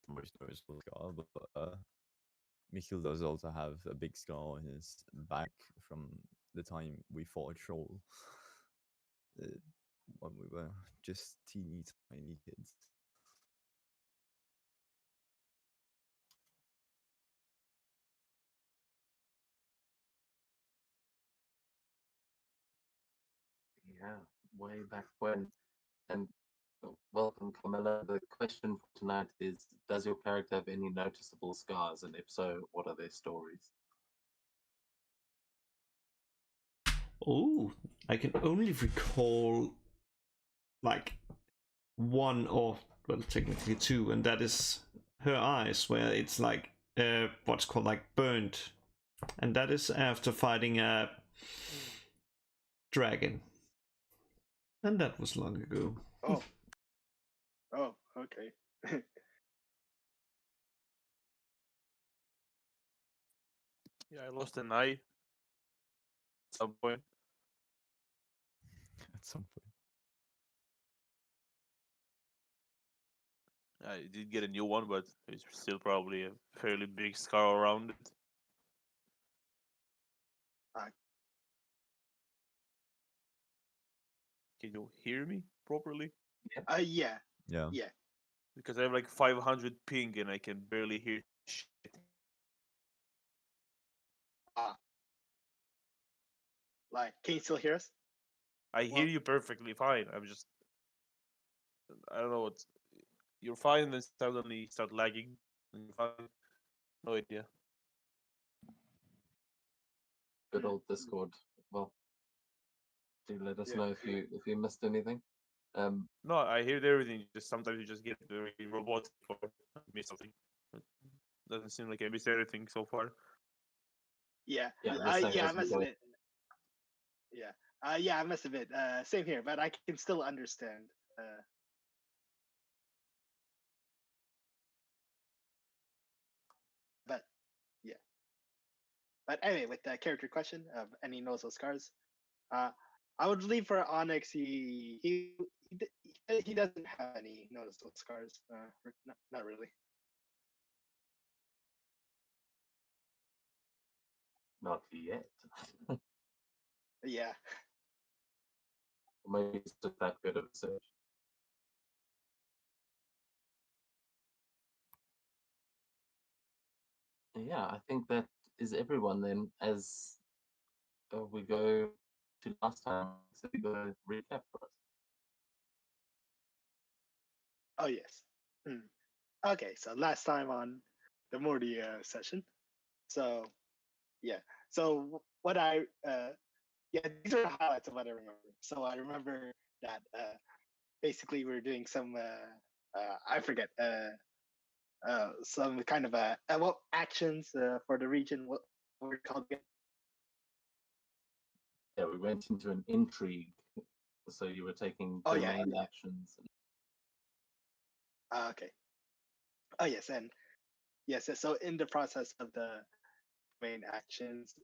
the most noticeable scar, but Mikhail does also have a big scar on his back from the time we fought a troll uh, when we were just teeny tiny kids. Yeah, way back when. And welcome, Camilla. The question for tonight is: does your character have any noticeable scars? And if so, what are their stories? Oh, I can only recall like one or well technically two, and that is her eyes, where it's like what's called like burnt, and that is after fighting a dragon, and that was long ago. Oh. Oh, okay. Yeah, I lost an eye at some point. At some point. I did get a new one, but it's still probably a fairly big scar around it. Can you hear me properly? Yeah. Yeah. Yeah. Because I have like 500 ping and I can barely hear shit. Like, can you still hear us? I hear you perfectly fine. I'm just, I don't know what. You're fine, then suddenly start lagging. And you're fine. No idea. Good old Discord. Well, do let us Yeah. know if you missed anything. No, I heard everything. Just sometimes you just get very robotic or miss something. It doesn't seem like I missed everything so far. Yeah. Yeah, Yeah, I must admit. Yeah. Yeah, I must admit. Same here, but I can still understand. But yeah. But anyway, with the character question of any noticeable scars, I would believe for Onyx, he doesn't have any noticeable scars. Not really. not yet. Yeah. Maybe it's just that good of a search. Yeah, I think that is everyone then. As we go to last time, so you got a recap for us. Oh yes. Okay, so last time on the Morty session. So yeah. So what yeah, these are the highlights of what I remember. So I remember that basically we were doing some I forget some kind of well, actions for the region. What were called again? Yeah, we went into an intrigue. So you were taking Oh yeah. domain actions. Okay. Oh yes, and yes. So in the process of the main actions,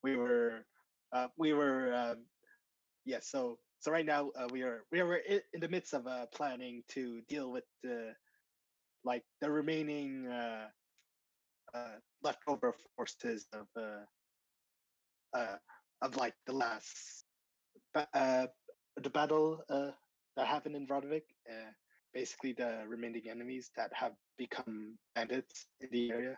we we were yes. So right now we are in the midst of planning to deal with the like the remaining leftover forces uh, of like the last the battle that happened in Rodovik. Basically, the remaining enemies that have become bandits in the area,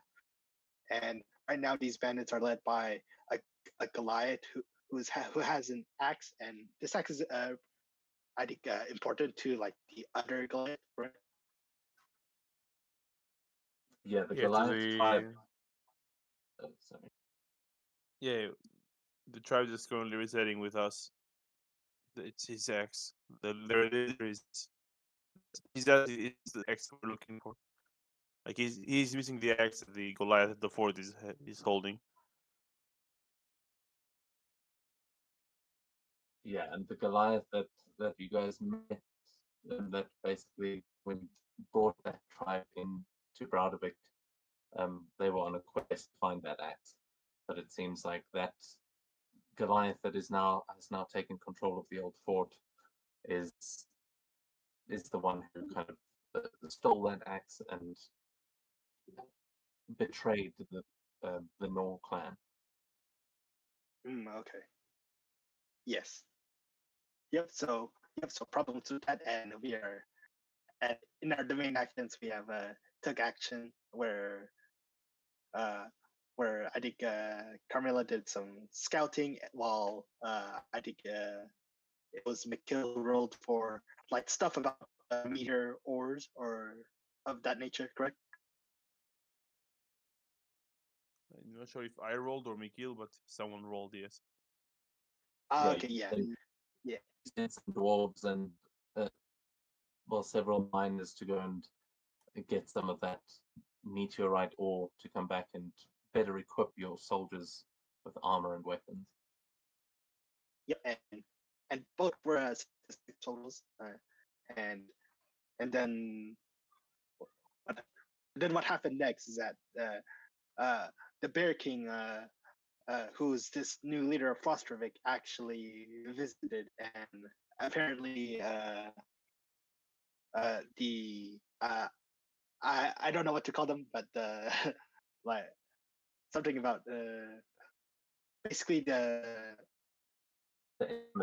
and right now these bandits are led by a, a Goliath who has an axe, and this axe is I think important to like the other Goliath, right? Yeah, the Yeah, to Goliath tribe. the Sorry. yeah, the tribe that's currently residing with us. It's his ex. The leader is his ex is the ex we're looking for. Like he's missing the axe that the Goliath at the fort is holding. Yeah, and the Goliath that you guys met, that basically when brought that tribe in to Broudevik, they were on a quest to find that axe. But it seems like that Goliath that has now taken control of the old fort is the one who kind of stole that axe and betrayed the Nor clan. Okay. Yes. Yep. So problems with that, and we are in our domain actions. We have took action where I think Carmilla did some scouting, while I think it was McKill who rolled for like stuff about meteor ores or of that nature. Correct? I'm not sure if I rolled or Mikhail, but someone rolled, yes. Yeah, Okay. Yeah. you sent some dwarves and several miners to go and get some of that meteorite ore to come back and better equip your soldiers with armor and weapons. Yep. And both were statistic totals. And then what happened next is that the Bear King, who's this new leader of Frostravik, actually visited, and apparently I don't know what to call them, but like something about basically the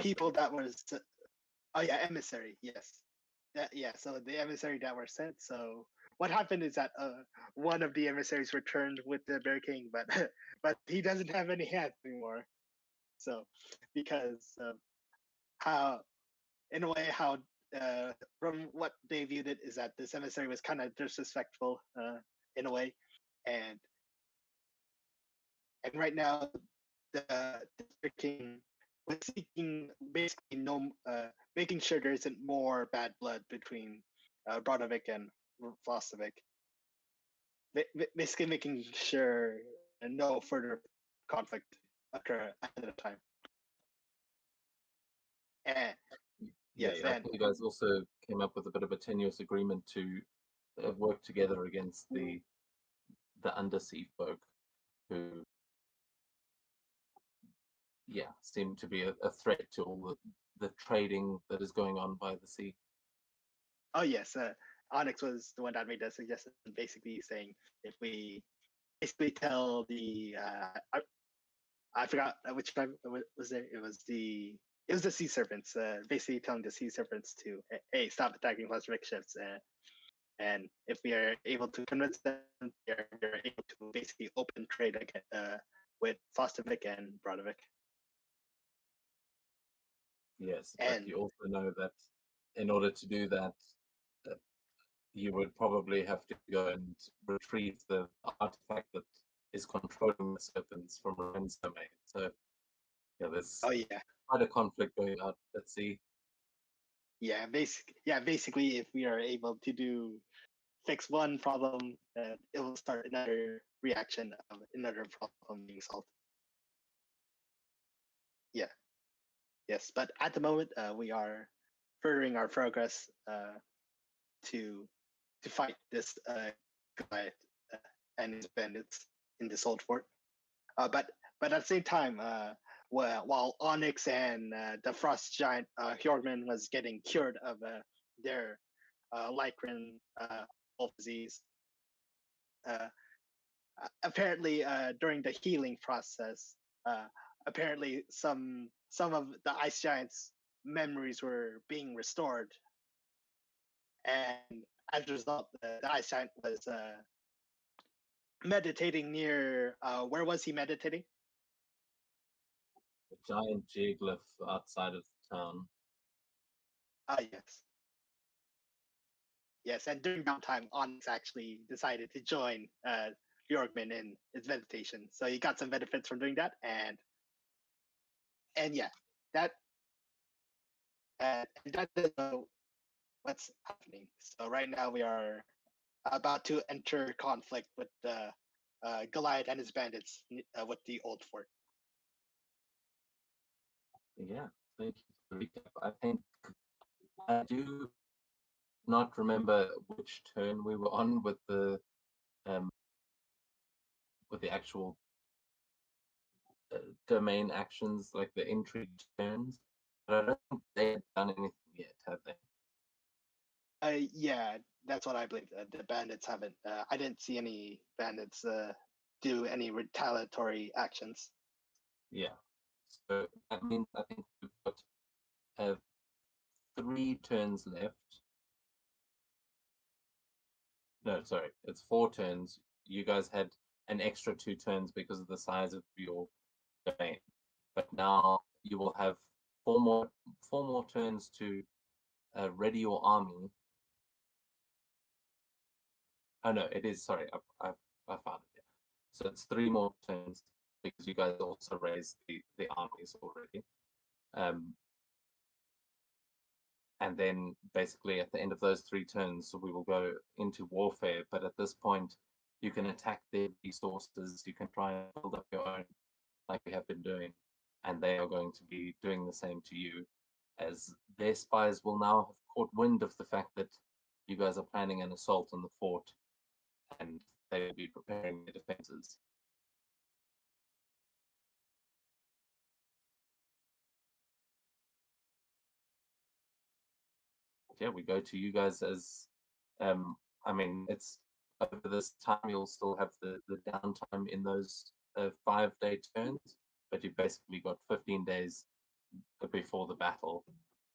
people that was emissary, yes. So the emissary that were sent. So what happened is that one of the emissaries returned with the Bear King, but but he doesn't have any hands anymore. So because how, in a way, how from what they viewed it is that this emissary was kind of disrespectful in a way, and right now the Bear King was seeking basically making sure there isn't more bad blood between Brodovik and Vlasovic. Basically making sure no further conflict occur at the time. And yes, I think you guys also came up with a bit of a tenuous agreement to work together against the undersea folk who seem to be a threat to all the trading that is going on by the sea. Oh yes, Onyx was the one that made that suggestion, basically saying if we basically tell the I forgot which tribe was there. It was the sea serpents. Basically telling the sea serpents to hey, stop attacking Vlasovic ships. And if we are able to convince them, we are able to basically open trade again with Vlasovic and Brodovik. Yes, but you also know that in order to do that, you would probably have to go and retrieve the artifact that is controlling the serpents from Ren's domain. So, there's quite a conflict going on at sea. Yeah, basically, if we are able to fix one problem, it will start another reaction of another problem being solved. Yeah. Yes, but at the moment we are furthering our progress to fight this Goliath and his bandits in this old fort. But at the same time, while Onyx and the Frost Giant Hjorgman was getting cured of their Lycran wolf disease, apparently during the healing process, apparently some of the Ice Giant's memories were being restored, and as a result, the Ice Giant was meditating near. Where was he meditating? A giant geoglyph outside of town. Yes. Yes, and during downtime, Onyx actually decided to join Bjorkman in his meditation. So he got some benefits from doing that, and yeah, that is what's happening. So right now we are about to enter conflict with Goliath and his bandits with the old fort. Yeah, thank you for the recap. I think I do not remember which turn we were on with the actual domain actions, like the intrigue turns. But I don't think they had done anything yet, have they? Yeah, That's what I believe. The bandits haven't. I didn't see any bandits do any retaliatory actions. Yeah. So that means I think we've got 3 turns left. No, sorry, it's 4 turns. You guys had an extra 2 turns because of the size of your domain, but now you will have 4 more turns to ready your army. Oh no, it is. Sorry, I found it. Yeah. So it's 3 more turns because you guys also raised the armies already. And then basically at the end of those 3 turns, we will go into warfare. But at this point, you can attack their resources. You can try and build up your own, like we have been doing, and they are going to be doing the same to you, as their spies will now have caught wind of the fact that you guys are planning an assault on the fort, and they will be preparing their defenses. Yeah, we go to you guys as, I mean, it's over this time you'll still have the downtime in those 5-day turns, but you've basically got 15 days before the battle,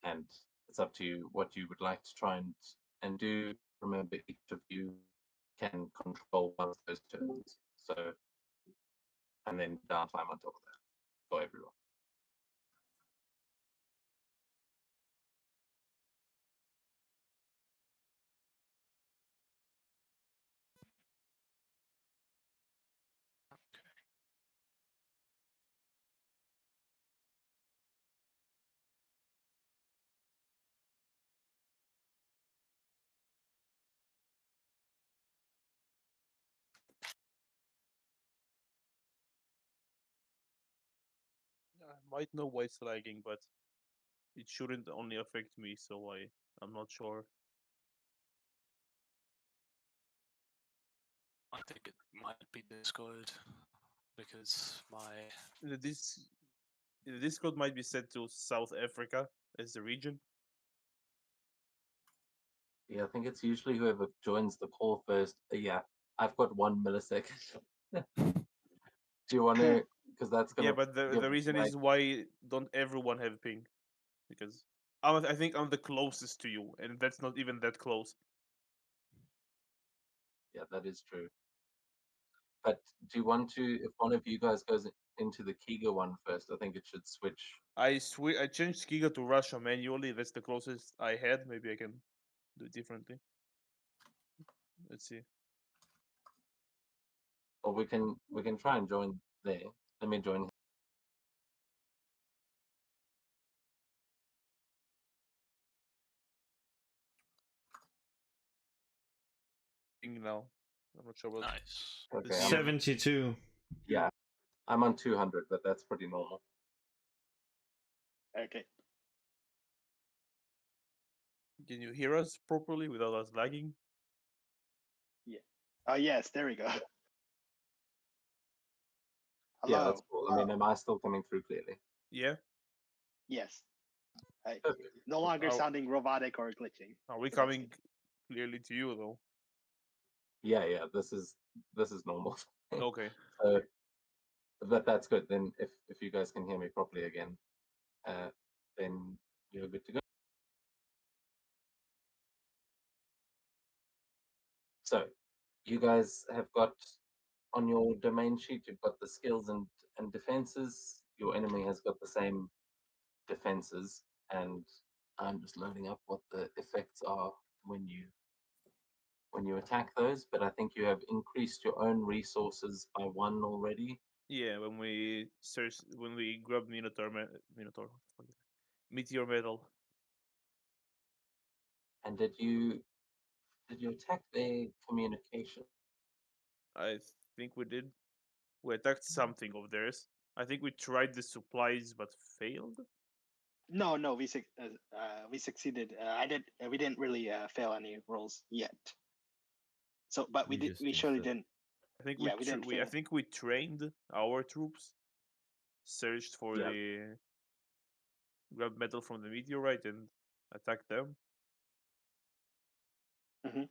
and it's up to you what you would like to try and do. Remember, each of you can control one of those turns, so, and then downtime on top of that for everyone. I might know why it's lagging, but it shouldn't only affect me, so I'm not sure. I think it might be Discord because my The Discord might be set to South Africa as the region. Yeah, I think it's usually whoever joins the call first. Yeah, I've got 1 millisecond. Do you want to? Because that's gonna. Yeah, but the reason is why don't everyone have ping? Because I think I'm the closest to you, and that's not even that close. Yeah, that is true. But do you want to? If one of you guys goes into the Kiga one first, I think it should switch. I changed Giga to Russia manually. That's the closest I had. Maybe I can do it differently. Let's see. Or we can try and join there. Let me join. Ping now. I'm not sure what. nice. Okay, Let's see. 72. Yeah, I'm on 200, but that's pretty normal. Okay. Can you hear us properly without us lagging? Oh yes, there we go. Yeah, Hello. that's cool. I mean, am I still coming through clearly? Yeah. Yes. Perfect. No longer Oh. sounding robotic or glitching. Are we So that's coming clearly to you though? Yeah, this is normal. Okay. So, but that's good. Then if you guys can hear me properly again, then you're good to go. So, you guys have got on your domain sheet, you've got the skills and defenses. Your enemy has got the same defenses, and I'm just loading up what the effects are when you attack those. But I think you have increased your own resources by 1 already. Yeah, when we grab Minotaur, Meteor Metal. And did you attack their communication? I think we did. We attacked something of theirs. I think we tried the supplies but failed. No, we succeeded. We didn't really fail any rolls yet. So, but we just surely used it. didn't. I think Yeah, we didn't I fail. think we trained our troops, searched for Yeah. the grab metal from the meteorite and attacked them. Mhm.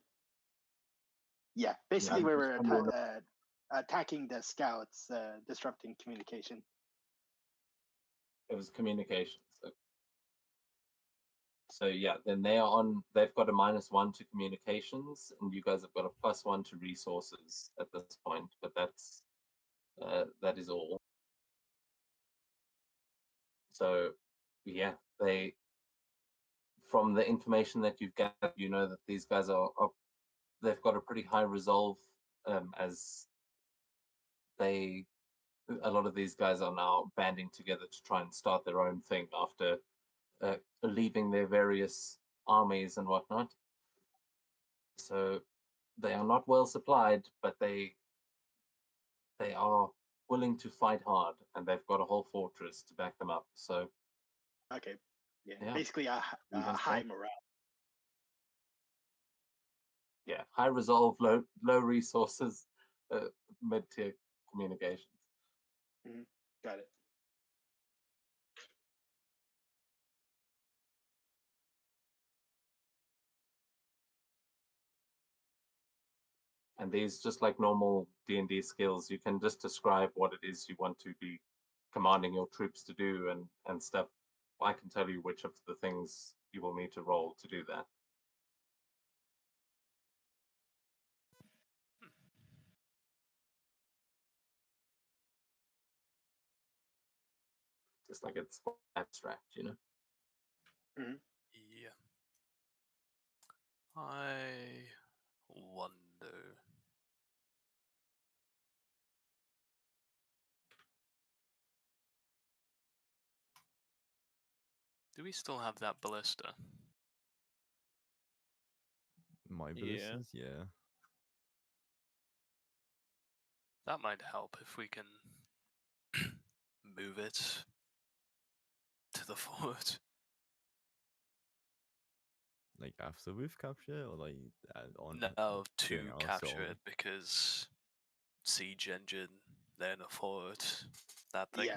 Yeah, basically I'm we just were wondering- attacking the scouts, disrupting communication. It was communications. So yeah, then they are on. They've got a -1 to communications, and you guys have got a +1 to resources at this point. But that is all. So yeah, from the information that you've gathered, you know that these guys they've got a pretty high resolve, as a lot of these guys are now banding together to try and start their own thing after leaving their various armies and whatnot. So they are not well supplied, but they are willing to fight hard, and they've got a whole fortress to back them up. So Okay, yeah, Yeah. basically a You guys high go. morale. yeah, high resolve, low resources, mid-tier communications. Got it. And these, just like normal D&D skills, you can just describe what it is you want to be commanding your troops to do and stuff. I can tell you which of the things you will need to roll to do that. Just like it's abstract, you know? Yeah. I wonder. Do we still have that ballista? My Yeah. ballistas, yeah. That might help if we can move it to the fort. Like after we've captured it, or like on No, to during our capture assault? it because siege engine, they're in a fort. That thing.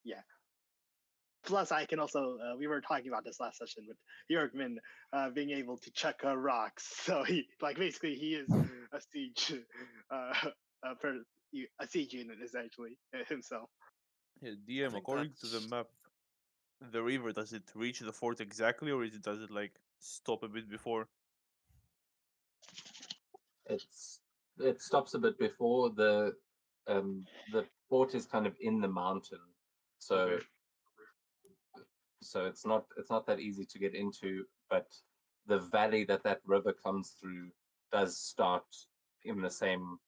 Yeah. Plus, I can also, we were talking about this last session with Jörgman being able to chuck rocks. So he, like, basically, he is a siege, a siege unit essentially himself. Yeah, DM, think according to the that's- map, the river, does it reach the fort exactly, or does it like stop a bit before? It stops a bit before the fort is kind of in the mountain, so Okay. so it's not that easy to get into, but the valley that river comes through does start in the same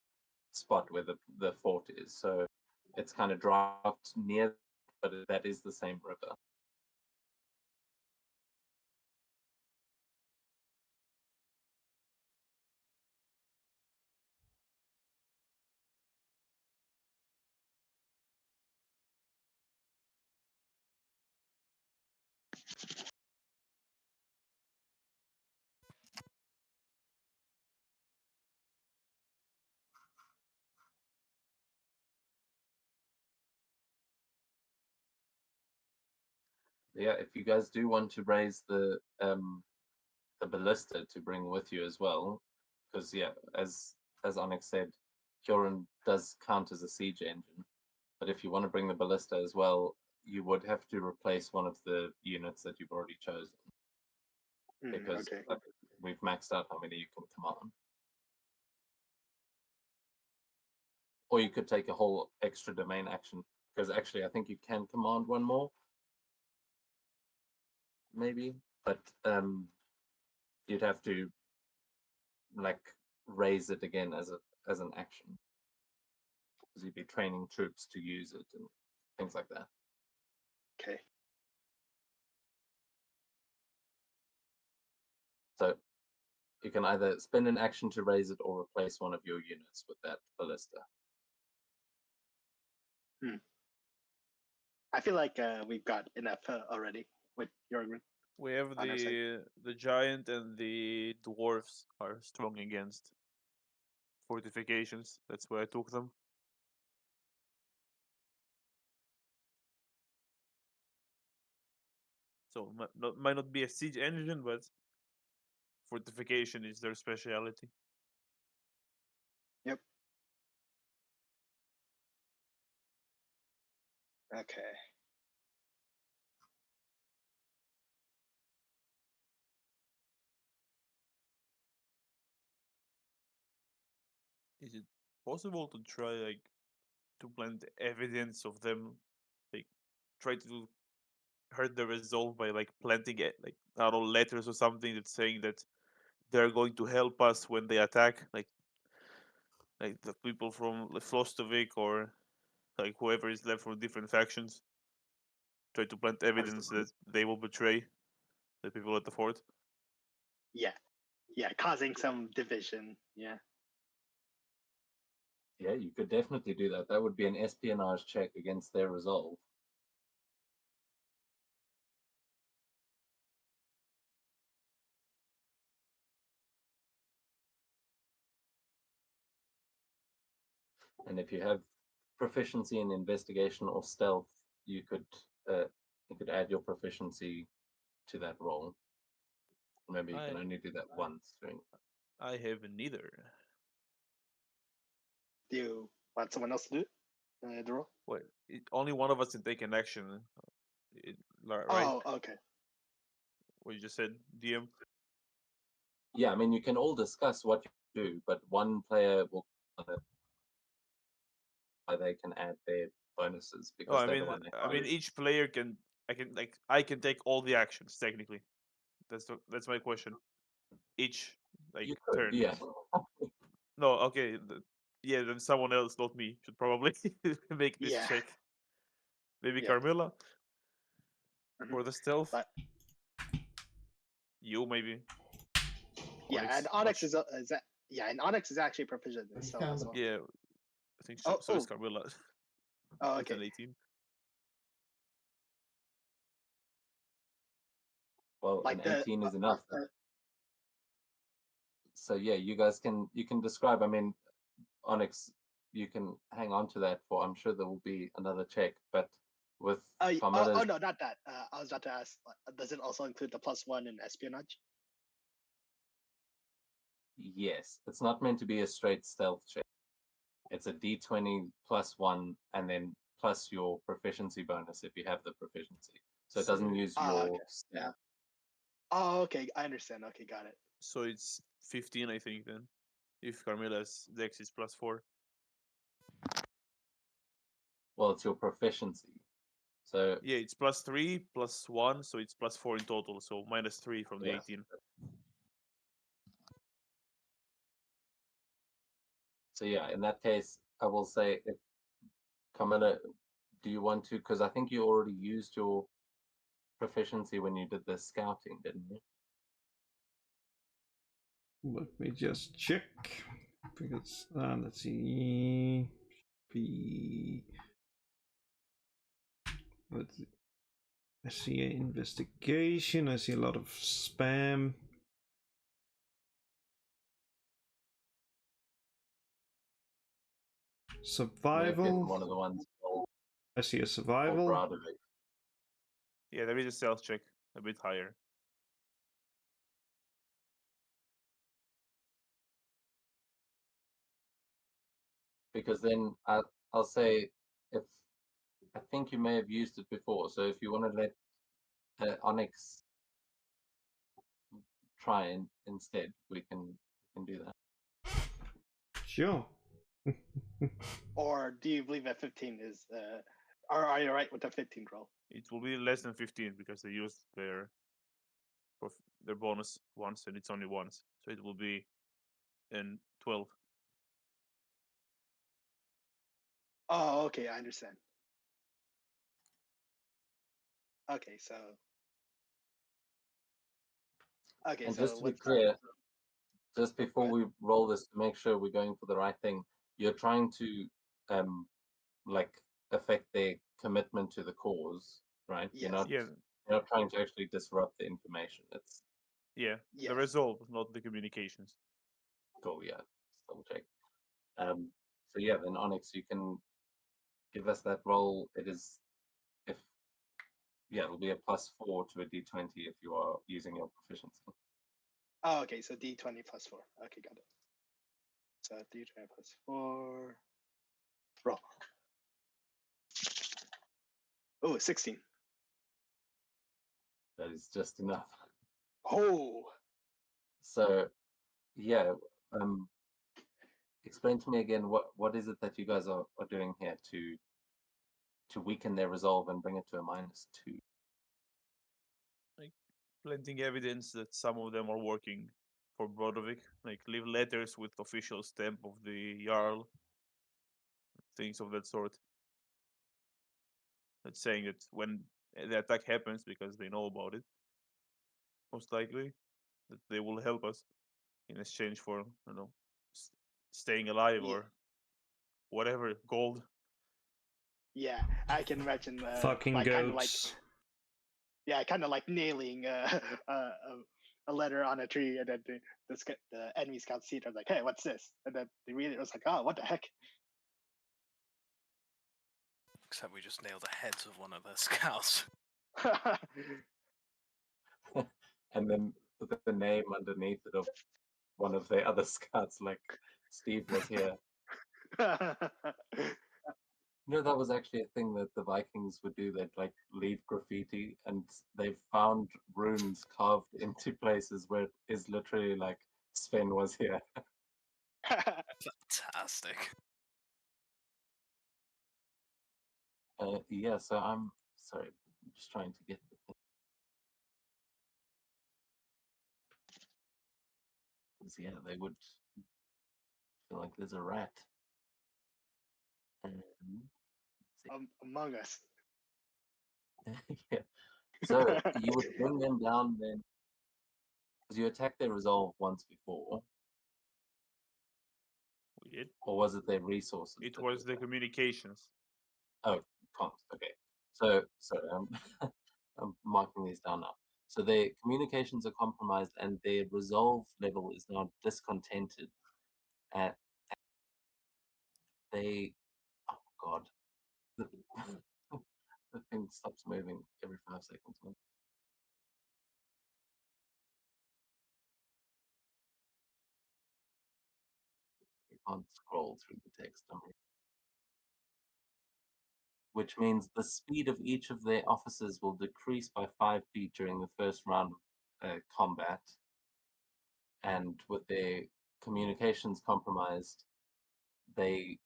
spot where the fort is, so it's kind of dropped near, but that is the same river. Yeah, if you guys do want to raise the ballista to bring with you as well, because yeah, as Onyx said, Huron does count as a siege engine, but if you want to bring the ballista as well, you would have to replace one of the units that you've already chosen, because Okay. we've maxed out how many you can command. Or you could take a whole extra domain action, because actually I think you can command one more, maybe, but you'd have to like raise it again as an action, because you'd be training troops to use it and things like that. Okay. So you can either spend an action to raise it or replace one of your units with that ballista. I feel like we've got enough already with Jörgman. We have On our side. the giant and the dwarfs are strong against fortifications. That's where I took them. So might not be a siege engine, but fortification is their speciality. Yep. Okay. Is it possible to try like to blend evidence of them, like try to hurt the resolve by like planting it, like I don't know, letters or something that's saying that they're going to help us when they attack, like the people from Flostovic or like whoever is left from different factions. Try to plant evidence that they will betray the people at the fort. Yeah. Yeah, causing some division. Yeah. Yeah, you could definitely do that. That would be an espionage check against their resolve. And if you have proficiency in investigation or stealth, you could add your proficiency to that roll. Remember, you can only do that once during. I have neither. Do you want someone else to do it? The roll? Wait, only one of us can take an action, right? Oh, okay. What you just said, DM. Yeah, I mean, you can all discuss what you do, but one player will they can add their bonuses because Oh, they're the one that I mean, each player can. I can take all the actions technically. That's my question. Each you could, turn. yeah. No, okay. Yeah, then someone else, not me, should probably make this Yeah. check. Maybe Yeah. Carmilla Mhm. for the stealth. But You maybe. yeah, Onyx, and Onyx is and Onyx is actually proficient in stealth as well. Yeah, I think so. So is Carmilla Oh, with an okay. 18. Well, Like an 18 is enough. So yeah, you can describe. I mean, Onyx, you can hang on to that for. I'm sure there will be another check, but with Carmella's, no, not that. I was about to ask, does it also include the +1 in espionage? yes, it's not meant to be a straight stealth check. It's a D20 +1, and then plus your proficiency bonus if you have the proficiency. So it doesn't use your staff. Oh, okay. I understand. Okay, got it. So it's 15, I think, then. If Carmilla's dex is +4. Well, it's your proficiency. So yeah, it's +3, +1, so it's +4 in total. So -3 from the 18. So yeah, in that case, I will say, if Camilla, do you want to? Because I think you already used your proficiency when you did the scouting, didn't you? Let me just check. Because let's see. I see an investigation. I see a lot of spam. Survival. One of the ones. I see a survival. Yeah, there is a stealth check a bit higher. Because then I'll say, if I think you may have used it before, so if you want to let Onyx try and instead, we can do that. Sure. Or do you believe that 15 is or are you right with the 15 roll? It will be less than 15 because they used their bonus once and it's only once. So it will be in 12. Oh, okay, I understand. Okay, so And just to be clear, just before we roll this to make sure we're going for the right thing, you're trying to like affect their commitment to the cause, right? Yes. You're not trying to actually disrupt the information. It's the resolve, not the communications. Cool, yeah. Double check. So yeah, then Onyx, you can give us that roll. It is it'll be a +4 to a D20 if you are using your proficiency. Oh, okay, so D20 +4. Okay, got it. D10 plus 4. Roll. Oh, 16. That is just enough. Oh, So, yeah. Explain to me again what is it that you guys are doing here to weaken their resolve and bring it to a -2? Planting evidence that some of them are working for Brodovik, like leave letters with official stamp of the Jarl, things of that sort. That's saying that when the attack happens, because they know about it, most likely, that they will help us in exchange for, staying alive Yeah. or whatever, gold. yeah. I can imagine. Fucking like, kind of like, goats. yeah, kind of like nailing a letter on a tree, and then the enemy scouts see it. And like, hey, what's this? And then they read it. It was like, oh, what the heck? Except we just nailed the heads of one of their scouts. And then the name underneath it of one of the other scouts, like Steve was here. That was actually a thing that the Vikings would do. They'd like leave graffiti, and they've found runes carved into places where it is literally like Sven was here. Fantastic. Yeah, so I'm sorry, I'm just trying to get the thing. 'Cause, yeah, they would feel like there's a rat. And Among Us. yeah. So you would bring them down then, because you attacked their resolve once before, We did. or was it their resources? It that was you the attacked? communications. Oh, comms. Okay. So sorry, I'm marking these down now. So their communications are compromised, and their resolve level is now discontented. At they, oh god, the, the thing stops moving every 5 seconds. Man. You can't scroll through the text. Which means the speed of each of their officers will decrease by 5 feet during the first round of combat. And with their communications compromised, they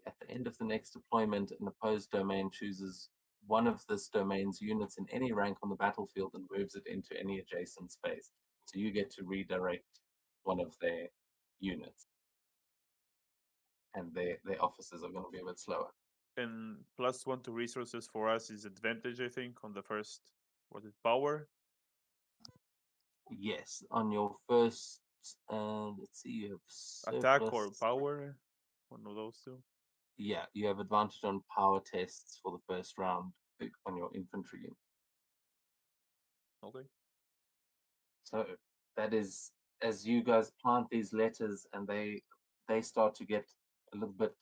at the end of the next deployment, an opposed domain chooses one of this domain's units in any rank on the battlefield and moves it into any adjacent space. So you get to redirect one of their units, and their officers are going to be a bit slower. And +1 to resources for us is advantage, I think, on the first, was it power? Yes, on your first, let's see, you have Attack or surplus. power? One of those two. Yeah, you have advantage on power tests for the first round on your infantry unit. Okay. So that is, as you guys plant these letters and they start to get a little bit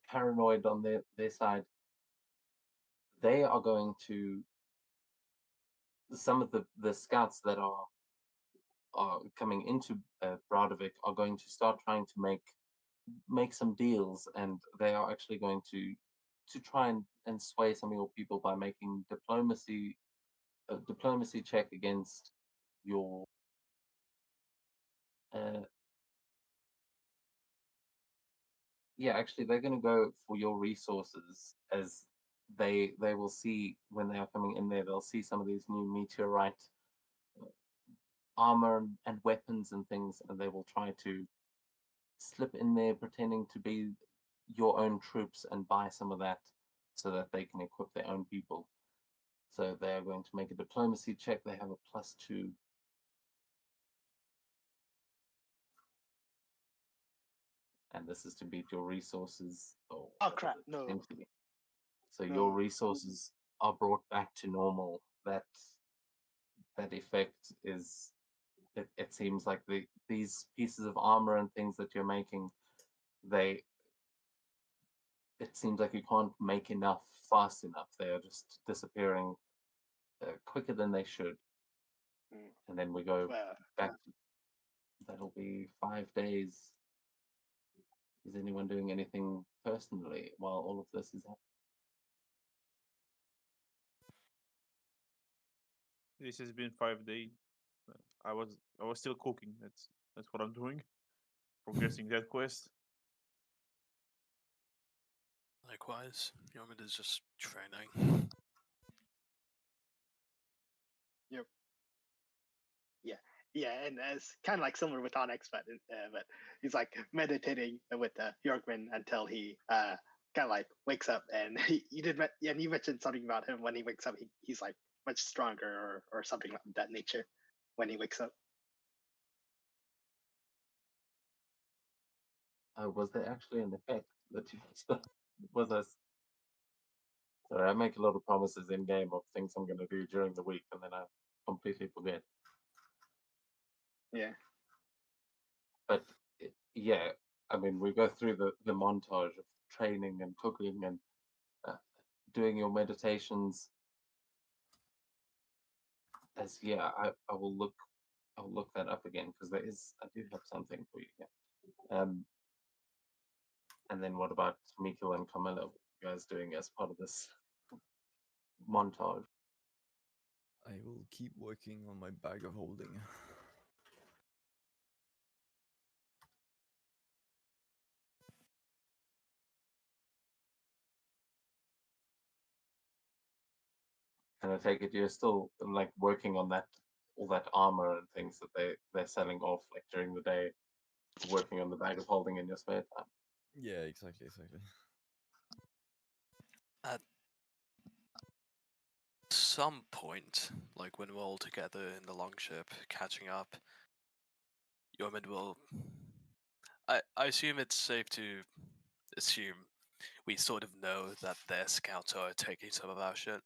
paranoid on their side, they are going to, some of the scouts that are coming into Brodovik are going to start trying to make some deals, and they are actually going to try and sway some of your people by making a diplomacy check against your yeah, actually they're going to go for your resources, as they will see when they are coming in there, they'll see some of these new meteorite armor and weapons and things, and they will try to slip in there pretending to be your own troops and buy some of that so that they can equip their own people. So they are going to make a diplomacy check. They have a +2. And this is to beat your resources. Oh crap, no. Potentially. So No. your resources are brought back to normal. That effect is, it seems like these pieces of armor and things that you're making, it seems like you can't make enough fast enough. They are just disappearing quicker than they should. Mm. And then we go Well, back to be 5 days. Is anyone doing anything personally while all of this is happening? This has been 5 days. I was still cooking. That's what I'm doing. Progressing that quest. Likewise, Yomid is just training. Yeah, and it's kind of like similar with Onyx, but he's like meditating with Yorkman until he kind of like wakes up, and and you mentioned something about him when he wakes up. He's like much stronger or something like that nature when he wakes up. Was there actually an effect that you was us? Sorry, I make a lot of promises in game of things I'm going to do during the week, and then I completely forget. Yeah. But yeah, I mean, we go through the montage of training and cooking and doing your meditations. As I will look. I'll look that up again because I do have something for you. Yeah. And then what about Mikkel and Camilla? What are you guys doing as part of this montage? I will keep working on my bag of holding. And I take it you're still like working on all that armor and things that they're selling off like during the day, working on the bag of holding in your spare time. Yeah, exactly. At some point, like when we're all together in the longship, catching up, Yomid will. I assume it's safe to assume we sort of know that their scouts are taking some of our shit.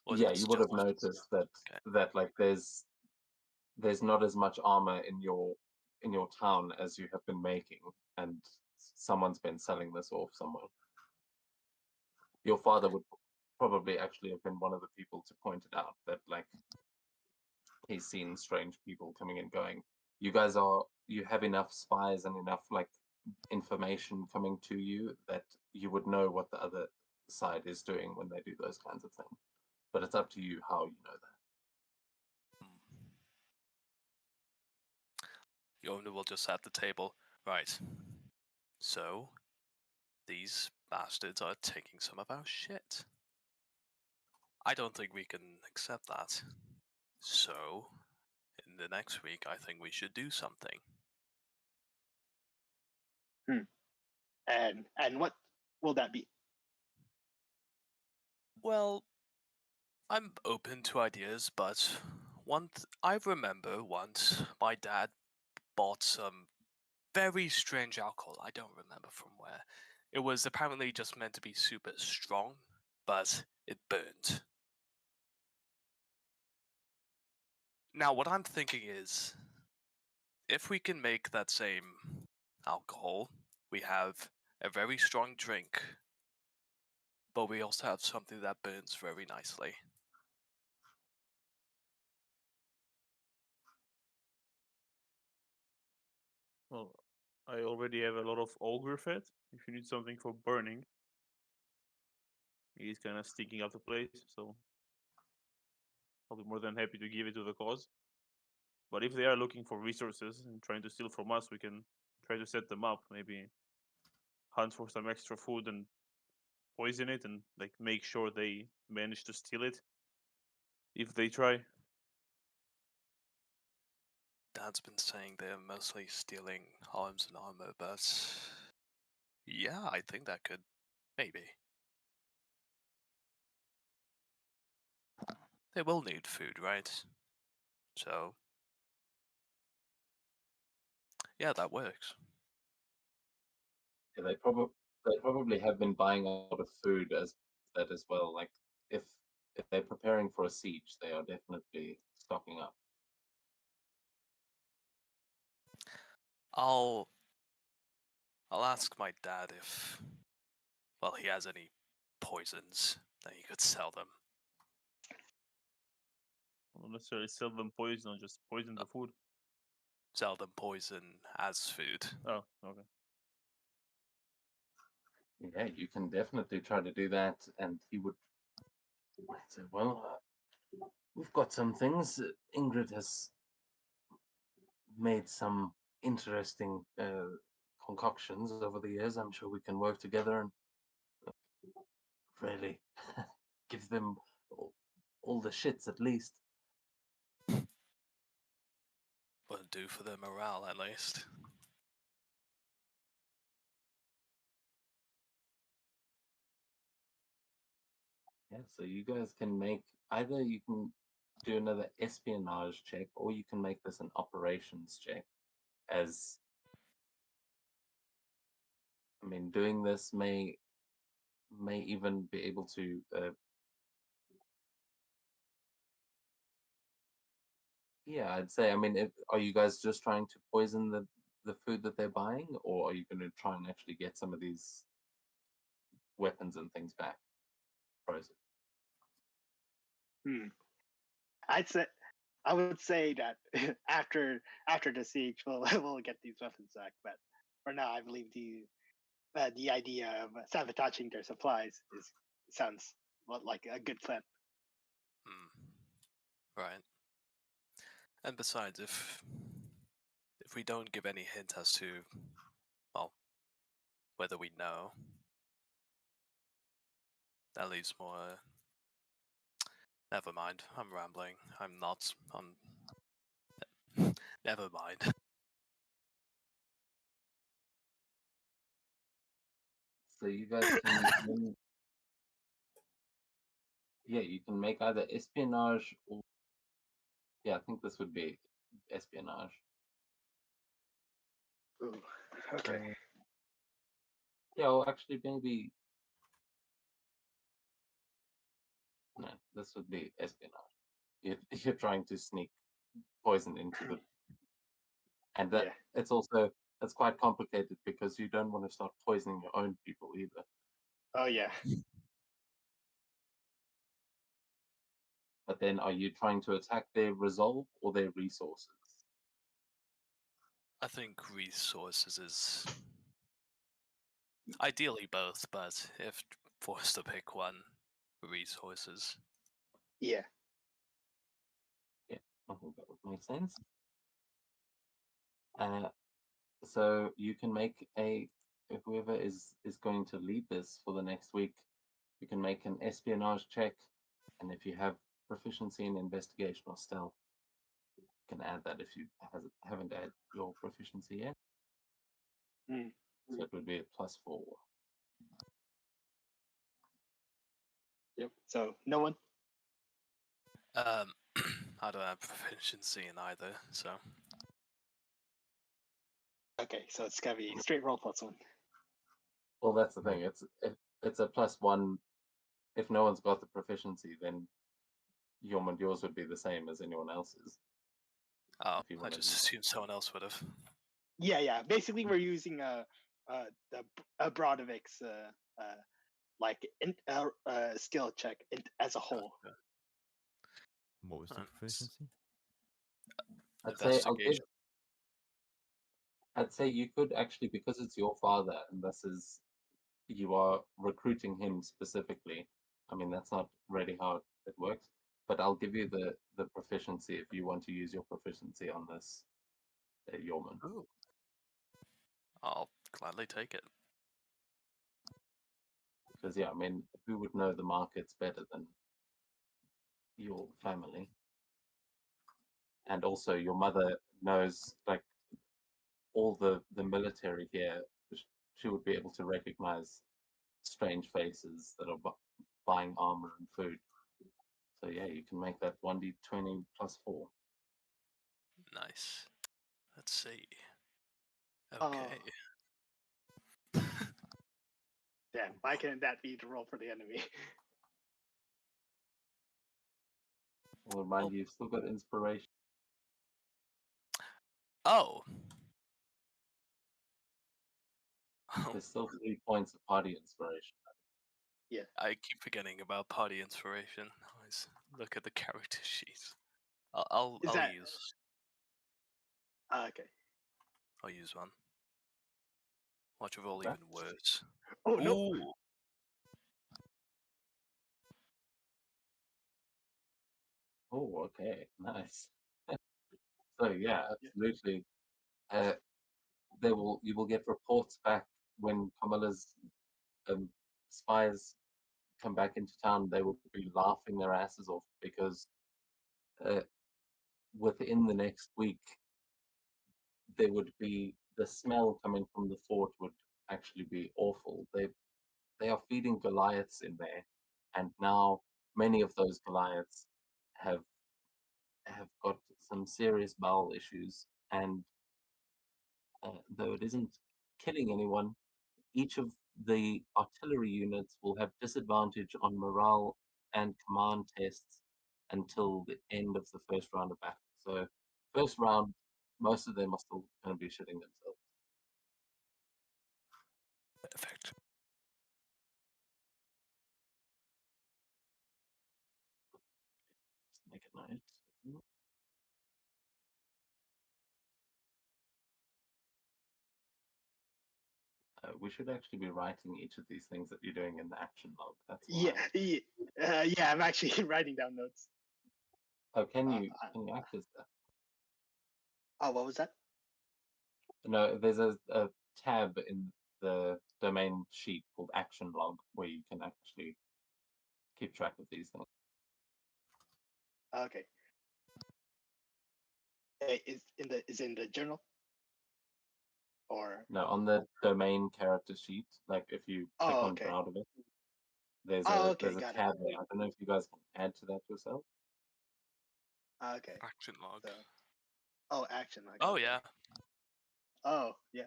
Or Yeah, it's you would have just- noticed that Okay. that like there's not as much armor in your town as you have been making, and someone's been selling this off somewhere. Your father would probably actually have been one of the people to point it out that like he's seen strange people coming and going. You guys you have enough spies and enough like information coming to you that you would know what the other side is doing when they do those kinds of things. But it's up to you how you know that. Yomid will just at the table. Right. So, these bastards are taking some of our shit. I don't think we can accept that. So, in the next week, I think we should do something. And what will that be? Well, I'm open to ideas, but I remember once my dad bought some very strange alcohol. I don't remember from where. It was apparently just meant to be super strong, but it burned. Now, what I'm thinking is, if we can make that same alcohol, we have a very strong drink, but we also have something that burns very nicely. Well, I already have a lot of ogre fat. If you need something for burning, he's kind of sticking out the place, so I'll be more than happy to give it to the cause. But if they are looking for resources and trying to steal from us, we can try to set them up. Maybe hunt for some extra food and poison it, and like make sure they manage to steal it if they try. Dad's been saying they're mostly stealing arms and armor, but yeah, I think that could maybe. They will need food, right? So yeah, that works. Yeah, they probably have been buying a lot of food as well. Like if they're preparing for a siege, they are definitely stocking up. I'll ask my dad if he has any poisons that he could sell them. Not necessarily sell them poison or just poison the food. Sell them poison as food. Oh, okay. Yeah, you can definitely try to do that, and he would say, "Well, we've got some things. Ingrid has made some interesting concoctions over the years. I'm sure we can work together and really give them all the shits at least." Wouldn't do for their morale, at least. Yeah, so you guys can make either you can do another espionage check, or you can make this an operations check. As I mean, doing this may even be able to. Yeah, I'd say. I mean, are you guys just trying to poison the food that they're buying, or are you going to try and actually get some of these weapons and things back frozen? I'd say I would say that after the siege, we'll get these weapons back. But for now, I believe the idea of sabotaging their supplies sounds like a good plan. Right. And besides, if we don't give any hint as to, well, whether we know, that leaves more. Never mind. I'm rambling. I'm not. Never mind. So you guys can, yeah, you can make either espionage or, yeah, I think this would be espionage. Ooh, okay. Yeah, well, actually, maybe no. This would be espionage. You're trying to sneak poison into the, and that Yeah. it's quite complicated because you don't want to start poisoning your own people either. Oh yeah. But then, are you trying to attack their resolve or their resources? I think resources is ideally both, but if forced to pick one, resources. Yeah. Yeah, I think that would make sense. So you can make whoever is going to lead this for the next week, you can make an espionage check, and if you have proficiency in investigation or stealth, you can add that if you haven't added your proficiency yet. So it would be a +4. Yep. So no one. I don't have proficiency in either, so Okay, so it's gotta be straight roll +1. Well, that's the thing. It's a +1. If no one's got the proficiency, then yours would be the same as anyone else's. I If you wanna just do that. assumed someone else would have. Yeah. Basically, we're using a Brodovic's skill check as a whole. Gotcha. What was the Nice. proficiency? I'd say you could actually, because it's your father and this is you are recruiting him specifically. I mean, that's not really how it works, but I'll give you the proficiency if you want to use your proficiency on this Yeoman. Ooh. I'll gladly take it. Because yeah, I mean, who would know the markets better than your family? And also, your mother knows like all the military here. She would be able to recognize strange faces that are buying armor and food. So yeah, you can make that 1d20 +4. Nice. Let's see. Oh. Okay. Damn, why can't that be the roll for the enemy? I'll remind you, you've still got inspiration. Oh. There's still 3 points of party inspiration. I keep forgetting about party inspiration. Always look at the character sheet. I'll Is that use okay? I'll use one. Watch roll Okay. even worse. Oh no! Ooh. Oh, okay, nice. So yeah, Yeah. absolutely. You will get reports back when Kamila's spies come back into town. They will be laughing their asses off because uh, within the next week there would be the smell coming from the fort would actually be awful. They are feeding Goliaths in there, and now many of those Goliaths have got some serious bowel issues. And though it isn't killing anyone, each of the artillery units will have disadvantage on morale and command tests until the end of the first round of battle. So, first round, most of them are still going to be shitting themselves. Perfect. Just make a note. We should actually be writing each of these things that you're doing in the action log. That's Yeah, why. yeah. I'm actually writing down notes. Oh, can Uh, you access that? Oh, what was that? No, there's a tab in the domain sheet called action log where you can actually keep track of these things. Okay. Is in the journal or No, on the domain character sheet, like if you click on okay. Proud of it, there's Okay, a got it. tab there. I don't know if you guys can add to that yourself. Okay. Action log. So, oh, action. Like, Oh okay. yeah. Oh, yeah.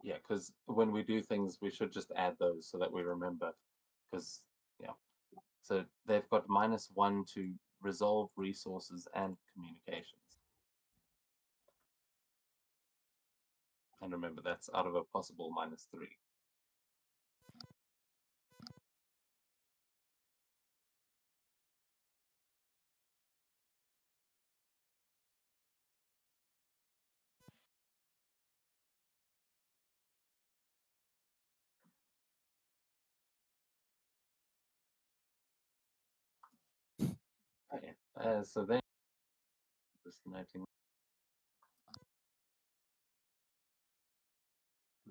Yeah, because when we do things, we should just add those so that we remember. Because yeah, so they've got -1 to resolve resources and communications. And remember, that's out of a possible -3. Okay, so then just noting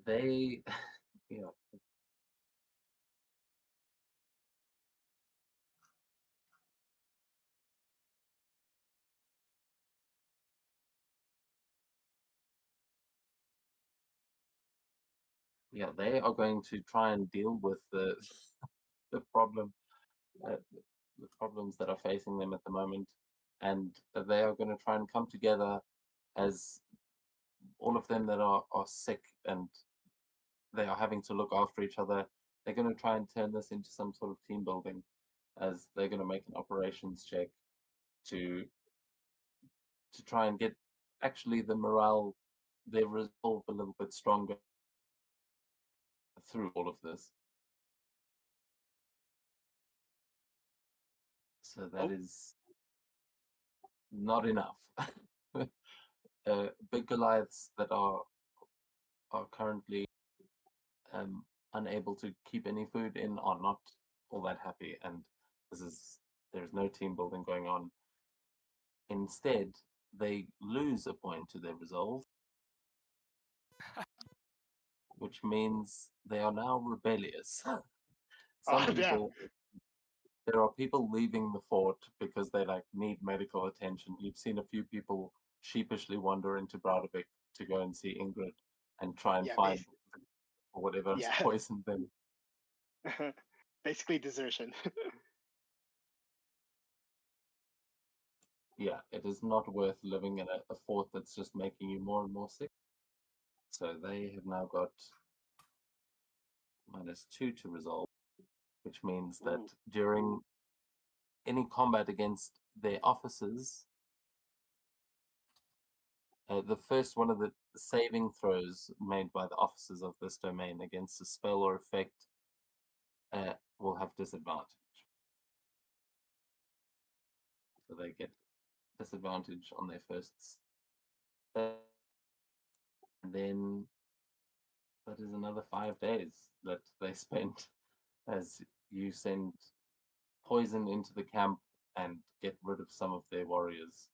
they, yeah, yeah, they are going to try and deal with the the problem, the problems that are facing them at the moment, and they are going to try and come together as all of them that are sick and they are having to look after each other. They're going to try and turn this into some sort of team building, as they're going to make an operations check to try and get actually the morale, their resolve a little bit stronger through all of this. So that Oh. is not enough. Big Goliaths that are currently unable to keep any food in are not all that happy, and there's no team building going on. Instead, they lose a point to their resolve, which means they are now rebellious. Some Oh, damn. people, there are people leaving the fort because they like need medical attention. You've seen a few people sheepishly wander into Braudevik to go and see Ingrid and try and Yeah, find whatever has yeah. poisoned them. Basically desertion. Yeah, it is not worth living in a fort that's just making you more and more sick. So they have now got -2 to resolve, which means that Ooh. during any combat against their officers, the first one of the saving throws made by the officers of this domain against a spell or effect will have disadvantage. so they get disadvantage on their first step. And then that is another 5 days that they spend as you send poison into the camp and get rid of some of their warriors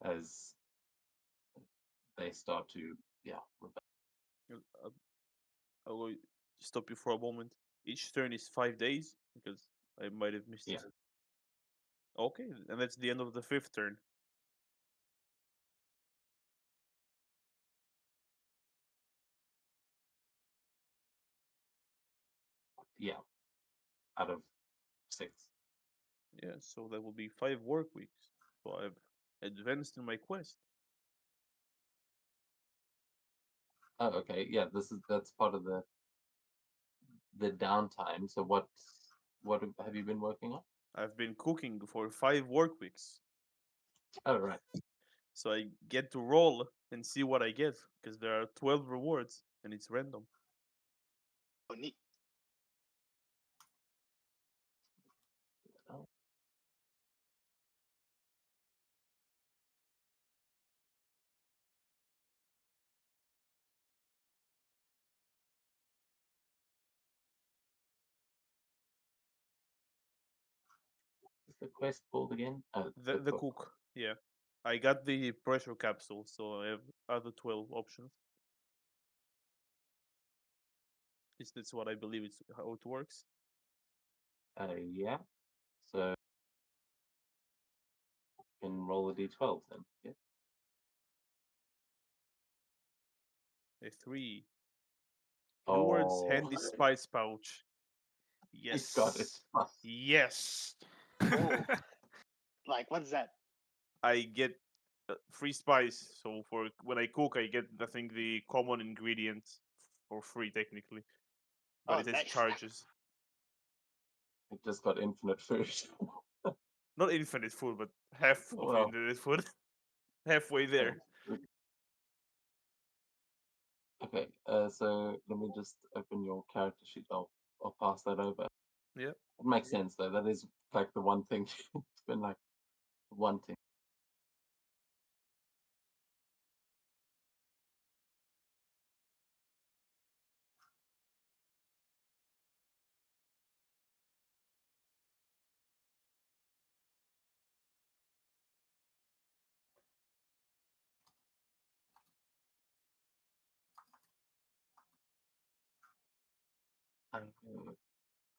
as they start to rebel. Uh, I will stop you for a moment. Each turn is 5 days because I might have missed Yeah. it. Okay, and that's the end of the fifth turn. Yeah, out of 6. Yeah, so that will be 5 work weeks. So I've advanced in my quest. Oh, okay. Yeah, that's part of the downtime. So what have you been working on? I've been cooking for 5 work weeks. Oh, right. So I get to roll and see what I get because there are 12 rewards and it's random. Oh, neat. Oh, is the quest called again? Oh, The cook, yeah. I got the pressure capsule, so I have other 12 options. Is this what I believe it's how it works? Yeah. So you can roll a d12 then. Yeah. A 3. Rewards Oh, handy spice pouch. I got it. Yes. Yes. Oh, like what's that? I get free spice. So for when I cook, I get I think the common ingredient for free technically, but Oh, it has nice. charges. It just got infinite food. Not infinite food, but half of Well. infinite food. Halfway there. Okay, so let me just open your character sheet. I'll pass that over. Yeah. It makes sense though. That is like the one thing it's been like wanting.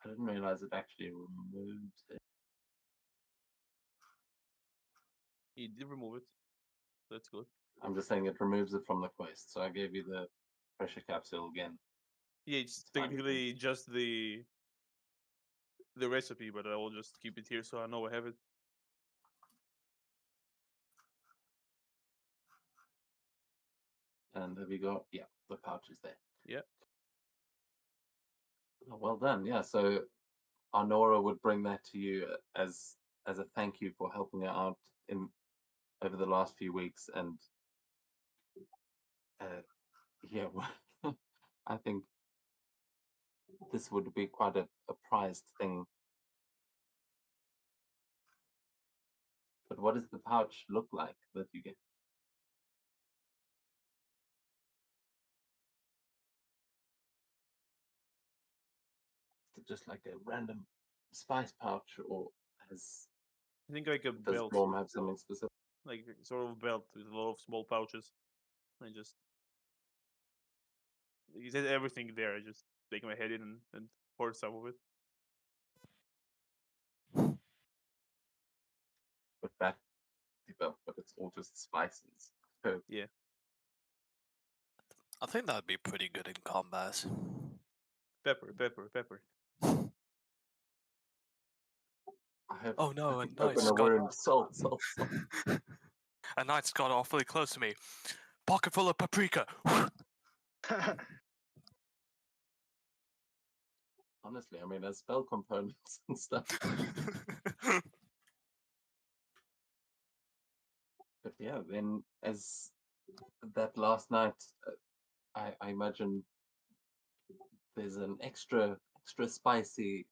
I didn't realize it actually removes it. He did remove it. That's good. I'm just saying it removes it from the quest. So I gave you the pressure capsule again. Yeah, it's It's fine, technically just the recipe, but I will just keep it here so I know I have it. And have you got the pouch is there. Yeah. Oh, well done. Yeah, so Arnora would bring that to you as a thank you for helping her out in over the last few weeks, and I think this would be quite a prized thing. But what does the pouch look like that you get? Is it just like a random spice pouch, or has I think like a does belt, Gorm have something specific? like sort of belt with a lot of small pouches. I just it has everything there. I just take my head in and pour some of it. But that belt, but it's all just spices. So Yeah. I think that'd be pretty good in combat. Pepper, pepper, pepper. I have Oh no, a open knight's a got wound. Salt. a knight's got awfully close to me. Pocket full of paprika. Honestly, I mean, as spell components and stuff. But yeah, then as that last night, I imagine there's an extra spicy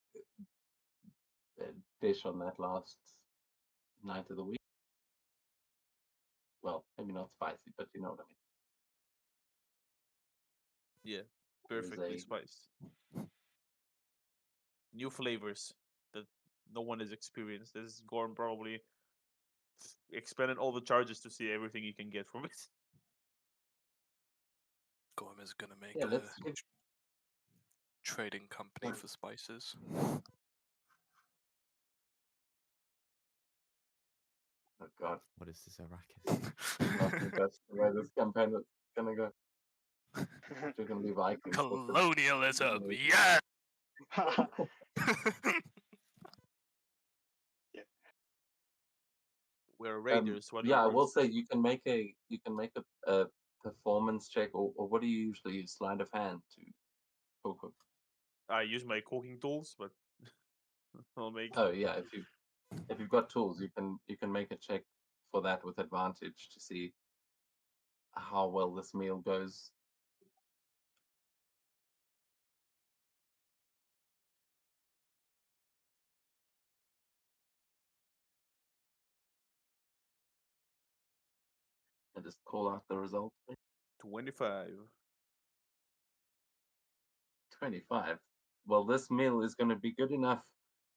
dish on that last night of the week. Well, maybe not spicy, but you know what I mean. Yeah, There is perfectly a- spiced. New flavors that no one has experienced. This is Gorm probably expended all the charges to see everything you can get from it. Gorm is gonna make Yeah, a let's give trading company Sorry. for spices. Oh God, What is this, Arrakis? I think that's the way this campaign is gonna go. They're gonna be Vikings. Colonialism, Amazing. yeah. We're raiders. What Yeah, I will rules? say you can make a performance check, or what do you usually use? Sleight of hand to cook. I use my cooking tools, but I'll make. Oh yeah, if you've got tools, you can make a check for that with advantage to see how well this meal goes. And just call out the result. 25. 25. Well, this meal is going to be good enough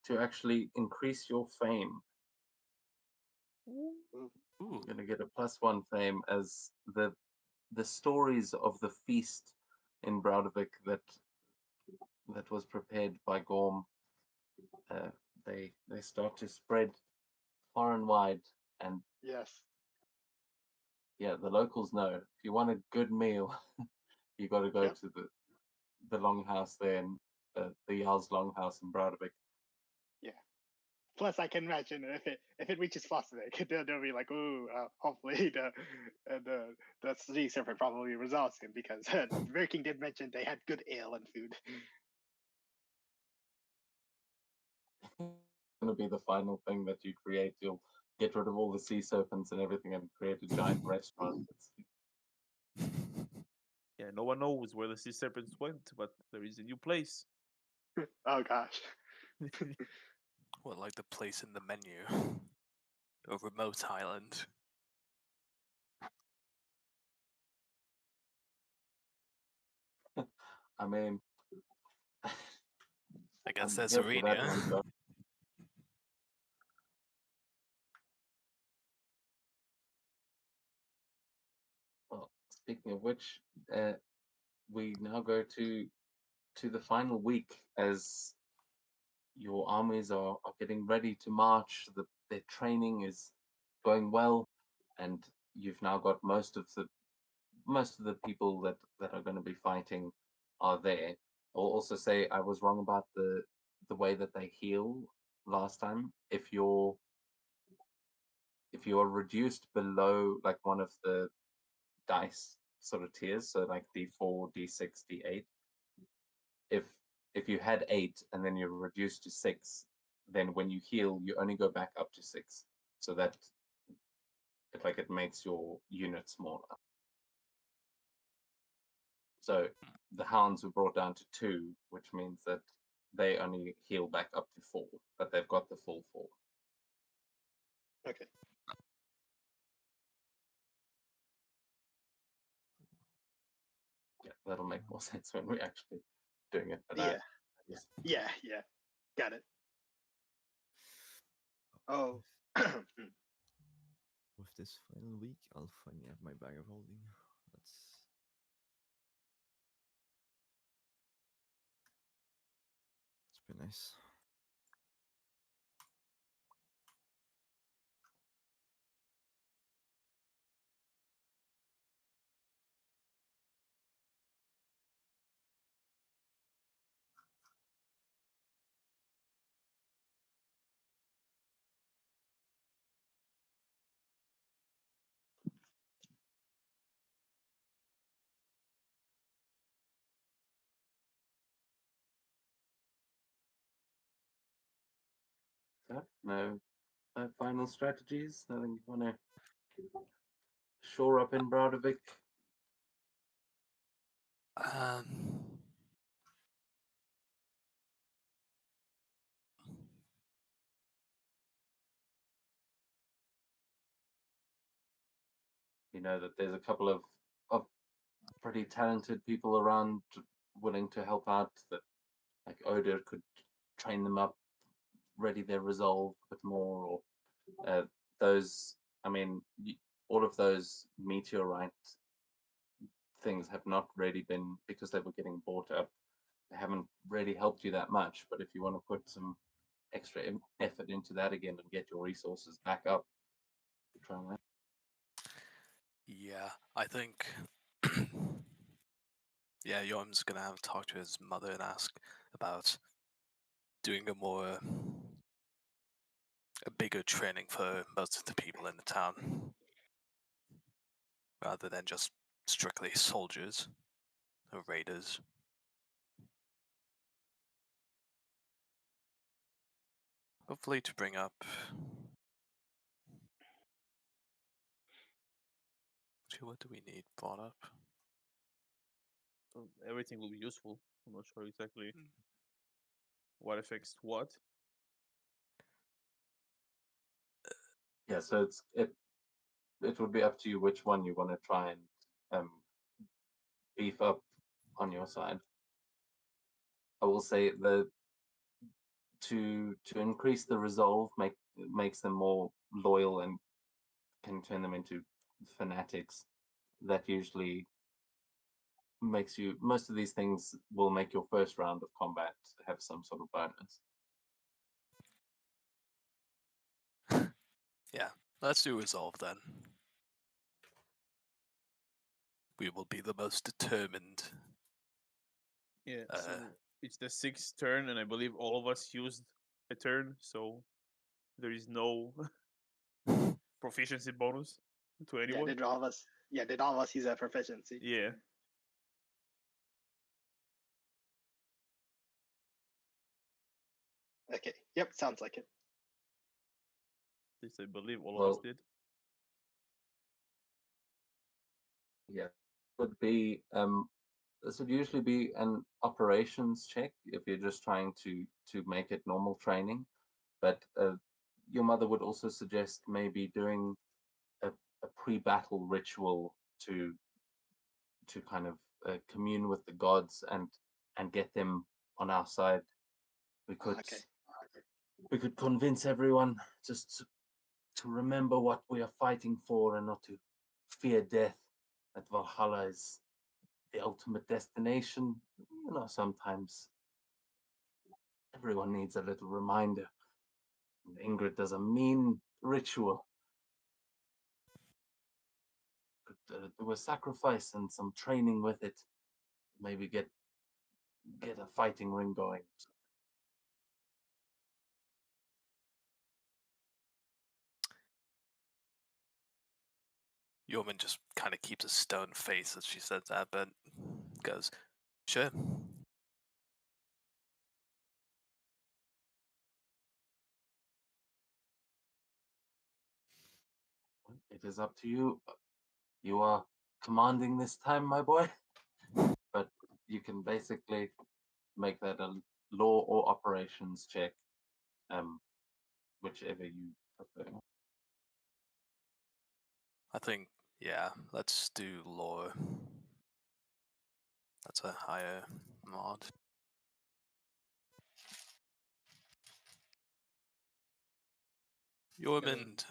to actually increase your fame. Ooh. You're going to get a +1 fame as the stories of the feast in Braudevik that was prepared by Gorm. They start to spread far and wide, and Yes. yeah, the locals know if you want a good meal, you got to go Yep. to the longhouse there, in the Jarl's longhouse in Braudevik. Plus, I can imagine if it reaches Fossavik, they'll be like, "Ooh, hopefully the sea serpent probably resolves him because Viking did mention they had good ale and food." Going to be the final thing that you create. You'll get rid of all the sea serpents and everything and create a giant restaurant. Yeah, no one knows where the sea serpents went, but there is a new place. Oh gosh. Well, like the place in the menu. A remote island. I mean, I guess I'm there's here for that Arena. one, though. Well, speaking of which, we now go to the final week as your armies are getting ready to march. Their training is going well, and you've now got most of the people that are going to be fighting are there. I'll also say I was wrong about the way that they heal last time. If you're reduced below like one of the dice sort of tiers, so like D4, D6, D8, if you had 8 and then you're reduced to 6, then when you heal you only go back up to 6, so that it makes your unit smaller. So the hounds were brought down to 2, which means that they only heal back up to 4, but they've got the full 4. Okay. Yeah, that'll make more sense when we're actually doing it. But Yeah. yes. Yeah. Got it. Oh. With this final week, I'll finally have my bag of holding. It's been nice. So, no final strategies. Nothing you want to shore up in Braudevik. Um, you know that there's a couple of pretty talented people around willing to help out. That like Oda could train them up, ready their resolve a bit more, or those. I mean, all of those meteorite things have not really been, because they were getting bought up. They haven't really helped you that much. But if you want to put some extra effort into that again and get your resources back up, try that. Yeah, I think. Yeah, Yorm's gonna have to talk to his mother and ask about doing a bigger training for most of the people in the town, rather than just strictly soldiers or raiders. Hopefully to bring up. What do we need brought up? Everything will be useful. I'm not sure exactly Mm. what affects what. Yeah, so it would be up to you which one you want to try and beef up on your side. I will say that to increase the resolve makes them more loyal and can turn them into fanatics. That usually makes you, most of these things will make your first round of combat have some sort of bonus. Yeah, let's do resolve then. We will be the most determined. Yeah, so it's the 6th turn, and I believe all of us used a turn, so there is no proficiency bonus to Yeah, anyone. did all of us? Yeah, did all of us use that proficiency? Yeah. Okay. Yep, sounds like it. At least I believe all of us did. Yeah, would be this would usually be an operations check if you're just trying to make it normal training, but your mother would also suggest maybe doing a pre-battle ritual to kind of commune with the gods and get them on our side. We could Okay. we could convince everyone just to remember what we are fighting for and not to fear death. That Valhalla is the ultimate destination. You know, sometimes everyone needs a little reminder. And Ingrid does a mean ritual. Could do a sacrifice and some training with it. Maybe get a fighting ring going. Yorman just kind of keeps a stone face as she says that, but goes, sure. It is up to you. You are commanding this time, my boy. But you can basically make that a law or operations check, whichever you prefer. I think, yeah, let's do lore. That's a higher mod. Yormund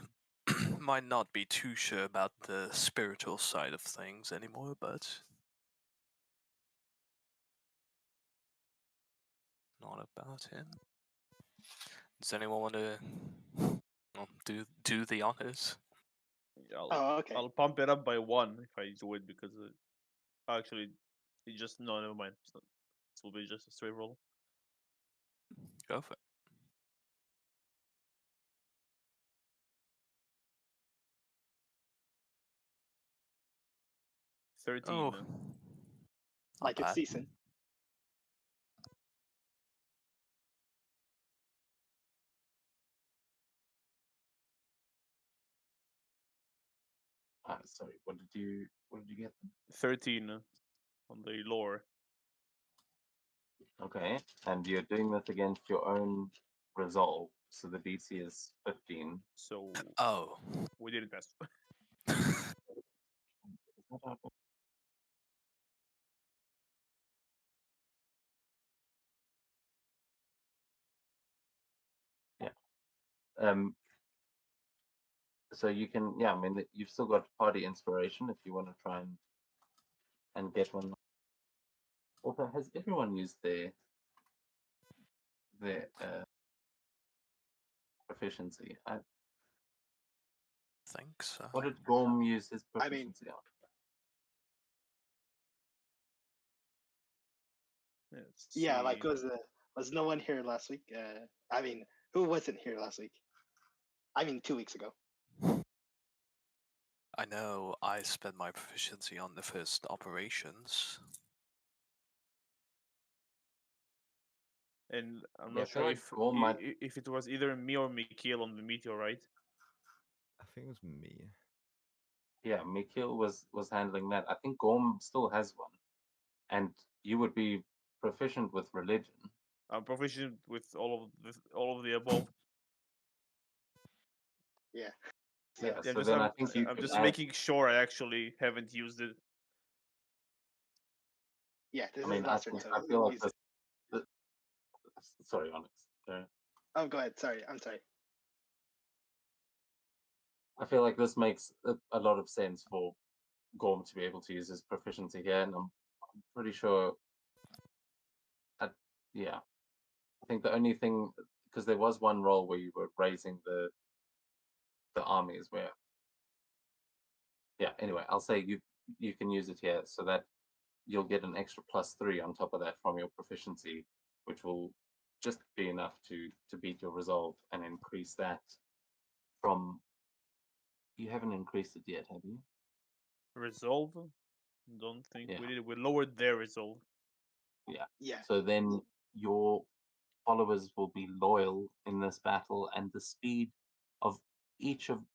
might not be too sure about the spiritual side of things anymore, but not about him. Does anyone want to do the honors? Okay. I'll pump it up by 1 if I do it, because actually, it just, no, never mind. It will be just a straight roll. Go for it. Oh, 13. Like it's bad. decent. Sorry, what did you get? 13 on the lore. Okay, and you're doing this against your own resolve, so the DC is 15. So Oh. we didn't pass. So you can, yeah, I mean, you've still got party inspiration if you want to try and get one. Also, has everyone used their proficiency? Think so. What did Gorm use his I mean- proficiency on? Let's Yeah, like see. was no one here last week? I mean, who wasn't here last week? I mean, 2 weeks ago. I know I spent my proficiency on the first operations. And I'm Yeah, I not feel sure like if Gorm might. if it was either me or Mikhail on the meteor, right? I think it was me. Yeah, Mikhail was handling that. I think Gorm still has one, and you would be proficient with religion. I'm proficient with all of the above. Yeah. Yeah, I'm so just, then I think you I'm could just add. making sure I actually haven't used it. Yeah, this I is mean, not certain. I feel like this. Sorry, Onyx. Oh, go ahead. Sorry, I'm sorry. I feel like this makes a lot of sense for Gorm to be able to use his proficiency here, and I'm pretty sure that, yeah. I think the only thing, because there was one role where you were raising the armies where, yeah, anyway, I'll say you can use it here so that you'll get an extra +3 on top of that from your proficiency, which will just be enough to beat your resolve and increase that from. You haven't increased it yet, have you? Resolve? Don't think Yeah. we did. We lowered their resolve. Yeah. So then your followers will be loyal in this battle, and the speed of each of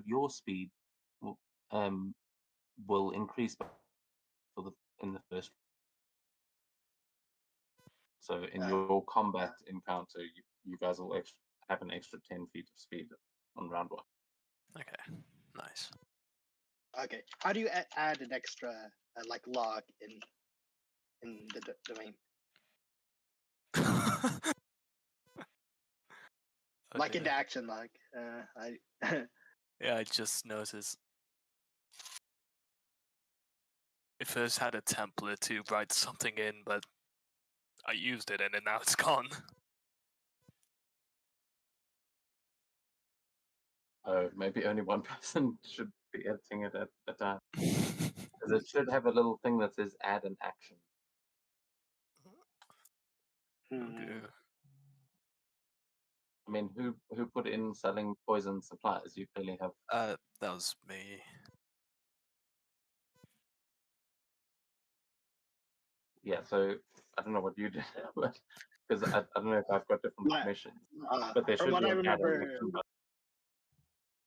your speed will increase in the first. So in your combat encounter, you guys will have an extra 10 feet of speed on round 1. Okay, nice. Okay. How do you add an extra like log in the domain? Like in Okay. the action log. Yeah, I just noticed. It first had a template to write something in, but I used it and then now it's gone. Oh, maybe only one person should be editing it at a time. Because it should have a little thing that says add an action. Okay. I mean, who put in selling poison supplies? You clearly have. That was me. Yeah, so I don't know what you did, because I don't know if I've got different Yeah. permissions, but there From should what be I an add an remember, action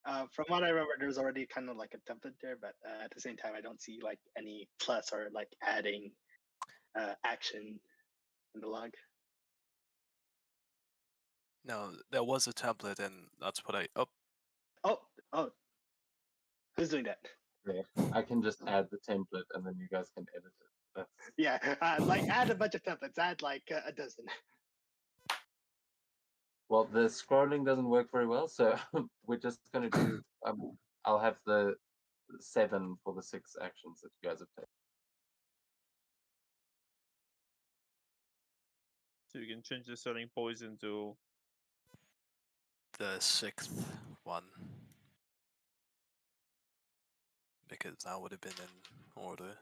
button. from what I remember, there's already kind of like a template there, but at the same time, I don't see like any plus or like adding action in the log. No, there was a template and that's what I. Oh, Oh, who's doing that? I can just add the template and then you guys can edit it. That's, Yeah, like add a bunch of templates. Add like a dozen. well, the scrolling doesn't work very well, so we're just going to do. I'll have the 7 for the 6 actions that you guys have taken. So you can change the selling poison to the 6th one. Because that would have been in order.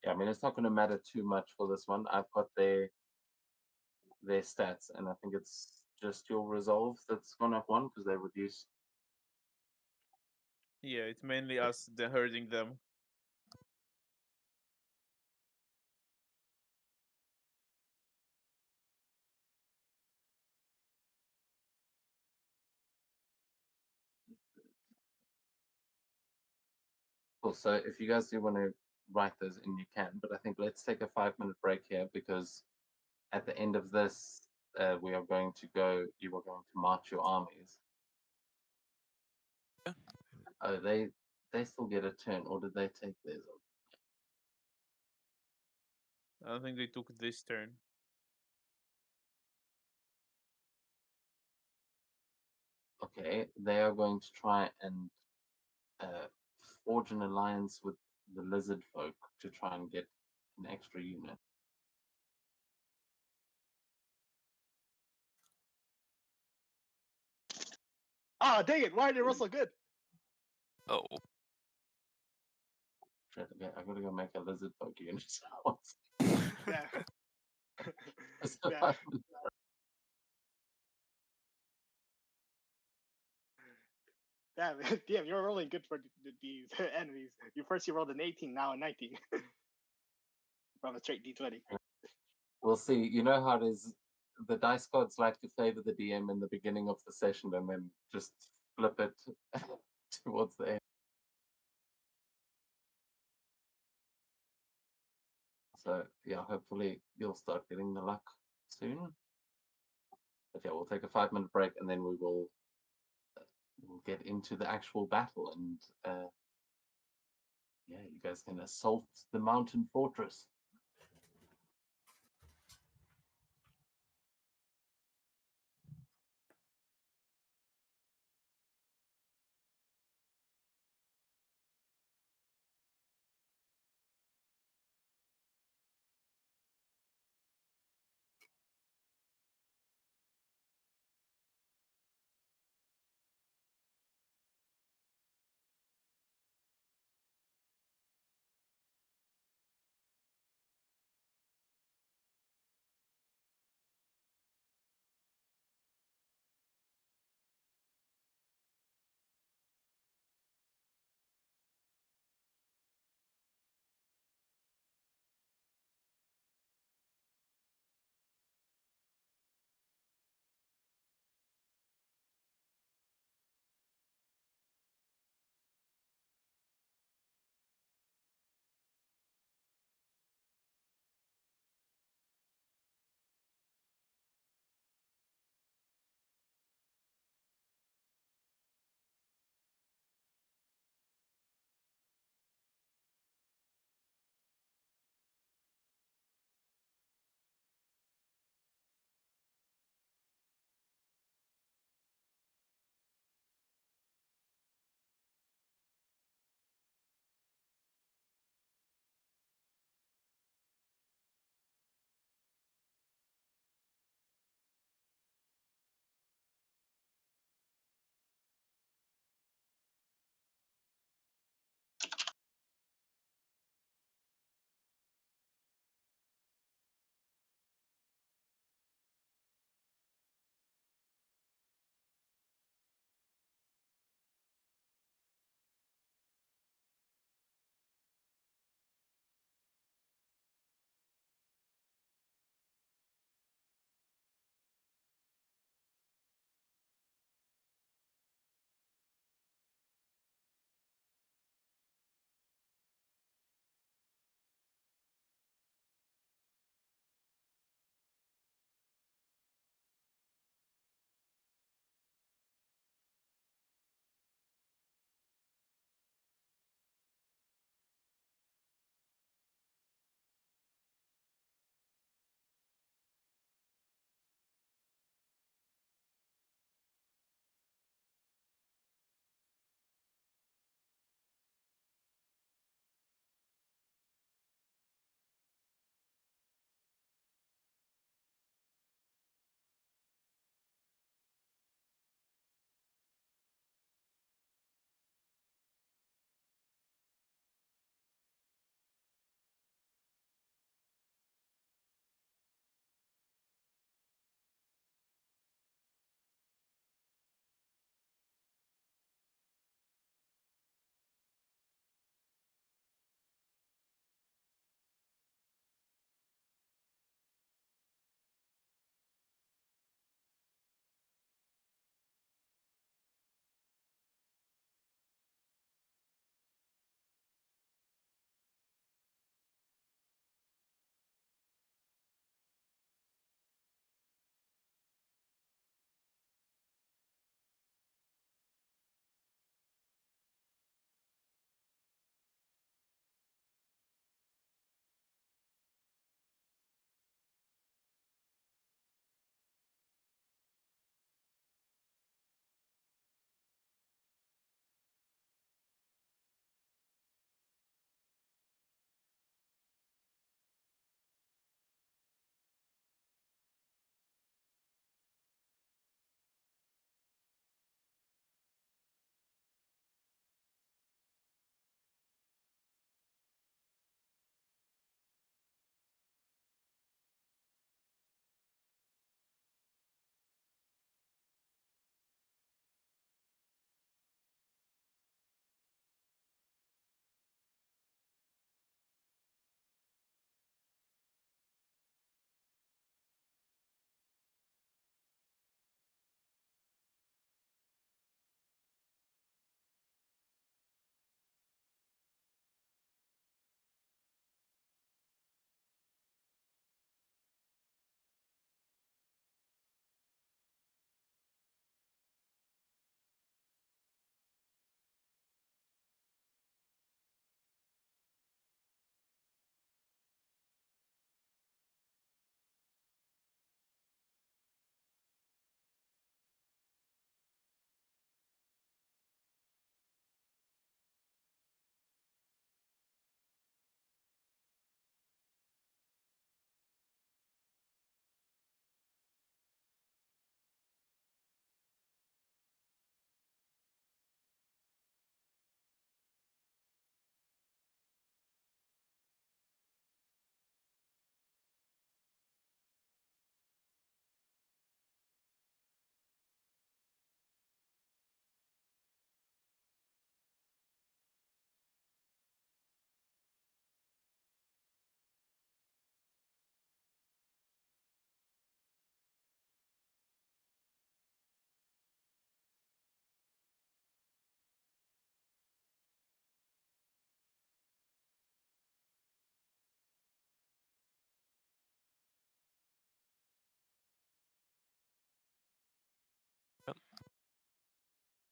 Yeah, I mean, it's not going to matter too much for this one. I've got their stats, and I think it's just your resolve that's gone up 1 because they reduced. yeah. It's mainly us hurting them. Cool. So if you guys do want to write those in, you can. But I think let's take a 5-minute break here because at the end of this, we are going to go. You are going to march your armies. Yeah. Oh, they still get a turn, or did they take theirs? I don't think they took this turn. Okay, they are going to try and uh, forge an alliance with the lizard folk to try and get an extra unit. Ah, dang it! Why did it roll so good? Oh, Shit, okay, I gotta go make a lizard folk unit. Yeah. So Yeah. Damn, damn, you're rolling good for these enemies. You rolled an 18, now a 19 from a straight D20. We'll see. You know how it is. The dice gods like to favor the DM in the beginning of the session and then just flip it towards the end. So yeah, hopefully you'll start getting the luck soon. But yeah, we'll take a 5-minute break and then we will we'll get into the actual battle and yeah, you guys can assault the mountain fortress.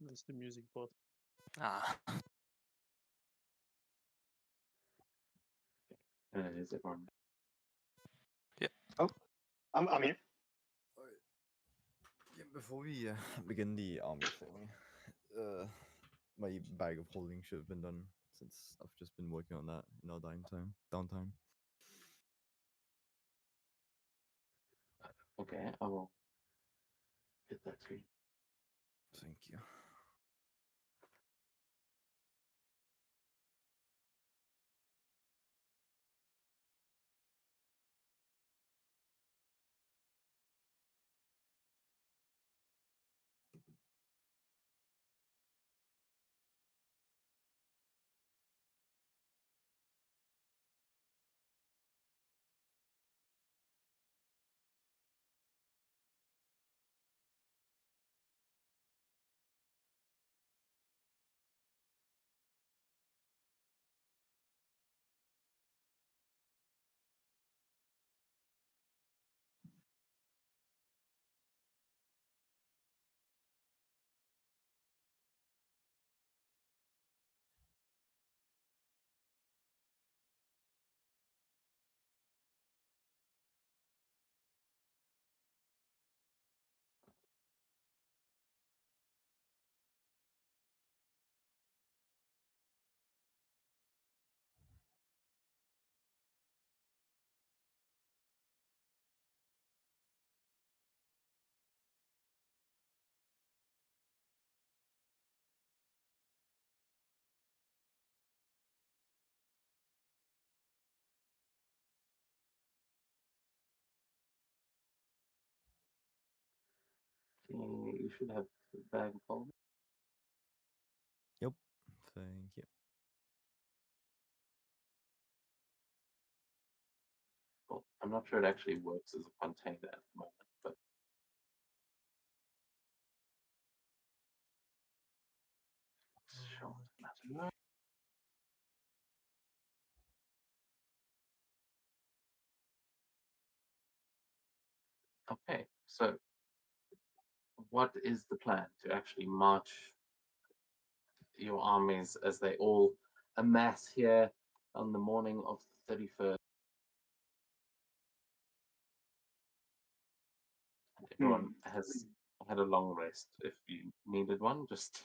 That's the music bot. Ah, Is everyone? I'm here. Yeah, before we begin the army thing, my bag of holding should have been done since I've just been working on that in our downtime. Okay, I will get that to you. Thank you. You should have the bag of holding. Yep. Thank you. Well, I'm not sure it actually works as a container at the moment, but sure, doesn't matter. Okay, so what is the plan to actually march your armies as they all amass here on the morning of the 31st? Everyone has had a long rest. If you needed one, just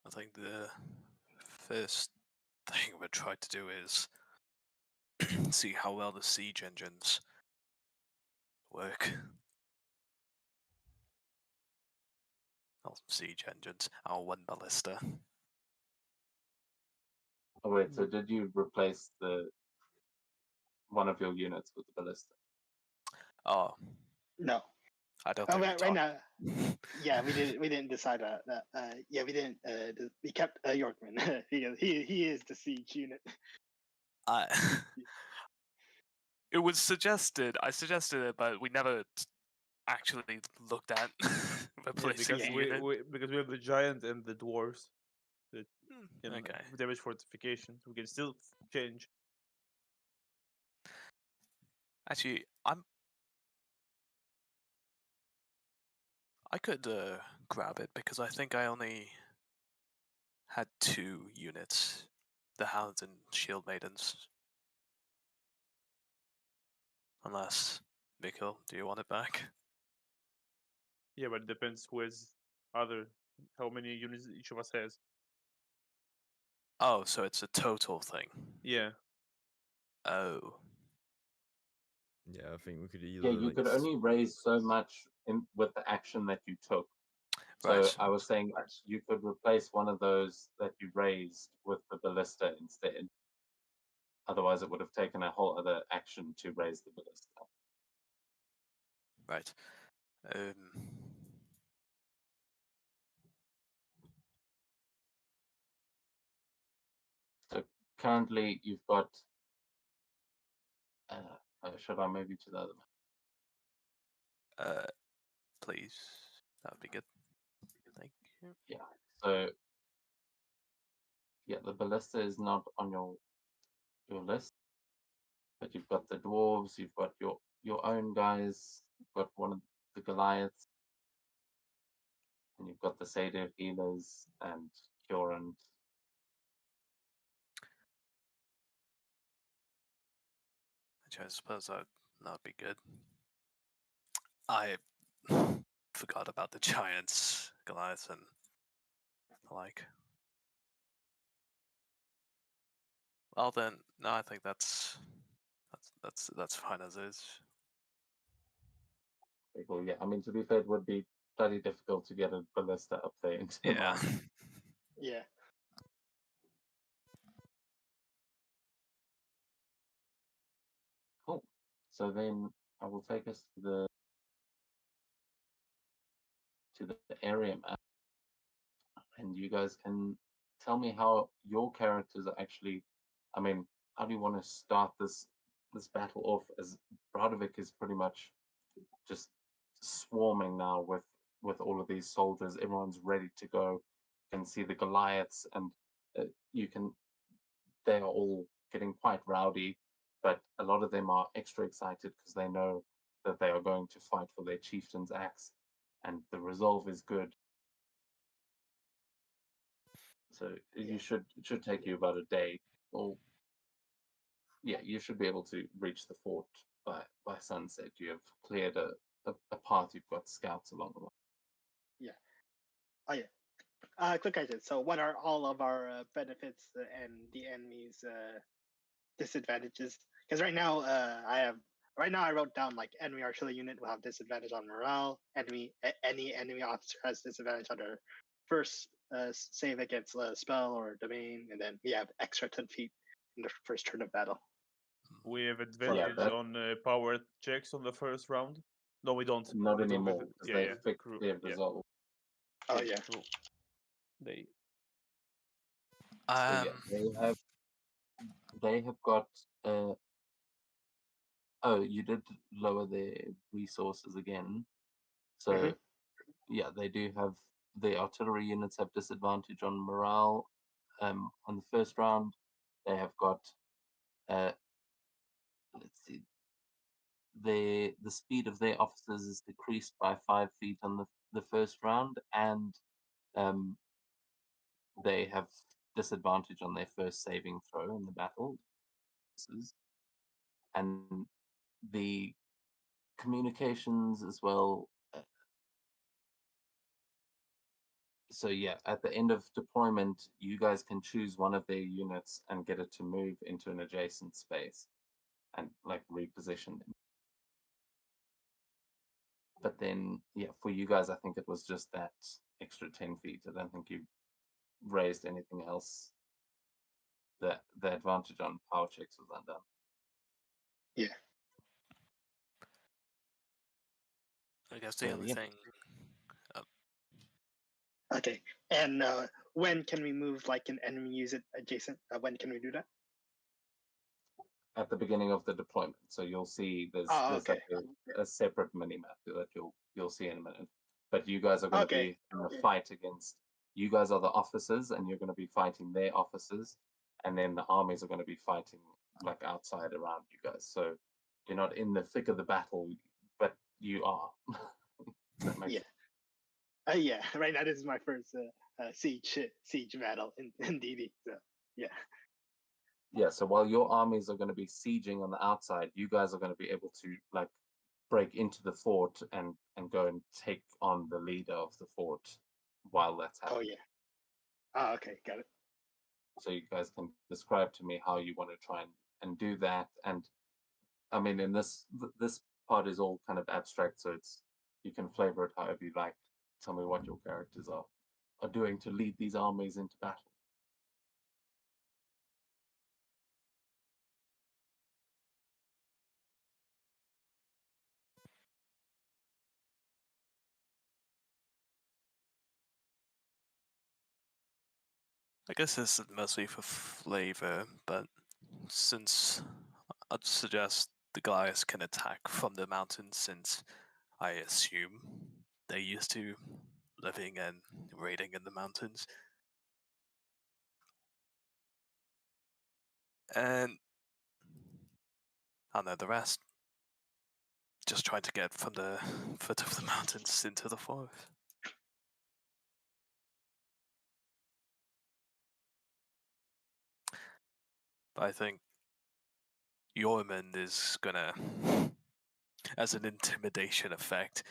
I think the first thing we'll try to do is see how well the siege engines work. Not siege engines, our one ballista. Oh wait, so did you replace one of your units with the ballista? Oh, No. I don't Oh, think we right now. Yeah, we didn't decide that. Yeah, we didn't. We kept Yorkman. he is the siege unit. It was suggested. I suggested it, but we never actually looked at Yeah, replacing because the we, unit. because we have the giant and the dwarves. Can Okay. damage fortifications. We can still change. Actually, I could grab it because I think I only had 2 units, the Hounds and Shield Maidens. Unless, Mikkel, do you want it back? Yeah, but it depends who has how many units each of us has. Oh, so it's a total thing. Yeah. Oh. Yeah, I think we could either. Yeah, you like, could only raise so much with the action that you took. So Right. I was saying you could replace one of those that you raised with the ballista instead. Otherwise, it would have taken a whole other action to raise the ballista. Right. So currently, you've got. Should I move you to the other one? Please. That would be good. Thank you. Yeah. So yeah, the ballista is not on your list. but you've got the dwarves, you've got your own guys, you've got one of the Goliaths, and you've got the Seder healers and Curant. Which I suppose that'd be good. I forgot about the giants, Goliath, and the like. Well then, no, I think that's fine as is. Well, yeah, I mean, to be fair, it would be bloody difficult to get a ballista up there into the Yeah. mountain. Yeah. Cool. So then I will take us to the area map, and you guys can tell me how your characters are actually. I mean, how do you want to start this battle off? As Bradovic is pretty much just swarming now with all of these soldiers. Everyone's ready to go. You can see the Goliaths, and you can. They are all getting quite rowdy, but a lot of them are extra excited because they know that they are going to fight for their chieftain's axe, and the resolve is good. So Yeah. it should take you about a day, or yeah, you should be able to reach the fort by sunset. You have cleared a path. You've got scouts along the way. Oh yeah. Quick question. So, what are all of our benefits and the enemy's disadvantages? Because right now, I wrote down like enemy artillery unit will have disadvantage on morale. Any enemy officer has disadvantage on their first save against spell or domain, and then we have extra 10 feet in the first turn of battle. We have advantage that- on power checks on the first round. No, we don't. Not We don't anymore have it. because Yeah, they've yeah. fixed True. their Yeah. resolve. Oh yeah. True. So yeah, they have got. Oh, you did lower their resources again. So Mhm. yeah, they do have the artillery units have disadvantage on morale. On the first round, they have got. Let's see. The speed of their officers is decreased by 5 feet on the first round, and they have disadvantage on their first saving throw in the battle. And the communications as well. So yeah, at the end of deployment, you guys can choose one of their units and get it to move into an adjacent space and like reposition them. But then yeah, for you guys, I think it was just that extra 10 feet. I don't think you raised anything else. The advantage on power checks was undone. I guess the So, only yeah. thing. Okay. And when can we move like an enemy use it adjacent? When can we do that? At the beginning of the deployment, so you'll see there's Okay. like a separate mini map that you'll see in a minute. But you guys are going to Okay. be in a fight against. You guys are the officers, and you're going to be fighting their officers, and then the armies are going to be fighting like outside around you guys. So you're not in the thick of the battle, but you are. That makes Yeah. sense. Yeah. Right now, this is my first siege battle in DD. So yeah. Yeah, so while your armies are going to be sieging on the outside, you guys are going to be able to like break into the fort and go and take on the leader of the fort while that's Oh happening. yeah. Oh, okay. Got it. So you guys can describe to me how you want to try and do that. And I mean, in this part is all kind of abstract, so it's you can flavor it however you like. Tell me what your characters are doing to lead these armies into battle. I guess this is mostly for flavor, but since I'd suggest the Goliaths can attack from the mountains, since I assume they're used to living and raiding in the mountains. And And then the rest just trying to get from the foot of the mountains into the forest. But I think Yormund is gonna, as an intimidation effect,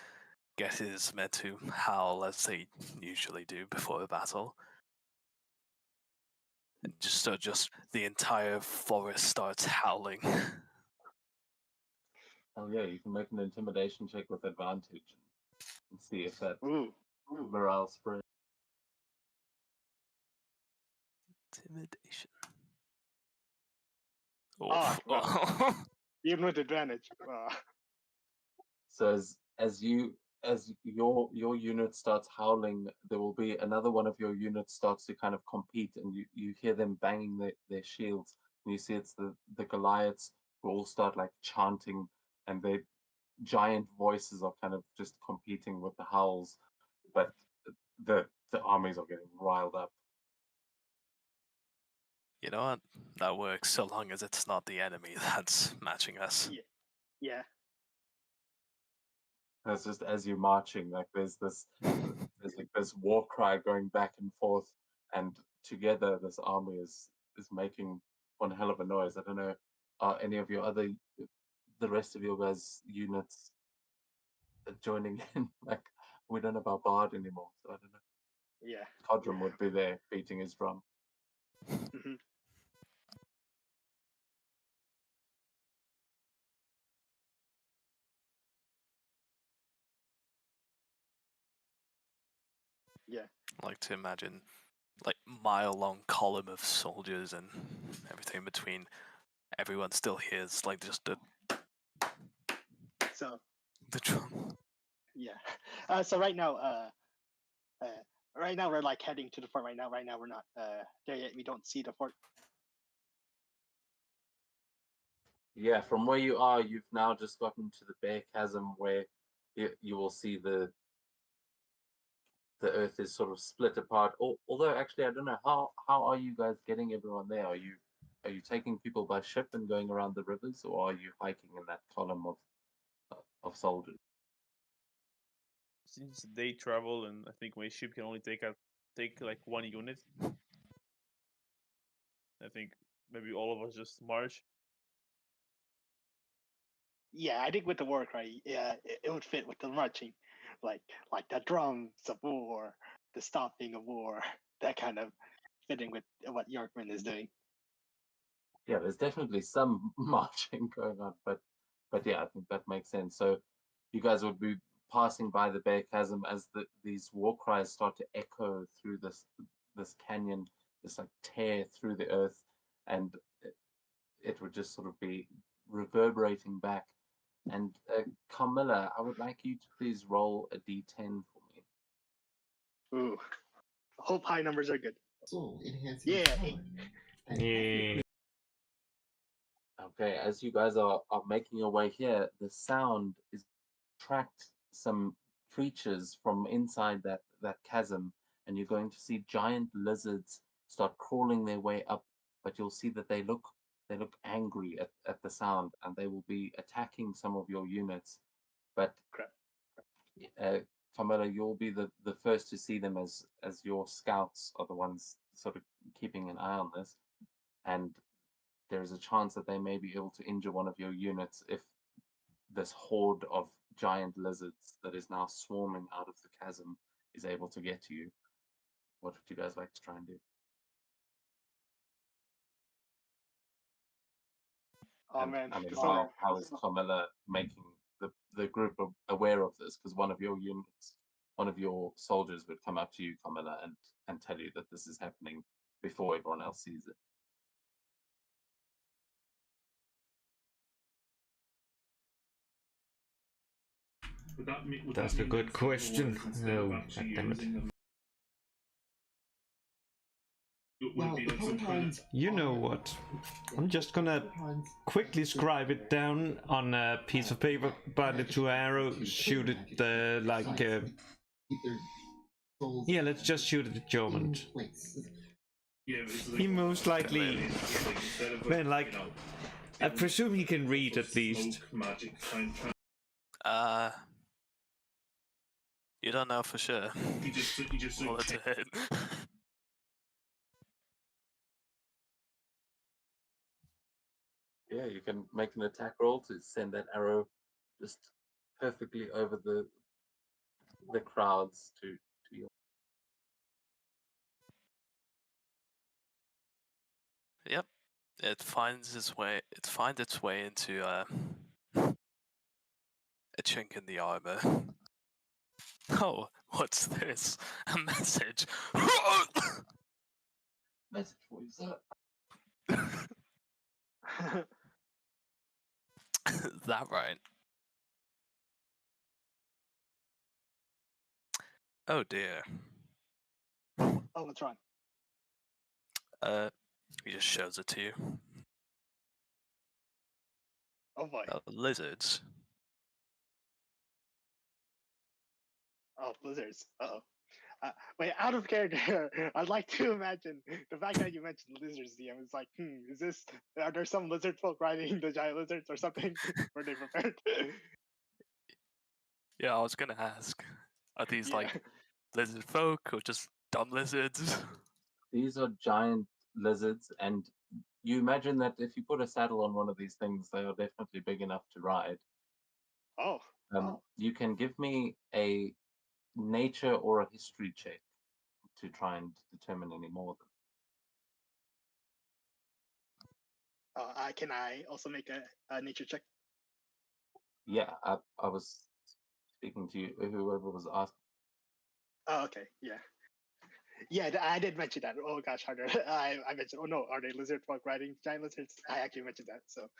get his men to howl as they usually do before a battle. And just the entire forest starts howling. Oh yeah, you can make an intimidation check with advantage and see if that Ooh. morale spreads. Intimidation. Ah, Oof. well. Even with advantage. So as your unit starts howling, there will be another one of your units starts to kind of compete, and you hear them banging their shields, and you see it's the Goliaths who all start like chanting, and their giant voices are kind of just competing with the howls, but the armies are getting riled up. You know what? That works so long as it's not the enemy that's matching us. Yeah. That's just as you're marching, like there's like this war cry going back and forth, and together this army is making one hell of a noise. I don't know, are any of your the rest of your guys' units joining in? Like we don't have our bard anymore, so I don't know. Yeah. Codrum would be there beating his drum. Mhm. Yeah. I like to imagine like mile-long column of soldiers and everything in between. Everyone still hears like just So the drum. yeah. So right now, we're like heading to the fort. Right now we're not there yet. We don't see the fort. Yeah, from where you are, you've now just gotten to the Bear Chasm where you will see the earth is sort of split apart. Although actually, I don't know how are you guys getting everyone there? Are you taking people by ship and going around the rivers, or are you hiking in that column of soldiers? Since they travel, and I think my ship can only take like one unit. I think maybe all of us just march. Yeah, I think with the war cry, yeah, it would fit with the marching, like the drums of war, the stomping of war, that kind of fitting with what Yorkman is doing. Yeah, there's definitely some marching going on, but yeah, I think that makes sense. So you guys would be passing by the Bear Chasm as these war cries start to echo through this canyon, this like tear through the earth, and it would just sort of be reverberating back. And Carmilla, I would like you to please roll a d10 for me. Ooh, hope high numbers are good. Enhancing Yeah, talent. Yeah. Okay, as you guys are making your way here, the sound is attract some creatures from inside that chasm, and you're going to see giant lizards start crawling their way up, but you'll see that they look angry at the sound, and they will be attacking some of your units. But Camilla, you'll be the first to see them as your scouts are the ones sort of keeping an eye on this, and there is a chance that they may be able to injure one of your units if this horde of giant lizards that is now swarming out of the chasm is able to get to you. What would you guys like to try and do? Oh And, man, I mean, so how is Carmilla making the group aware of this? Because one of your units, one of your soldiers would come up to you, Carmilla, and tell you that this is happening before everyone else sees it. That's a good question. Oh, damn it. Well, the Palatines You know what? I'm just gonna quickly scribe it down on a piece of paper, bind it to an arrow, shoot it yeah, let's just shoot it at Jormund. He most likely, man, like, I presume he can read at least. Smoke, magic, time travel. You don't know for sure. He just Well, that's a hit. Yeah, you can make an attack roll to send that arrow just perfectly over the crowds to your. Yep. It finds its way into a chink in the armor. Oh, what's this? A message. Message for you, sir. That right? Oh dear. Oh, what's wrong? He just shows it to you. Oh boy. Lizards. Oh, blizzards. Uh-oh. Wait, out of character, I'd like to imagine the fact that you mentioned lizards, DM, is like, are there some lizard folk riding the giant lizards or something? Were they prepared? Yeah, I was gonna ask. Are these Yeah. like lizard folk or just dumb lizards? These are giant lizards, and you imagine that if you put a saddle on one of these things, they are definitely big enough to ride. Oh. Oh. You can give me a nature or a history check to try and determine any more of them. Can I also make a nature check? Yeah, I was speaking to you, whoever was asking. Oh, okay. Yeah. Yeah, I did mention that. Oh gosh, harder. I mentioned. Oh no, are they lizard folk riding giant lizards? I actually mentioned that. So,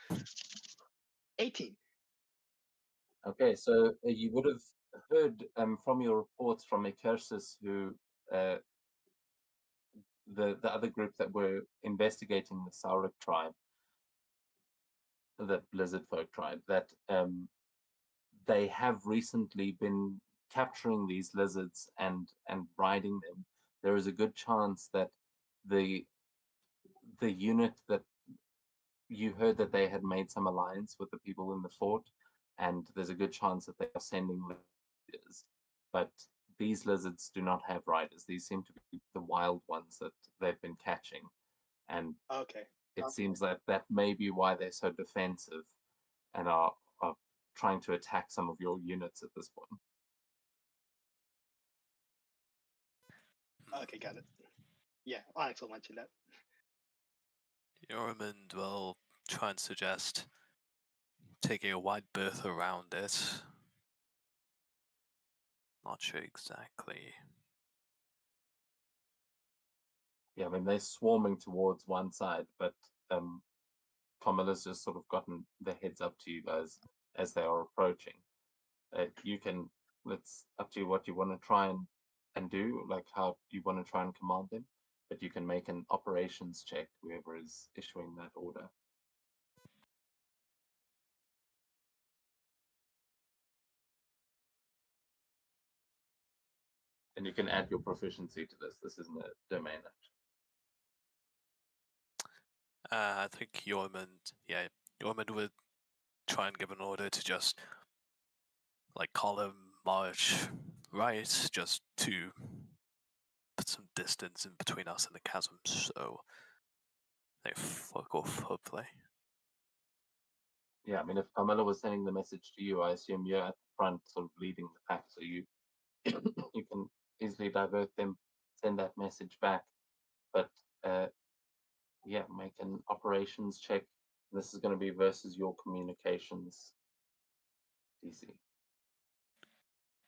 18. Okay, so you would have heard from your reports from Ekersis, who the other group that were investigating the Saurik tribe, the Blizzard folk tribe, that they have recently been capturing these lizards and riding them. There is a good chance that the unit that you heard that they had made some alliance with the people in the fort, and there's a good chance that they are sending leaders. But these lizards do not have riders. These seem to be the wild ones that they've been catching, and Okay. it seems that that may be why they're so defensive and are trying to attack some of your units at this point. Okay, got it. Yeah, Onyx will mention that. Yormund will try and suggest taking a wide berth around it. Not sure exactly. Yeah, I mean, they're swarming towards one side, but Camilla's just sort of gotten the heads up to you guys as they are approaching. You can, it's up to you what you want to try and do, like how you want to try and command them, but you can make an operations check, whoever is issuing that order. And you can add your proficiency to this. This isn't a domain action. I think Yormund would try and give an order to just like call him march right, just to put some distance in between us and the chasm, so they fuck off, hopefully. Yeah, I mean, if Camilla was sending the message to you, I assume you're at the front, sort of leading the pack, so you you can easily divert them, send that message back. But yeah, make an operations check. This is going to be versus your communications DC.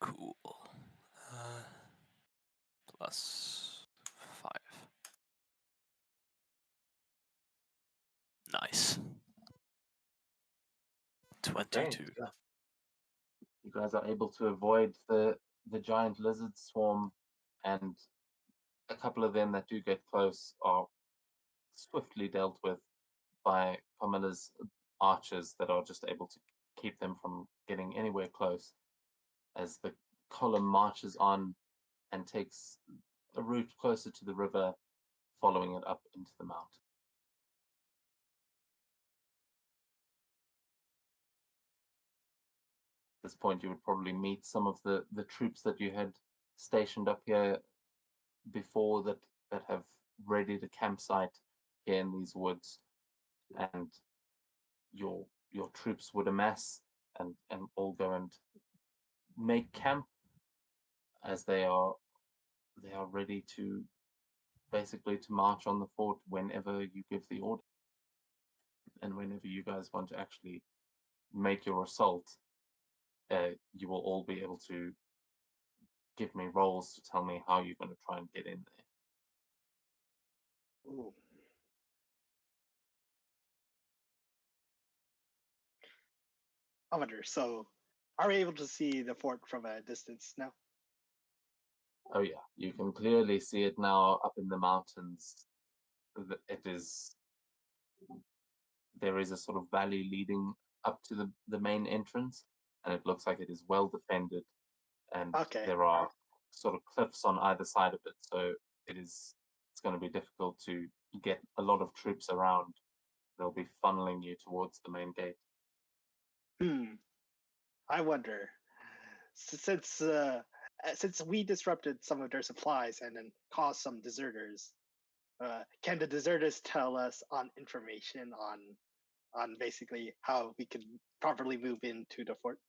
Cool. Plus 5. Nice. 22. Okay, yeah. You guys are able to avoid the giant lizard swarm, and a couple of them that do get close are swiftly dealt with by Camilla's archers that are just able to keep them from getting anywhere close as the column marches on and takes a route closer to the river, following it up into the mountain. this point, you would probably meet some of the troops that you had stationed up here before that have readied a campsite here in these woods, and your troops would amass and all go and make camp, as they are ready to basically to march on the fort whenever you give the order, and whenever you guys want to actually make your assault, you will all be able to give me rolls to tell me how you're going to try and get in there. Ooh. I wonder. So, are we able to see the fort from a distance now? Oh yeah, you can clearly see it now up in the mountains. It is. There is a sort of valley leading up to the main entrance, and it looks like it is well defended, and Okay. there are sort of cliffs on either side of it, so it's going to be difficult to get a lot of troops around. They'll be funneling you towards the main gate. I wonder, since we disrupted some of their supplies and then caused some deserters, can the deserters tell us on information on basically how we can properly move into the fort?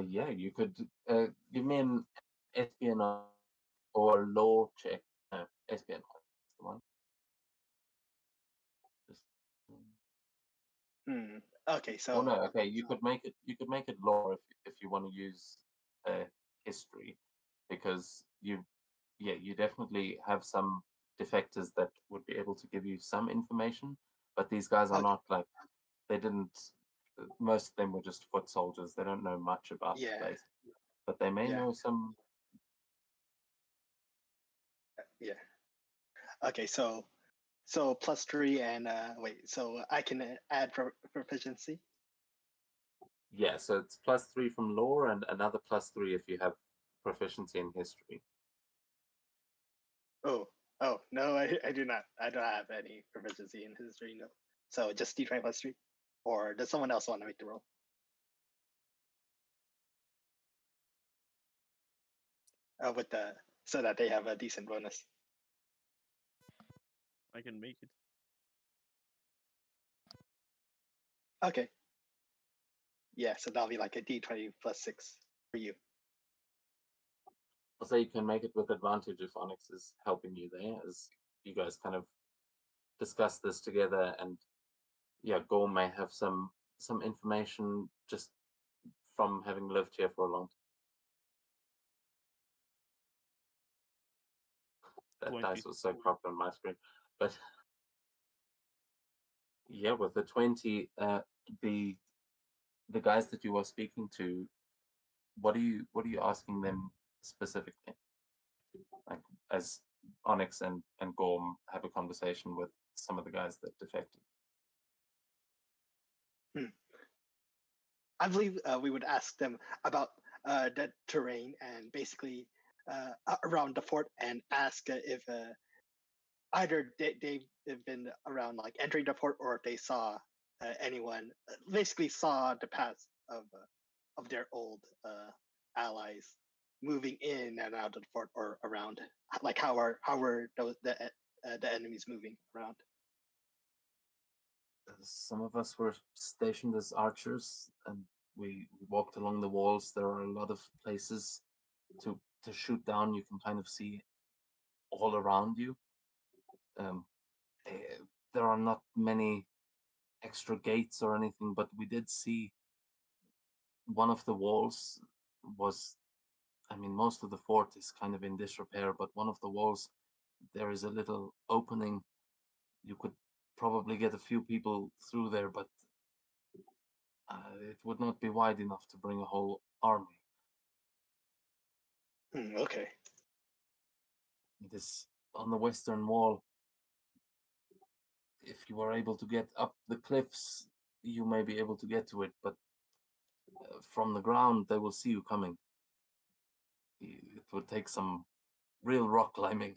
Yeah, you could give me an espionage or law check. No, espionage is the one. Just, Okay, so oh no, okay, you could make it. You could make it law if you want to use history, because you definitely have some defectors that would be able to give you some information, but these guys are Okay. not like, they didn't. Most of them were just foot soldiers. They don't know much about the Yeah. place, but they may Yeah. know some. Yeah. Okay, so +3 and wait, so I can add proficiency. Yeah, so it's +3 from lore and another +3 if you have proficiency in history. Oh no, I do not. I don't have any proficiency in history. No. So just D20 +3, or does someone else want to make the roll? With the so that they have a decent bonus. I can make it. Okay. Yeah, so that'll be like a D20 +6 for you. I'll say you can make it with advantage if Onyx is helping you there, as you guys kind of discuss this together, and yeah, Gorm may have some information just from having lived here for a long time. That 20. dice was so cropped on my screen, but yeah, with the 20, the guys that you are speaking to, what are you asking them specifically? Like, as Onyx and Gorm have a conversation with some of the guys that defected. I believe we would ask them about the terrain and basically around the fort, and ask if either they've been around like entering the fort, or if they saw anyone, basically saw the paths of their old allies moving in and out of the fort or around. Like how are the enemies moving around? Some of us were stationed as archers, and we walked along the walls. There are a lot of places to shoot down. You can kind of see all around you. There are not many extra gates or anything, but we did see one of the walls was, I mean, most of the fort is kind of in disrepair, but one of the walls, there is a little opening. You could probably get a few people through there, but it would not be wide enough to bring a whole army. Okay. It is on the western wall. If you are able to get up the cliffs, you may be able to get to it, but from the ground, they will see you coming. It would take some real rock climbing.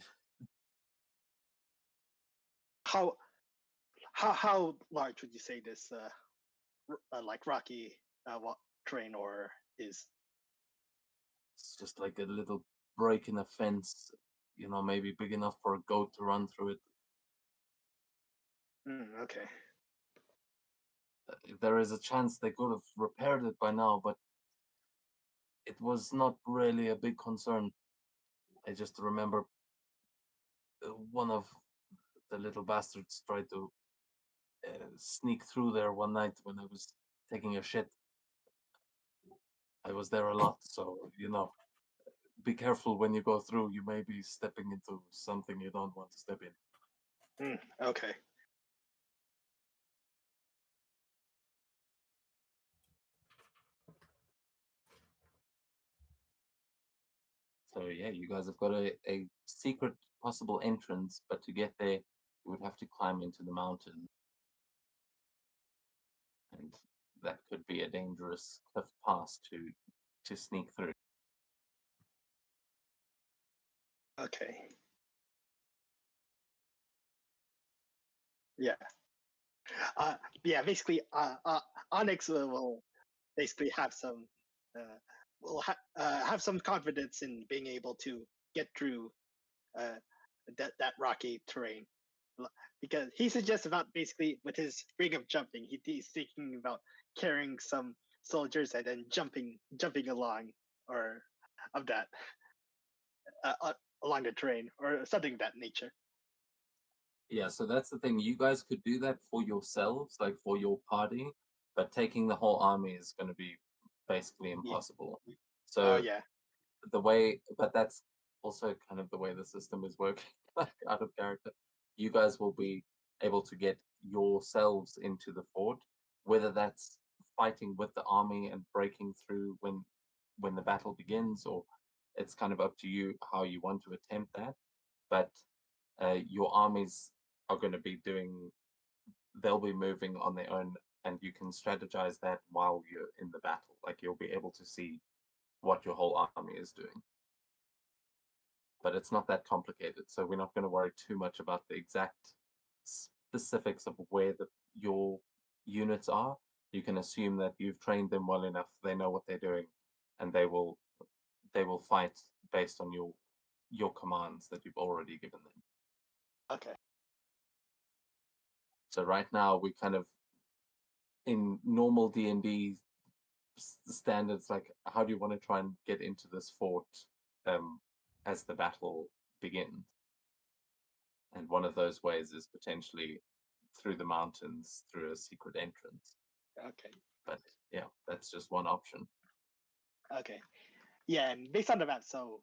how large would you say this like rocky terrain or is? It's just like a little break in a fence, you know, maybe big enough for a goat to run through it. Okay. There is a chance they could have repaired it by now, but it was not really a big concern. I just remember one of the little bastards tried to sneak through there one night when I was taking a shit. I was there a lot, so you know, be careful when you go through. You may be stepping into something you don't want to step in. Okay. So yeah, you guys have got a secret possible entrance, but to get there, you would have to climb into the mountain. And that could be a dangerous cliff pass to sneak through. Okay. Yeah. Yeah. Basically, Onyx will basically have some have some confidence in being able to get through that rocky terrain, because he suggests about basically with his ring of jumping, he's thinking about carrying some soldiers and then jumping along or of that along the terrain or something of that nature. Yeah, so that's the thing. You guys could do that for yourselves, like for your party, but taking the whole army is going to be basically impossible. So yeah. the way, but that's also kind of the way the system is working, like out of character. You guys will be able to get yourselves into the fort, whether that's fighting with the army and breaking through when the battle begins, or it's kind of up to you how you want to attempt that. But your armies are going to be they'll be moving on their own, and you can strategize that while you're in the battle. Like you'll be able to see what your whole army is doing. But it's not that complicated, so we're not going to worry too much about the exact specifics of where your units are. You can assume that you've trained them well enough, they know what they're doing, and they will fight based on your commands that you've already given them. Okay. So right now we kind of, in normal D&D standards, like how do you want to try and get into this fort as the battle begins? And one of those ways is potentially through the mountains, through a secret entrance. Okay. But yeah, that's just one option. Okay. Yeah, and based on the map, so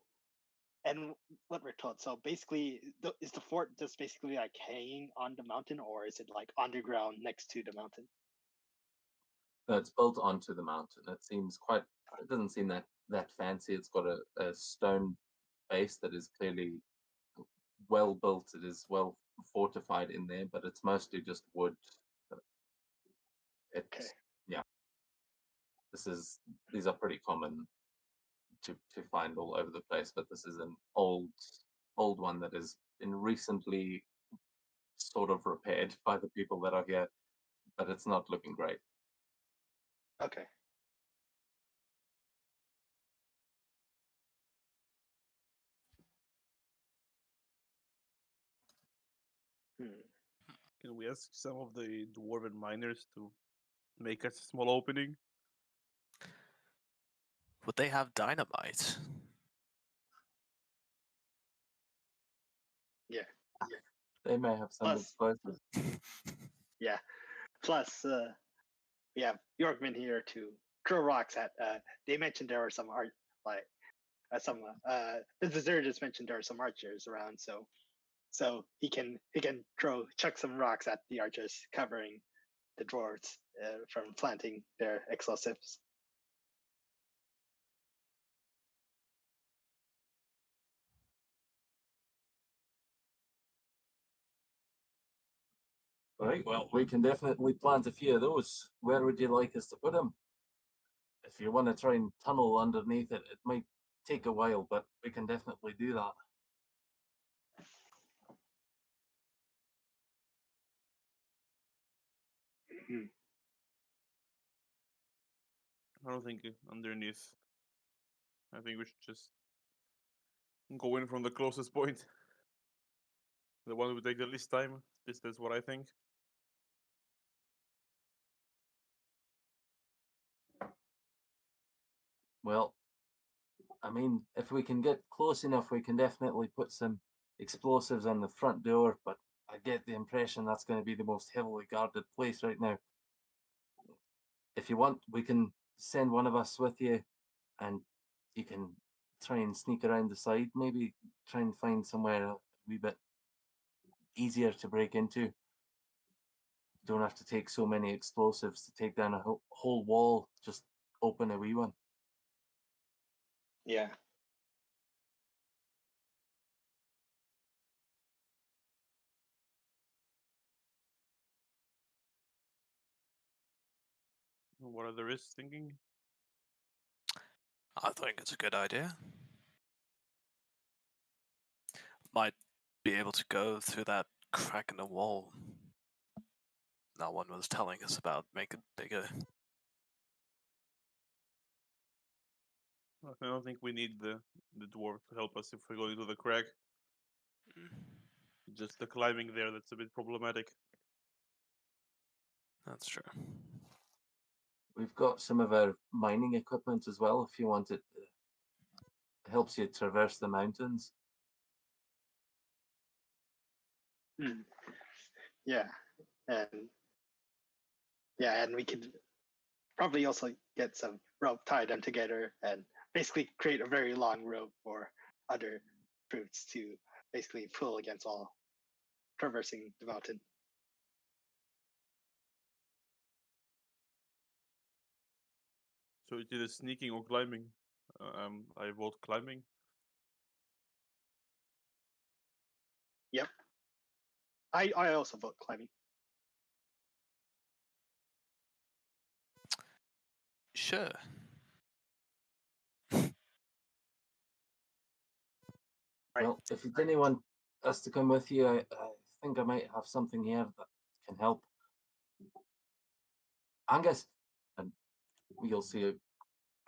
and what we're told, so basically, is the fort just basically like hanging on the mountain, or is it like underground next to the mountain? No, it's built onto the mountain. It doesn't seem that fancy. It's got a stone base that is clearly well built. It is well fortified in there, but it's mostly just wood. Okay. Yeah. These are pretty common to find all over the place, but this is an old one that has been recently sort of repaired by the people that are here, but it's not looking great. Okay. Can we ask some of the dwarven miners to make us a small opening? Would they have dynamite? Yeah. They may have some Plus- explosives. Yeah. Plus, we have Yorkman here to throw rocks at. They mentioned there were some the deserter just mentioned there are some archers around, so he can chuck some rocks at the archers, covering the dwarves from planting their explosives. Right, well, we can definitely plant a few of those. Where would you like us to put them? If you want to try and tunnel underneath it, it might take a while, but we can definitely do that. I don't think underneath. I think we should just go in from the closest point. The one who take the least time. That's what I think. Well, I mean, if we can get close enough, we can definitely put some explosives on the front door, but I get the impression that's going to be the most heavily guarded place right now. If you want, we can send one of us with you, and you can try and sneak around the side, maybe try and find somewhere a wee bit easier to break into. Don't have to take so many explosives to take down a whole wall, just open a wee one. Yeah. What are the risks thinking? I think it's a good idea. Might be able to go through that crack in the wall that one was telling us about, make it bigger. I don't think we need the dwarf to help us if we're going to the crack. Just the climbing there that's a bit problematic. That's true. We've got some of our mining equipment as well, if you want it. It helps you traverse the mountains. Yeah, and we could probably also get some rope, tie them together, and basically create a very long rope for other fruits to basically pull against all traversing the mountain. So it's either sneaking or climbing. I vote climbing. Yep. I also vote climbing. Sure. Well, if you didn't want us to come with you, I think I might have something here that can help. Angus, and you'll see a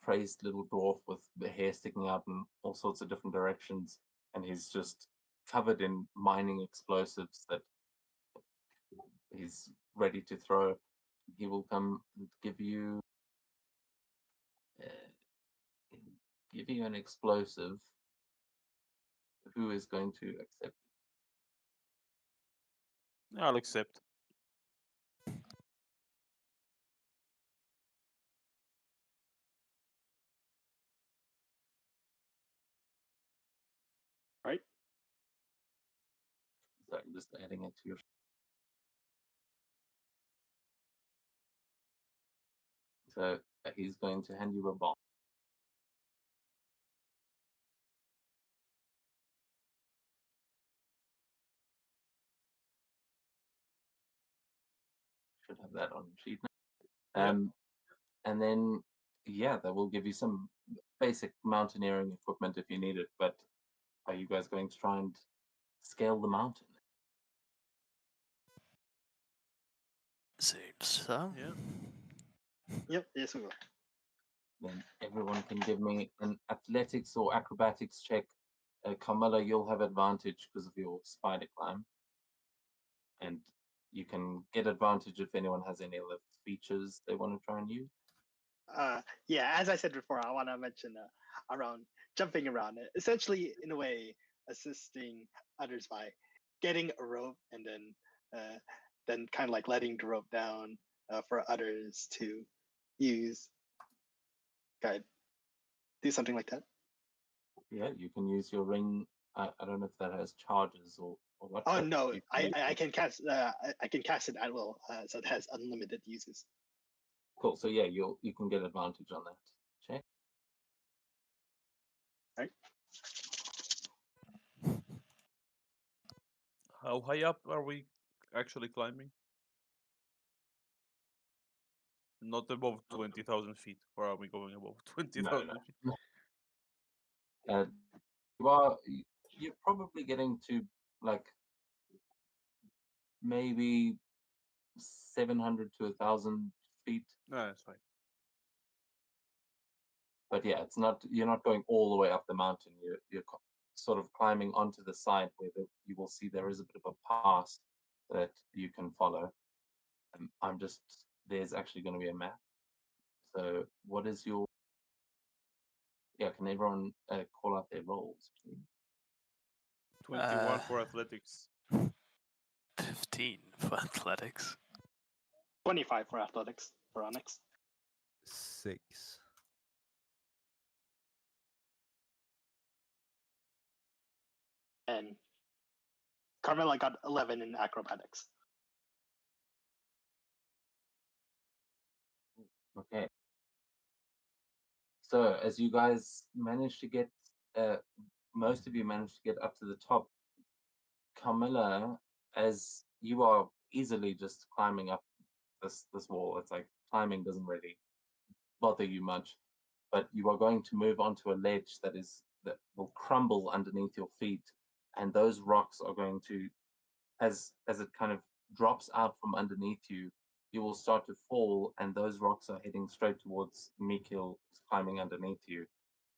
crazed little dwarf with the hair sticking out in all sorts of different directions, and he's just covered in mining explosives that he's ready to throw. He will come and give you an explosive. Who is going to accept it? I'll accept. Right. So I'm just adding it to your. So he's going to hand you a bomb. Should have that on your sheet now. Yep. And then, yeah, that will give you some basic mountaineering equipment if you need it. But are you guys going to try and scale the mountain? Seems so. Yeah. Yep. Yes, we will. Then everyone can give me an athletics or acrobatics check. Carmilla, you'll have advantage because of your spider climb. And you can get advantage if anyone has any other features they want to try and use. Yeah, as I said before, I want to mention around jumping around, essentially in a way assisting others by getting a rope and then kind of like letting the rope down for others to use. Guide, do something like that. Yeah, you can use your ring. I don't know if that has charges or what. Oh but no, you can use I it. can cast I can cast it at will, so it has unlimited uses. Cool. So yeah, you can get advantage on that check. Right. How high up are we actually climbing? Not above 20,000 feet, or are we going above 20,000 No. feet? You're probably getting to like maybe 700 to 1,000 feet. No, that's fine. But yeah, it's not, you're not going all the way up the mountain. You're sort of climbing onto the side where you will see there is a bit of a pass that you can follow. There's actually going to be a map. So what is your, yeah, can everyone call out their roles, please? 21 for athletics. 15 for athletics. 25 for athletics for Onyx. 6. And Carmela got 11 in acrobatics. Okay. So as you guys managed to get, most of you managed to get up to the top, Carmilla, as you are easily just climbing up this wall, it's like climbing doesn't really bother you much, but you are going to move onto a ledge that will crumble underneath your feet, and those rocks are going to, as it kind of drops out from underneath you, you will start to fall, and those rocks are heading straight towards Mikil climbing underneath you,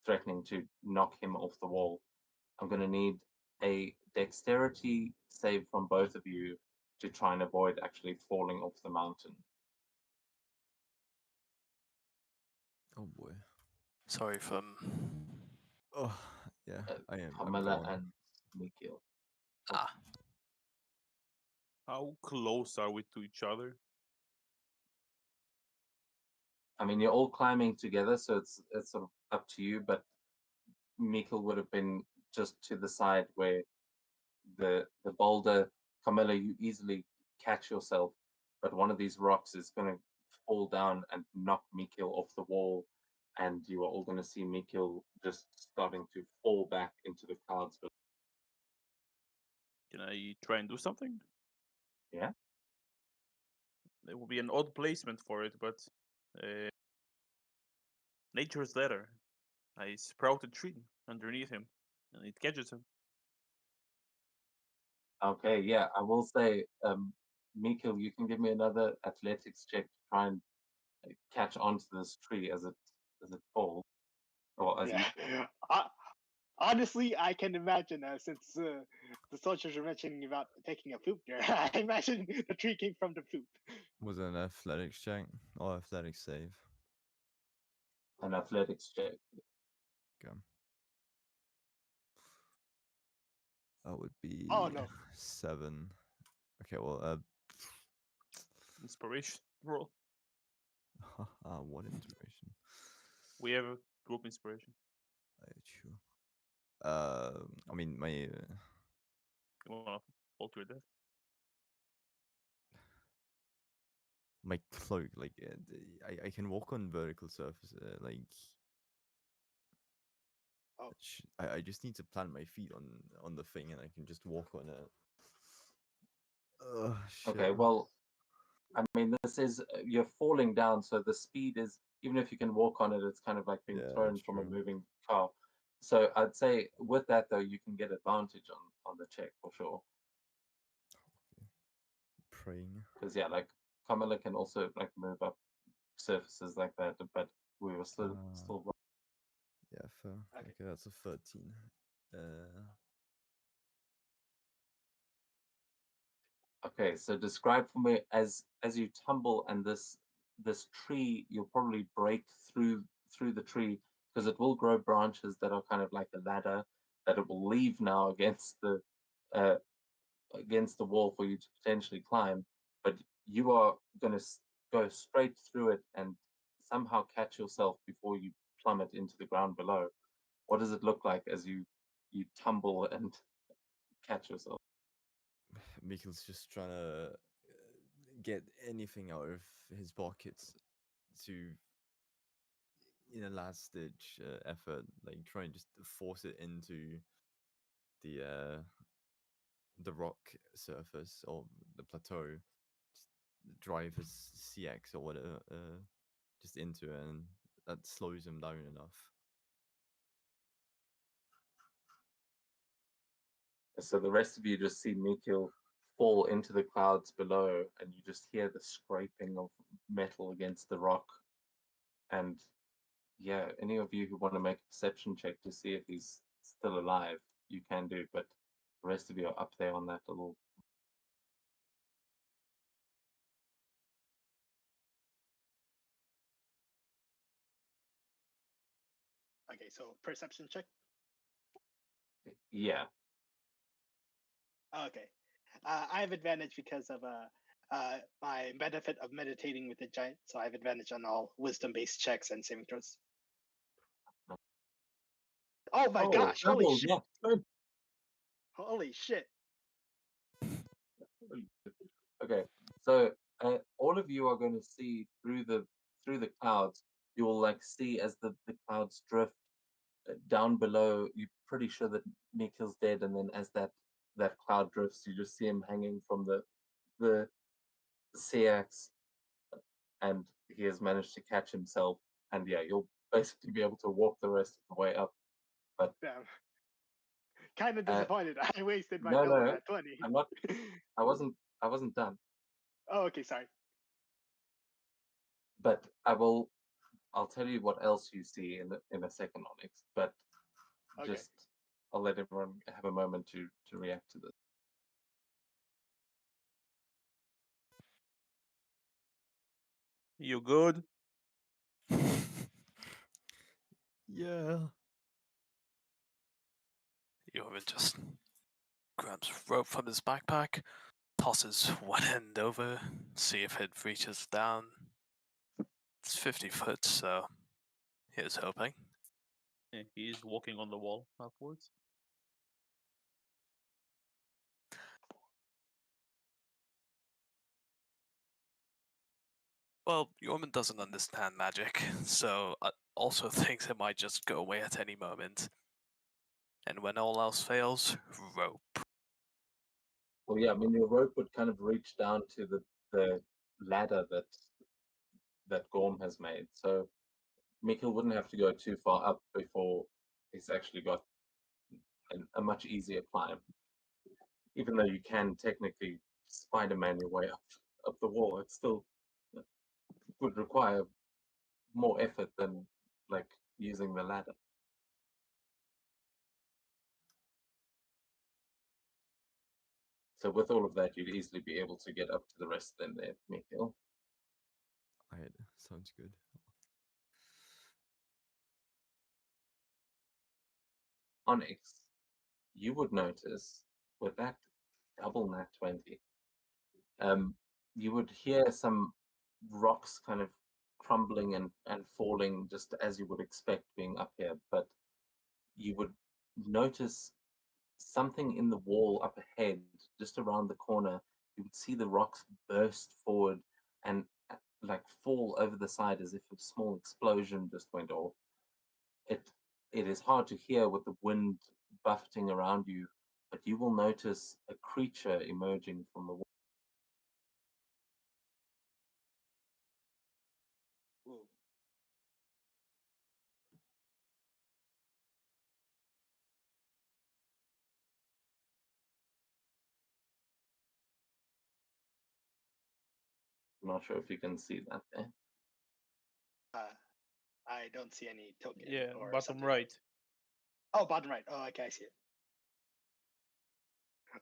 threatening to knock him off the wall. I'm going to need a dexterity save from both of you to try and avoid actually falling off the mountain. Oh boy. Sorry, from. Oh yeah, I am. I'm Carmilla gone. and Mikil. Ah, How close are we to each other? I mean, you're all climbing together, so it's sort of up to you, but Mikil would have been just to the side where the boulder, Carmilla, you easily catch yourself, but one of these rocks is going to fall down and knock Mikil off the wall, and you are all going to see Mikil just starting to fall back into the clouds. Can I try and do something? Yeah. It will be an odd placement for it, but nature's letter. I sprout a tree underneath him, and it catches him. Okay, yeah, I will say, Mikil, you can give me another athletics check to try and catch onto this tree as it falls, or as you. Yeah. Honestly, I can imagine since the soldiers were mentioning about taking a poop there. I imagine the tree came from the poop. Was it an athletics check or athletics save? An athletics check. Okay. That would be Oh, no. 7. Okay, well, Inspiration roll. what inspiration? We have a group inspiration. Sure. I mean, my You wanna fall to your death? my cloak, like, I can walk on vertical surface, like. Oh. I just need to plant my feet on the thing, and I can just walk on it. Shit. Okay, well, I mean, this is you're falling down, so the speed is, even if you can walk on it, it's kind of like being Yeah, thrown that's from a true. moving car. So I'd say with that though, you can get advantage on the check for sure. Praying. Because yeah, like Kamala can also like move up surfaces like that, but we were still Yeah, fair. Okay. Okay, that's a 13. Okay, so describe for me as you tumble, and this tree, you'll probably break through the tree, because it will grow branches that are kind of like a ladder that it will leave now against the wall for you to potentially climb, but you are going to go straight through it and somehow catch yourself before you plummet into the ground below. What does it look like as you tumble and catch yourself? Mikkel's just trying to get anything out of his pockets to, in a last ditch effort, like try and just force it into the rock surface or the plateau, just drive his CX or whatever just into it, and that slows him down enough. So the rest of you just see Mikil fall into the clouds below, and you just hear the scraping of metal against the rock. And yeah, any of you who want to make a perception check to see if he's still alive, you can do, but the rest of you are up there on that little. Okay, so perception check. Yeah. Okay, I have advantage because of my benefit of meditating with the giant, so I have advantage on all wisdom-based checks and saving throws. Oh my gosh! Holy double, shit! yeah, good. Holy shit! Okay, so all of you are going to see through the clouds. You will like see as the clouds drift down below. You're pretty sure that Nikhil's dead, and then as that cloud drifts, you just see him hanging from the sea axe, and he has managed to catch himself. And yeah, you'll basically be able to walk the rest of the way up. But Damn. Kind of disappointed. I wasted my no, double no, at 20. I'm not. I wasn't done. Oh, okay, sorry. But I'll tell you what else you see in a second, Onyx. But Okay. just I'll let everyone have a moment to react to this. You good? Yeah. Jorvin just grabs rope from his backpack, tosses one end over, see if it reaches down. It's 50 foot, so here's hoping. Yeah, he's walking on the wall upwards. Well, Yorman doesn't understand magic, so I also thinks it might just go away at any moment. And when all else fails, rope. Well, yeah, I mean, your rope would kind of reach down to the ladder that Gorm has made. So Mikkel wouldn't have to go too far up before he's actually got a much easier climb. Even though you can technically Spider-Man your way up the wall, it still would require more effort than like using the ladder. So with all of that, you'd easily be able to get up to the rest of them there, Mikkel. Alright, sounds good. Onyx, you would notice with that double nat 20, you would hear some rocks kind of crumbling and falling just as you would expect being up here, but you would notice something in the wall up ahead, just around the corner. You would see the rocks burst forward and like fall over the side as if a small explosion just went off. It is hard to hear with the wind buffeting around you, but you will notice a creature emerging from the wall. Ooh. I'm not sure if you can see that there. I don't see any token. Yeah, or bottom something. right. Oh, bottom right. Oh, okay, I see it.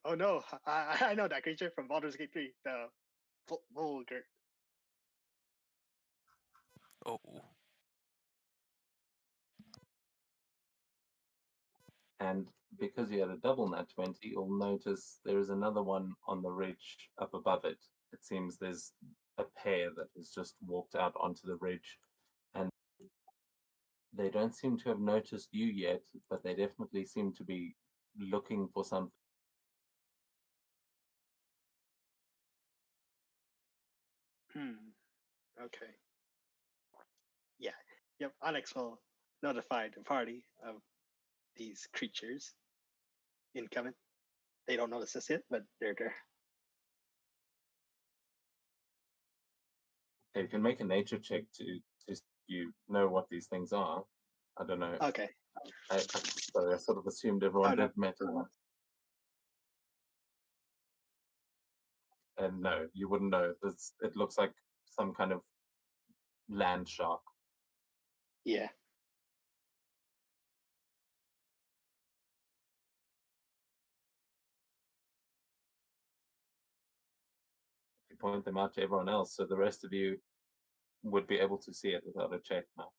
Oh no, I know that creature from Baldur's Gate 3, the Vulgar. Oh, And because you had a double nat 20, you'll notice there is another one on the ridge up above it. It seems there's a pair that has just walked out onto the ridge, and they don't seem to have noticed you yet, but they definitely seem to be looking for something. Okay. Yeah. Yep. Onyx will notify the party of these creatures incoming. They don't notice us yet, but they're there. You can make a nature check to you know what these things are. I don't know. Okay. Sorry, I sort of assumed everyone Oh, no. did metal. And no, you wouldn't know. It looks like some kind of land shark. Yeah. You point them out to everyone else, so the rest of you would be able to see it without a check now.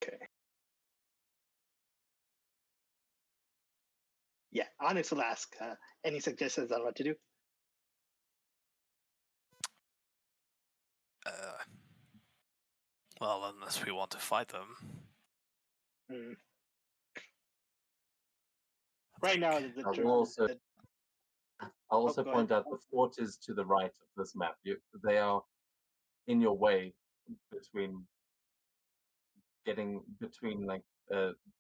Okay. Yeah, Onyx will ask any suggestions on what to do. Well, unless we want to fight them. Mm. I Right now, think- the I will turn. also- I'll also go point out the fort is to the right of this map. They are in your way between like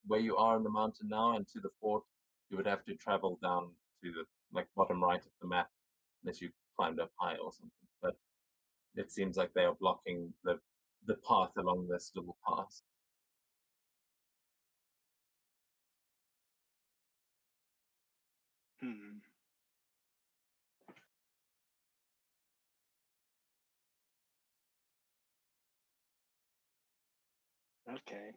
where you are in the mountain now and to the fort. You would have to travel down to the like bottom right of the map unless you climbed up high or something. But it seems like they are blocking the path along this little pass. Hmm. Okay.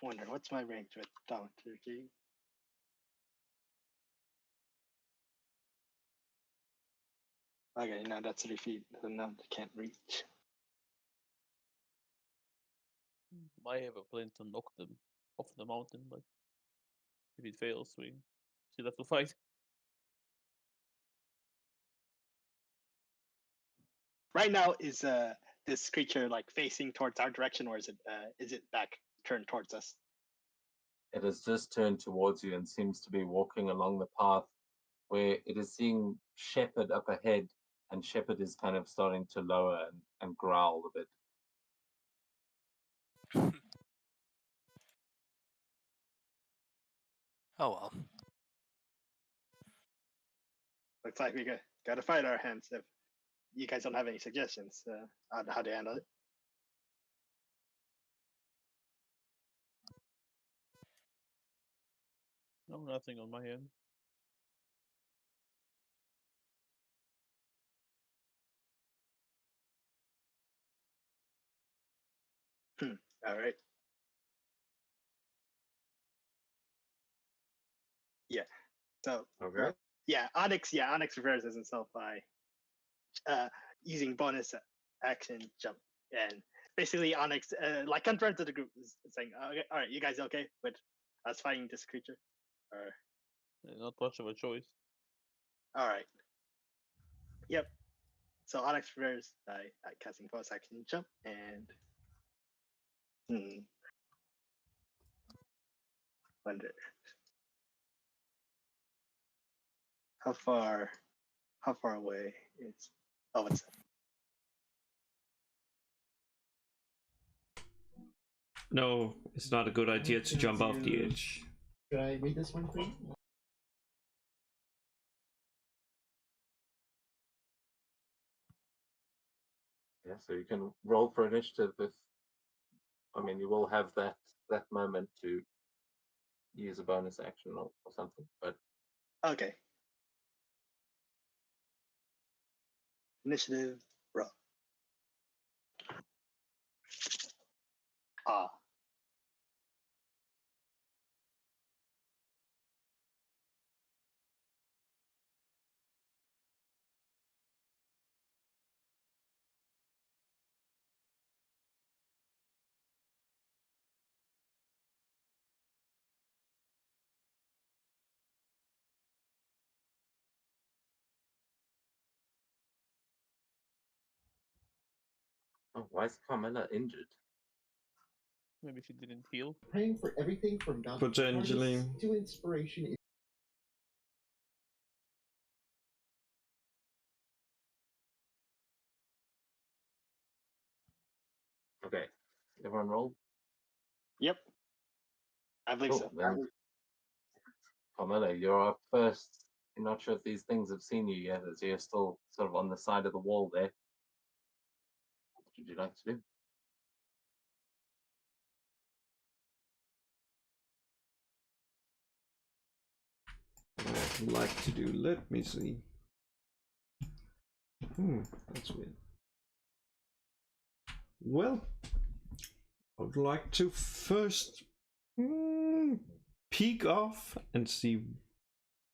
Wonder what's my range with thaumaturgy? Okay, now that's 3 feet. So now they can't reach. I have a plan to knock them off the mountain, but if it fails, we still have to fight. Right now, is this creature like facing towards our direction, or is it back turned towards us? It has just turned towards you and seems to be walking along the path where it is seeing Shepherd up ahead, and Shepherd is kind of starting to lower and growl a bit. Oh well. Looks like we got to fight our hands. If you guys don't have any suggestions on how to handle it. No, nothing on my end. All right. Yeah. So Okay. Onyx prepares himself by using bonus action jump, and basically Onyx like confronts the group saying, okay, all right, you guys okay with us fighting this creature? Or Not much of a choice. all right. Yep. So Onyx prepares by casting bonus action jump and wonder how far away is it's No, it's not a good idea to jump off the edge. Should I read this one for you? Yeah, so you can roll for initiative if you will have that moment to use a bonus action or something, but okay. Initiative roll. Ah. why is Carmilla injured? Maybe she didn't heal. Praying for everything from God Potentially. to inspiration. Okay, everyone roll. Yep. I believe Cool. so. Then Carmilla, you're up first. You're not sure if these things have seen you yet, as you're still sort of on the side of the wall there. What would you like to do? What I'd like to do, let me see. That's weird. Well, I would like to first peek off and see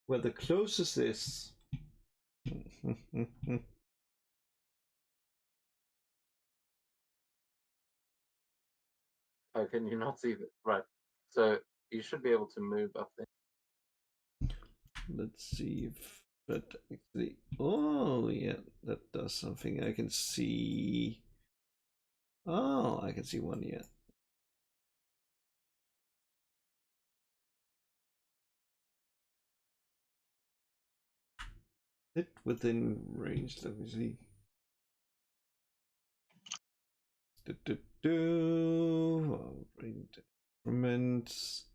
where the closest is. Oh, can you not see that? Right. So you should be able to move up there. Let's see if that actually. Oh, yeah, that does something. I can see. Oh, I can see one yet. It within range. Let me see. Increments.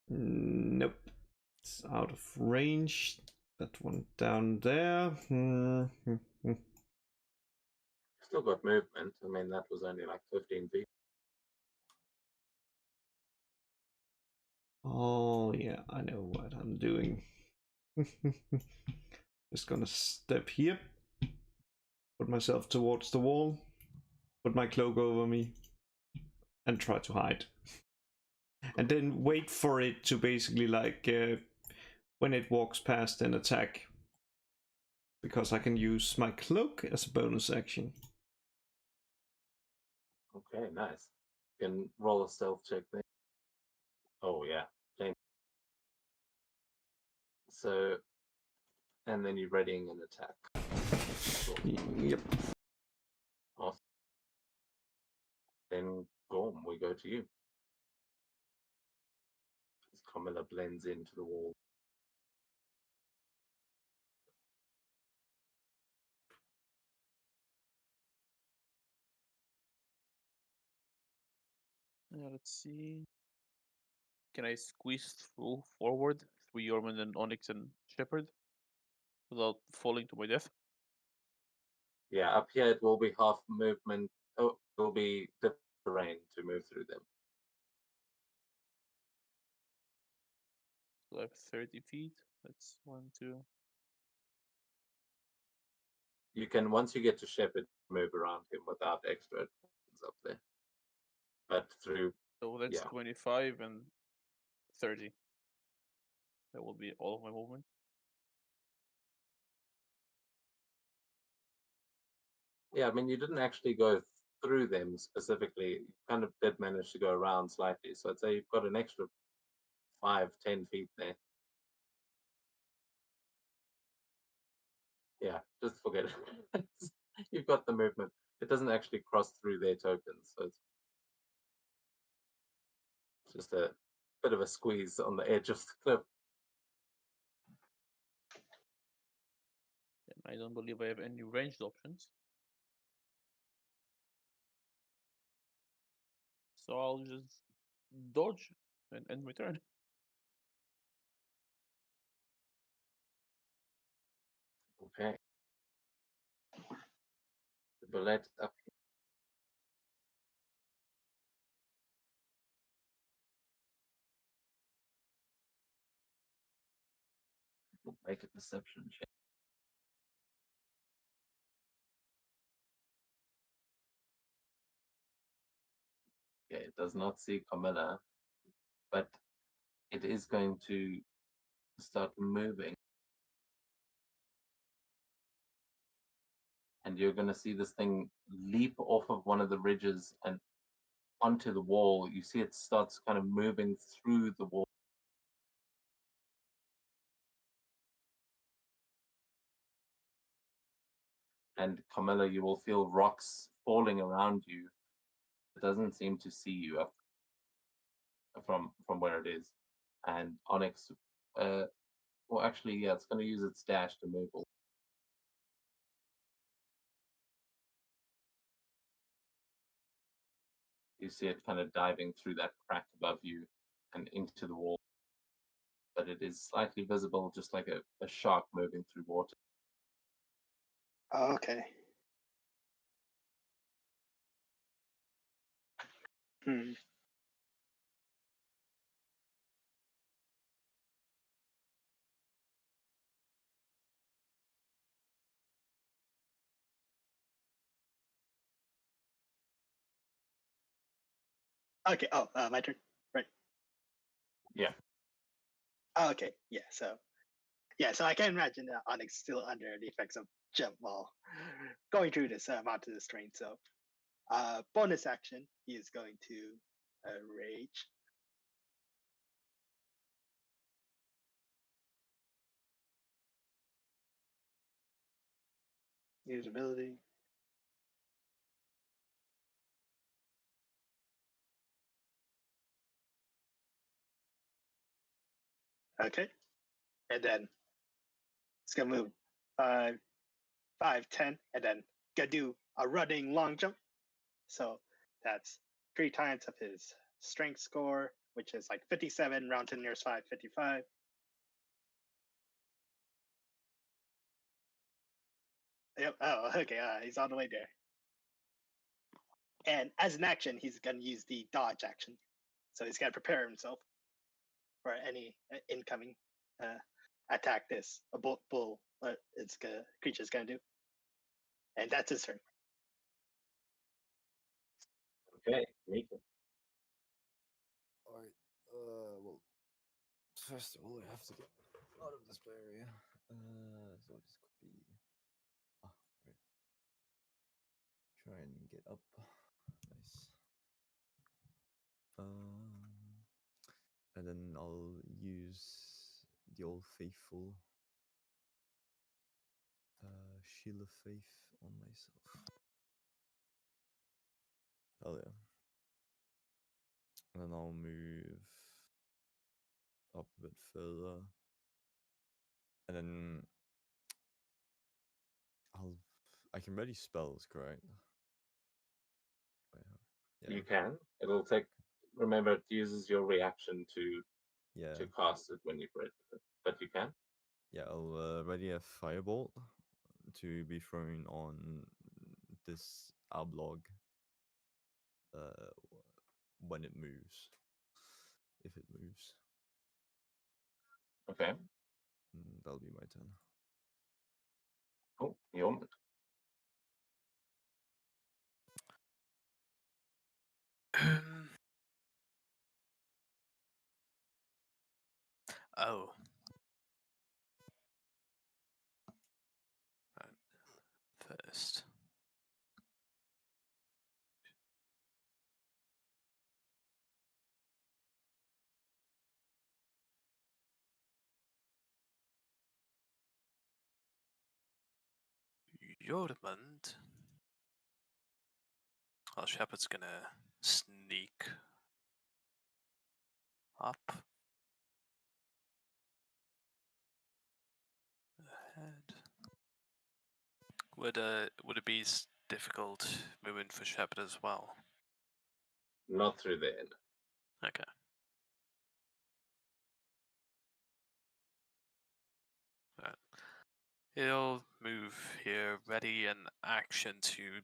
Nope. It's out of range. That one down there. Still got movement. I mean, that was only like 15 feet. Oh, yeah, I know what I'm doing. Just gonna step here. Put myself towards the wall. Put my cloak over me. And try to hide. And then wait for it to basically like when it walks past and attack, because I can use my cloak as a bonus action. Okay, nice. You can roll a stealth check there. Oh yeah. So, and then you're readying an attack. Yep. Awesome. Then Gorm, we go to you. As Camilla blends into the wall. Let's see. Can I squeeze through forward through Yorman and Onyx and Shepherd without falling to my death? Yeah, up here it will be half movement. Oh, it will be the terrain to move through them. So I have 30 feet. That's 1, 2. You can, once you get to Shepherd, move around him without extra things up there. But through, So that's yeah. 25 and 30. That will be all of my movement. Yeah, I mean, you didn't actually go through them specifically. You kind of did manage to go around slightly. So I'd say you've got an extra 5-10 feet there. Yeah, just forget it. You've got the movement. It doesn't actually cross through their tokens, so it's just a bit of a squeeze on the edge of the cliff. I don't believe I have any ranged options. So I'll just dodge and end my turn. Okay. The bullet up. Make a perception check. Okay, it does not see Camilla, but it is going to start moving. And you're going to see this thing leap off of one of the ridges and onto the wall. You see it starts kind of moving through the wall. And Camilla, you will feel rocks falling around you. It doesn't seem to see you up from where it is. And Onyx, well, actually, yeah, it's going to use its dash to move. You see it kind of diving through that crack above you and into the wall. But it is slightly visible, just like a shark moving through water. Oh, okay. Hmm. Okay. Oh, my turn. Right. Yeah. Oh, okay. Yeah. So I can imagine Onyx still under the effects of jump while going through this mountainous terrain. So, bonus action, he is going to rage. Use ability. Okay. And then it's gonna move 5, 10, and then gonna do a running long jump. So that's 3 times of his strength score, which is like 57, round to the nearest 5, 55. Yep. Oh, okay. He's on the way there. And as an action, he's gonna use the dodge action. So he's gonna prepare himself for any incoming attack this a bull creature's gonna do. And that's his turn. Okay, make it. Alright, well, first of all, I have to get out of this area. So I'll just quickly. Right. Try and get up. Nice. And then I'll use the old faithful Shield of Faith on myself. Oh yeah. And then I'll move up a bit further. And then I can ready spells, correct? You can. It'll take. Remember, it uses your reaction to cast it when you've read it, but you can. Yeah, I'll ready a firebolt to be thrown on this Alblog when it moves. If it moves. Okay. That'll be my turn. Oh, you owned it. Oh. Right. First. Jormund. Well, Shepard's gonna sneak up ahead. Would it be difficult moving for Shepard as well? Not through the end. Okay. Right. He'll move here, ready an action to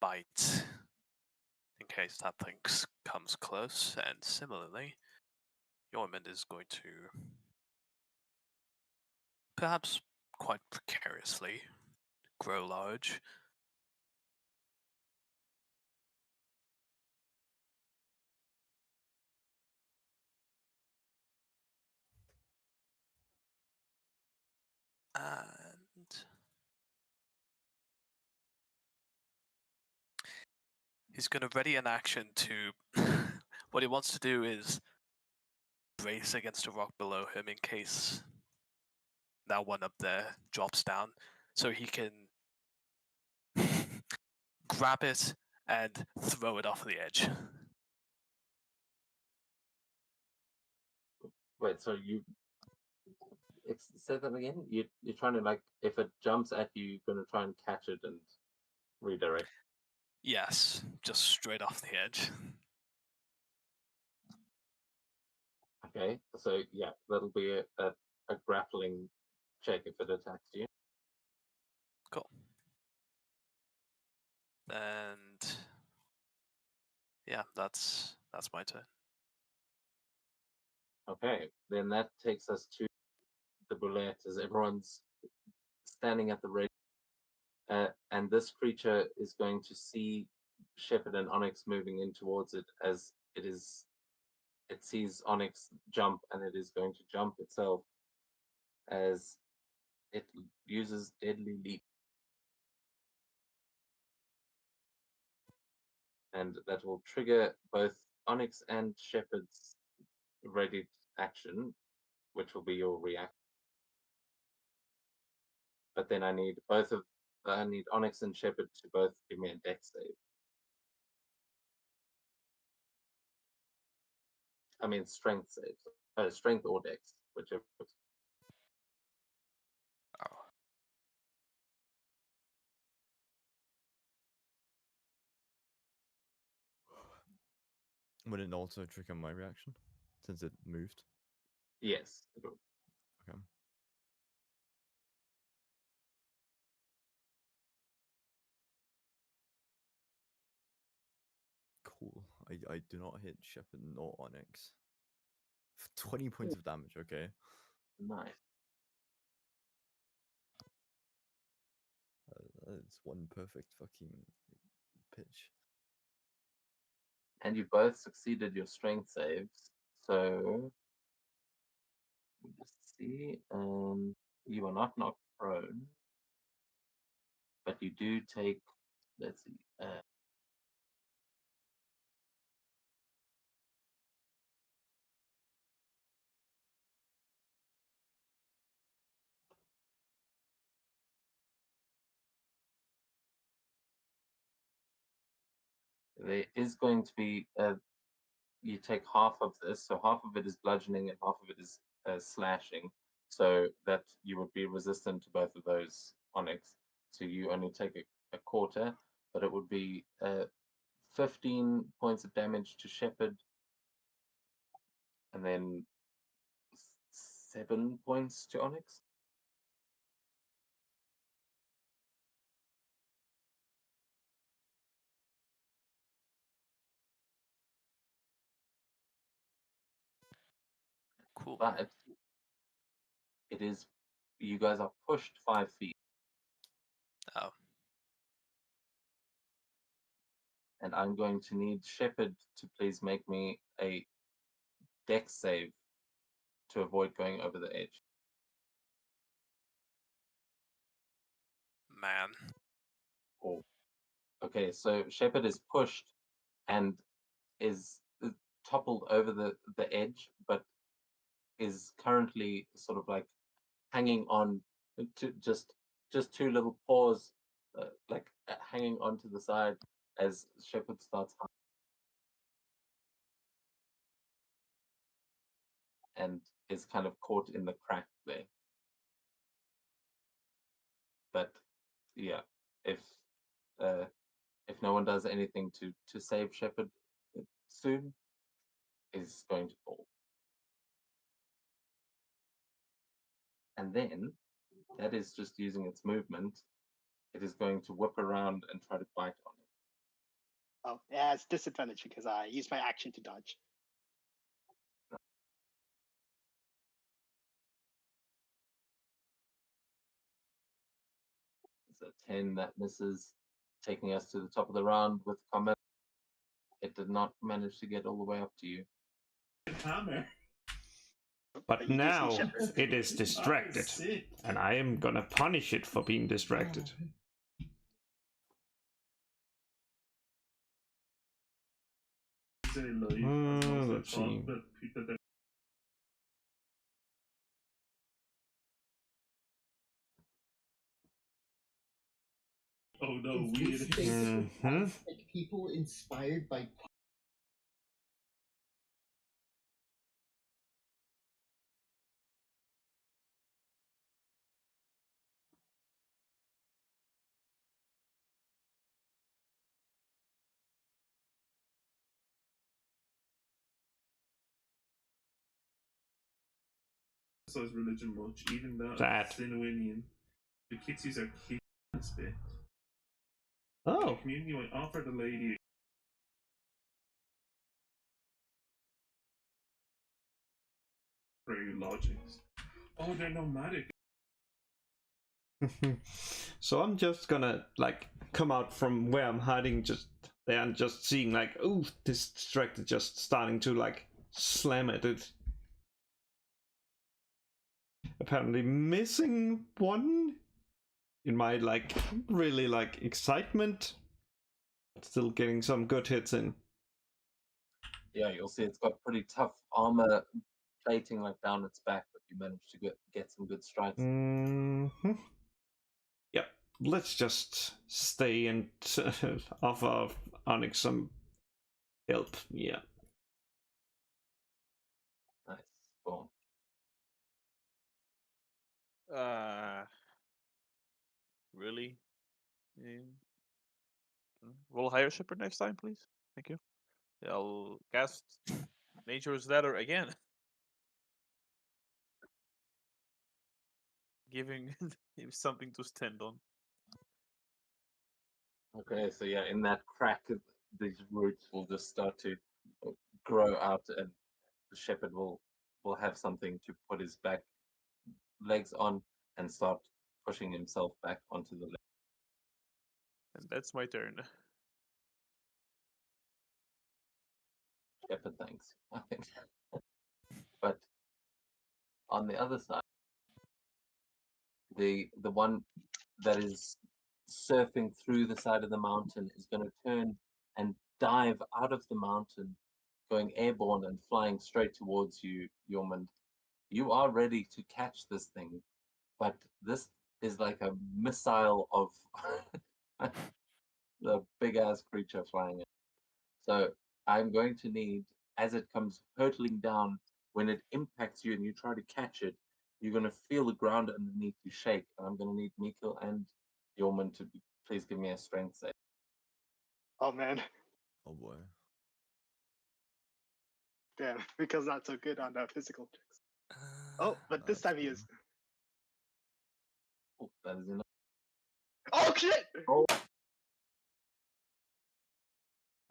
bite in case that thing comes close, and similarly, Jormund is going to perhaps quite precariously grow large. And he's going to ready an action to. What he wants to do is brace against a rock below him in case that one up there drops down, so he can grab it and throw it off the edge. Wait, so you say that again? You're trying to, like, if it jumps at you, you're going to try and catch it and redirect. Yes, just straight off the edge. Okay, so yeah, that'll be a grappling check if it attacks you. Cool. And yeah, that's my turn. Okay, then that takes us to the bullet as everyone's standing at the ready. And this creature is going to see Shepard and Onyx moving in towards it as it sees Onyx jump, and it is going to jump itself as it uses Deadly Leap. And that will trigger both Onyx and Shepard's ready action, which will be your react. But then I need Onyx and Shepard to both give me a dex save. I mean strength save. Strength or dex, whichever. Oh. Would it also trigger my reaction since it moved? Yes. It will. Okay. Cool. I do not hit Shepard nor Onyx. 20 points of damage, okay. Nice. That's one perfect fucking pitch. And you both succeeded your strength saves. So let's see. You are not knocked prone, but you do take. Let's see. There is going to be you take half of this, so half of it is bludgeoning and half of it is slashing, so that you would be resistant to both of those, Onyx. So you only take a quarter, but it would be 15 points of damage to Shepard, and then 7 points to Onyx. Cool. But it is, you guys are pushed 5 feet. Oh. And I'm going to need Shepard to please make me a dex save to avoid going over the edge. Man. Oh. Okay, so Shepard is pushed and is toppled over the edge, but is currently sort of like hanging on to just 2 little paws, hanging onto the side as Shepard starts and is kind of caught in the crack there. But yeah, if no one does anything to save Shepard soon, is going to fall. And then that is just using its movement. It is going to whip around and try to bite on it. Oh, yeah, it's disadvantage because I used my action to dodge. It's a 10 that misses, taking us to the top of the round with combat. It did not manage to get all the way up to you. Hammer. But you do see now Shepard. it is distracted, Sick. and I am gonna punish it for being distracted. Let's see. Oh no, It's weird. basically Mhm. like people inspired by emphasize religion much, even that Sad. Sinuinian. The Kitsies are keen on this bit. Oh, The community might offer the lady through logics. Oh, they're nomadic. so I'm just gonna like come out from where I'm hiding, just there, and just seeing like, oh, this distractor just starting to like slam at it. Apparently missing one in my like really like excitement. Still getting some good hits in. Yeah, you'll see it's got pretty tough armor plating like down its back, but you managed to get some good strikes. Yep. Let's just stay and offer Onyx some help. Yeah. Nice. Cool. Really? Roll higher shepherd next time, please. Thank you. I'll cast Nature's Ladder again. Giving him something to stand on. Okay, so yeah, in that crack, these roots will just start to grow out, and the shepherd will have something to put his back legs on and start pushing himself back onto the leg. And that's my turn. Shepherd, thanks. I think. But on the other side, the one that is surfing through the side of the mountain is going to turn and dive out of the mountain, going airborne and flying straight towards you, Yormund. You are ready to catch this thing, but this is like a missile of the big ass creature flying in. So I'm going to need, as it comes hurtling down, when it impacts you and you try to catch it, you're going to feel the ground underneath you shake. And I'm going to need Mikkel and Yormund to please give me a strength save. Oh man, Oh boy. damn, because not so good on the physical checks. Oh, but this time he is. Oh, that is enough. Oh shit! Oh.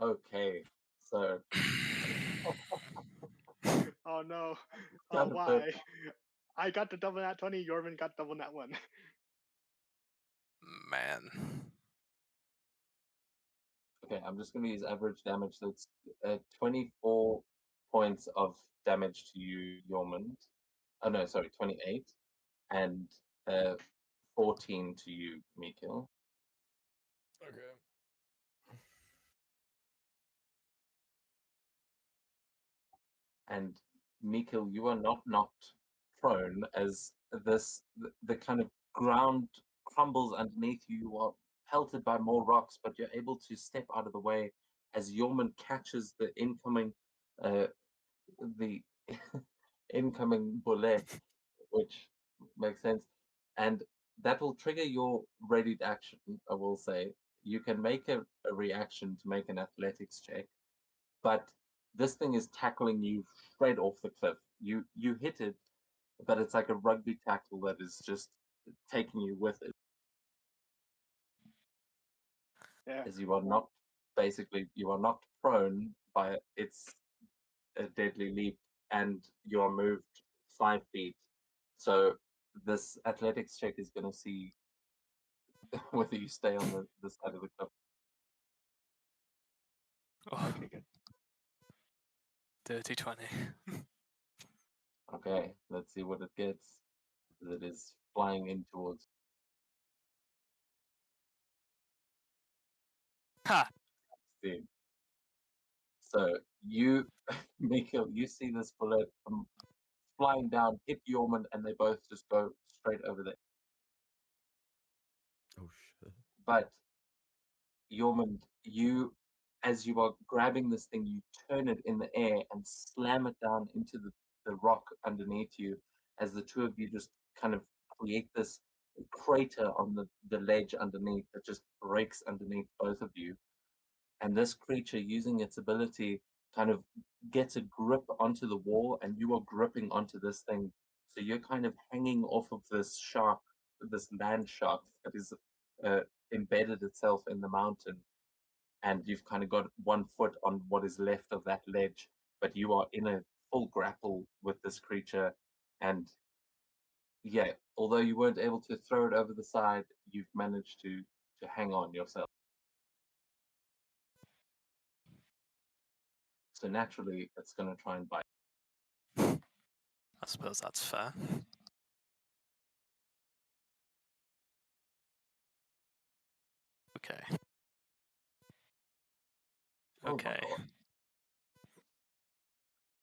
Okay, so. Oh no. Oh Kind of why? hurt. I got the double nat 20, Yorman got double nat 1. Man. Okay, I'm just going to use average damage. So it's 24 points of damage to you, Yormund. Oh no, sorry, 28. And 14 to you, Mikkel. Okay. And Mikkel, you are not knocked prone as the kind of ground crumbles underneath you. You are pelted by more rocks, but you're able to step out of the way as Yormund catches the incoming the incoming bullet, which makes sense. And that will trigger your readied action, I will say. You can make a reaction to make an athletics check, but this thing is tackling you straight off the cliff. You hit it, but it's like a rugby tackle that is just taking you with it. Yeah. As you are knocked, basically, you are knocked prone by its a deadly leap, and you are moved 5 feet. So this athletics check is going to see whether you stay on the side of the cliff. Okay, good. Dirty 20. Okay, let's see what it gets. It is flying in towards. Ha! See. So you, Mikkel, you see this bullet flying down, hit Yormund, and they both just go straight over there. Oh shit. But Yormund, you, as you are grabbing this thing, you turn it in the air and slam it down into the rock underneath you, as the two of you just kind of create this crater on the ledge underneath that just breaks underneath both of you. And this creature, using its ability, kind of gets a grip onto the wall, and you are gripping onto this thing So you're kind of hanging off of this shark, this land shark that is embedded itself in the mountain, and you've kind of got one foot on what is left of that ledge, but you are in a full grapple with this creature, and yeah, although you weren't able to throw it over the side, you've managed to hang on yourself. So naturally, it's going to try and bite. I suppose that's fair. Okay. Oh my Okay. God.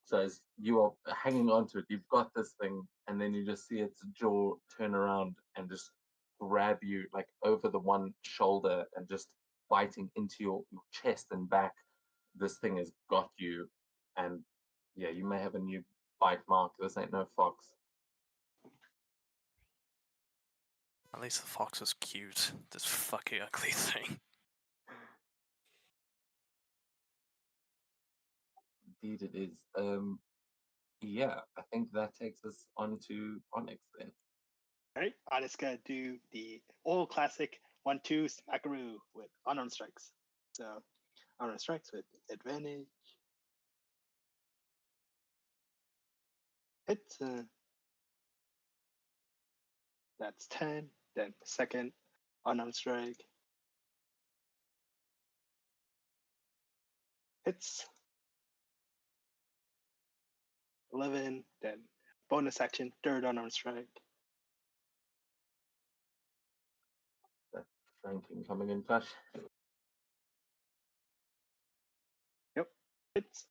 So as you are hanging onto it, you've got this thing, and then you just see its jaw turn around and just grab you like over the one shoulder and just biting into your chest and back. This thing has got you, and yeah, you may have a new bite mark. This ain't no fox. At least the fox was cute. This fucking ugly thing. Indeed, it is. Yeah, I think that takes us on to Onyx then. All right, Onyx gonna do the old classic 1-2 smackaroo with unarmed strikes. So unarmed strikes with advantage. Hit. That's 10. Then second unarmed strike. Hits. 11. Then bonus action, third unarmed strike. That flanking coming in flash. Yep. Hits.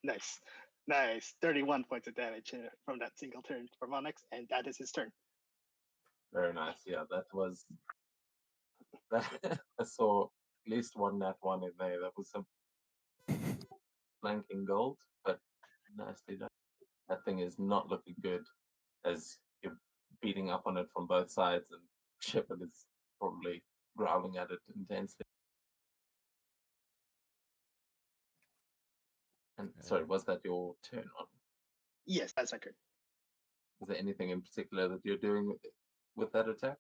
Nice. Nice. 31 points of damage from that single turn from Onyx, and that is his turn. Very nice. Yeah, that was. That I saw at least one nat one in there. That was some flanking gold, but nicely done. That thing is not looking good as you're beating up on it from both sides, and Shepard is probably growling at it intensely. And sorry, was that your turn on? Yes, that's my turn. Is there anything in particular that you're doing with that attack?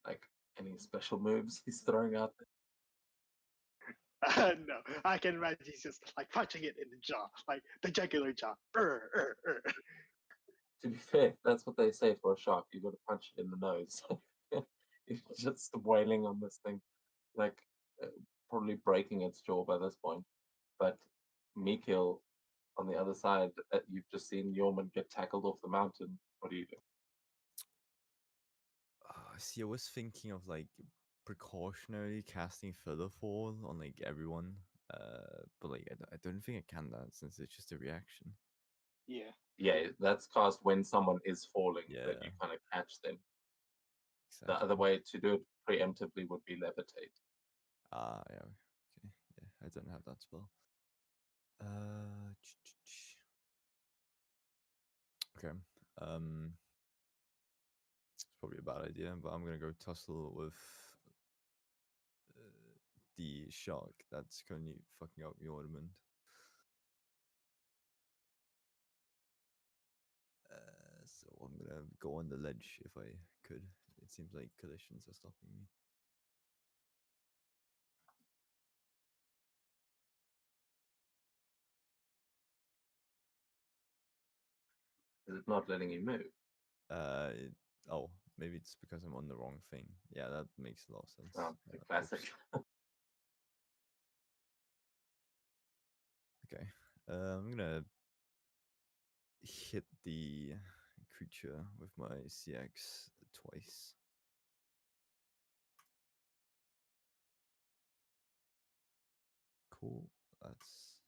Like any special moves he's throwing out there? No, I can imagine he's just like punching it in the jaw, like the jugular jaw. To be fair, that's what they say for a shark. You got to punch it in the nose. It's just wailing on this thing, like probably breaking its jaw by this point. But Mikil, on the other side, you've just seen Yorman get tackled off the mountain. What do you do? See, I was thinking of like precautionary casting Featherfall on like everyone, but like I don't think I can that since it's just a reaction. Yeah. Yeah, that's cast when someone is falling, that you Yeah. kind of catch them. The Exactly. other way to do it preemptively would be levitate. Ah, yeah. Okay. Yeah, I don't have that spell. Okay. It's probably a bad idea, but I'm gonna go tussle with the shark that's currently fucking up the ornament. So I'm gonna go on the ledge if I could. It seems like collisions are stopping me. Is it not letting you move? Oh, maybe it's because I'm on the wrong thing. Yeah, that makes a lot of sense. Oh, the Oops. classic. Okay. I'm gonna hit the creature with my CX twice. Cool. That's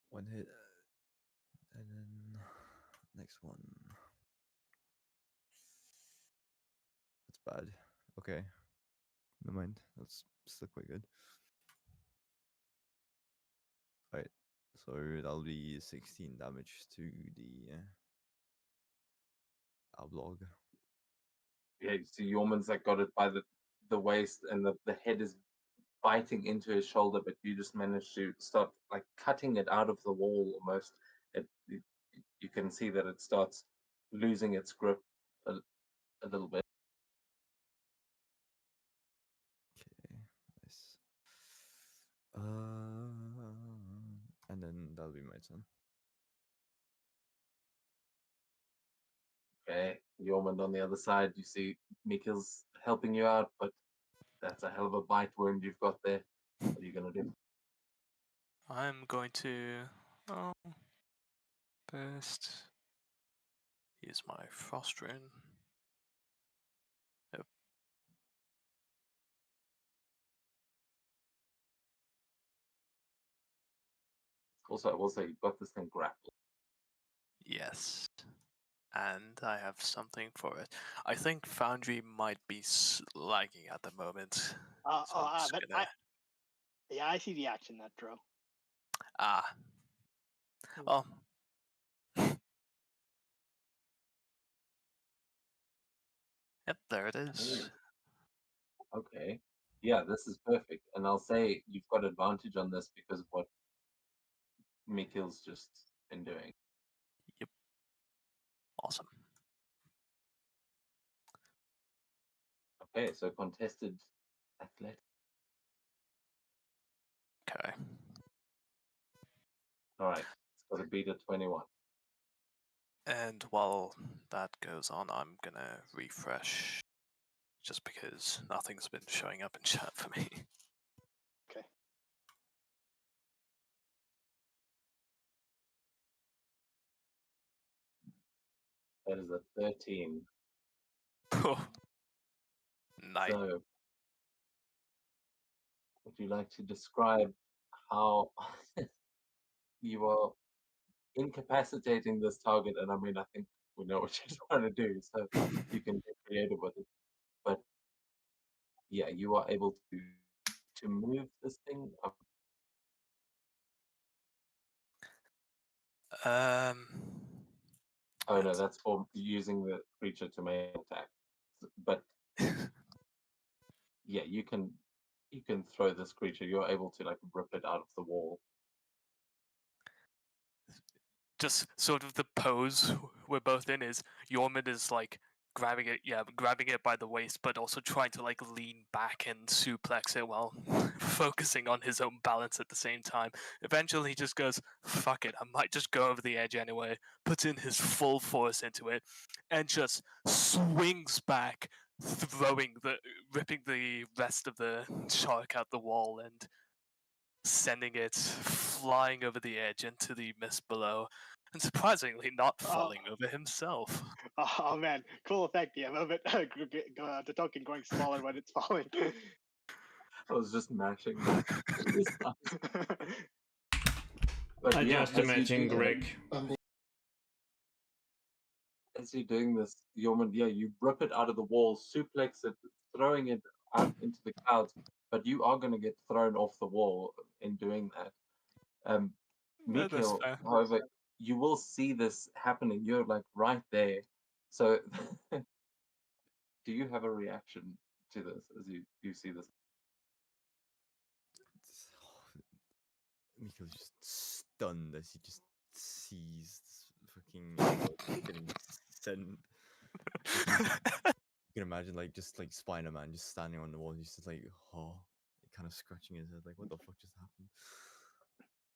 one hit. And then next one. That's bad. Okay. Never mind. That's still quite good. Alright. So that'll be 16 damage to the Oblog. Yeah, you see Yorman's like got it by the waist, and the head is biting into his shoulder, but you just manage to start like cutting it out of the wall almost. You can see that it starts losing its grip a little bit. Okay, nice. And then that'll be my turn. Okay, Yormund on the other side, you see Mikkel's helping you out, but that's a hell of a bite wound you've got there. What are you gonna do? I'm going to first use my frost rune. Yep. Also, I will say you've got this thing grappled. Yes. And I have something for it. I think Foundry might be lagging at the moment. So I'm just but gonna... I see the action that Dro. Ah. Well. Yep, there it is. Okay. Yeah, this is perfect. And I'll say you've got advantage on this because of what Mikkel's just been doing. Yep. Awesome. Okay, so contested athletic. Okay. All right, it's got to beat a 21. And while that goes on, I'm gonna refresh just because nothing's been showing up in chat for me. Okay. That is a 13. Nice. So, would you like to describe how you are incapacitating this target? And I mean, I think we know what you're trying to do, so you can get creative with it. But yeah, you are able to move this thing up. Oh no, that's for using the creature to make an attack. But yeah, you can throw this creature. You're able to like rip it out of the wall. Just sort of the pose we're both in is Yormund is like grabbing it by the waist, but also trying to like lean back and suplex it while focusing on his own balance at the same time. Eventually he just goes, fuck it, I might just go over the edge anyway, puts in his full force into it, and just swings back, ripping the rest of the shark out the wall and sending it flying over the edge into the mist below, and surprisingly not falling over himself. Oh man, cool effect. Yeah, move it. The token going smaller when it's falling. I was just matching. I just imagine Greg. As you're doing this, Yormund, yeah, you rip it out of the wall, suplex it, throwing it out into the clouds, but you are going to get thrown off the wall in doing that. Mikkel, however, you will see this happening. You're like right there. So, do you have a reaction to this as you see this? Mikkel's just stunned as he just sees this fucking getting sent. You can imagine like just like Spider-Man just standing on the wall, he's just like, oh, kind of scratching his head, like, what the fuck just happened?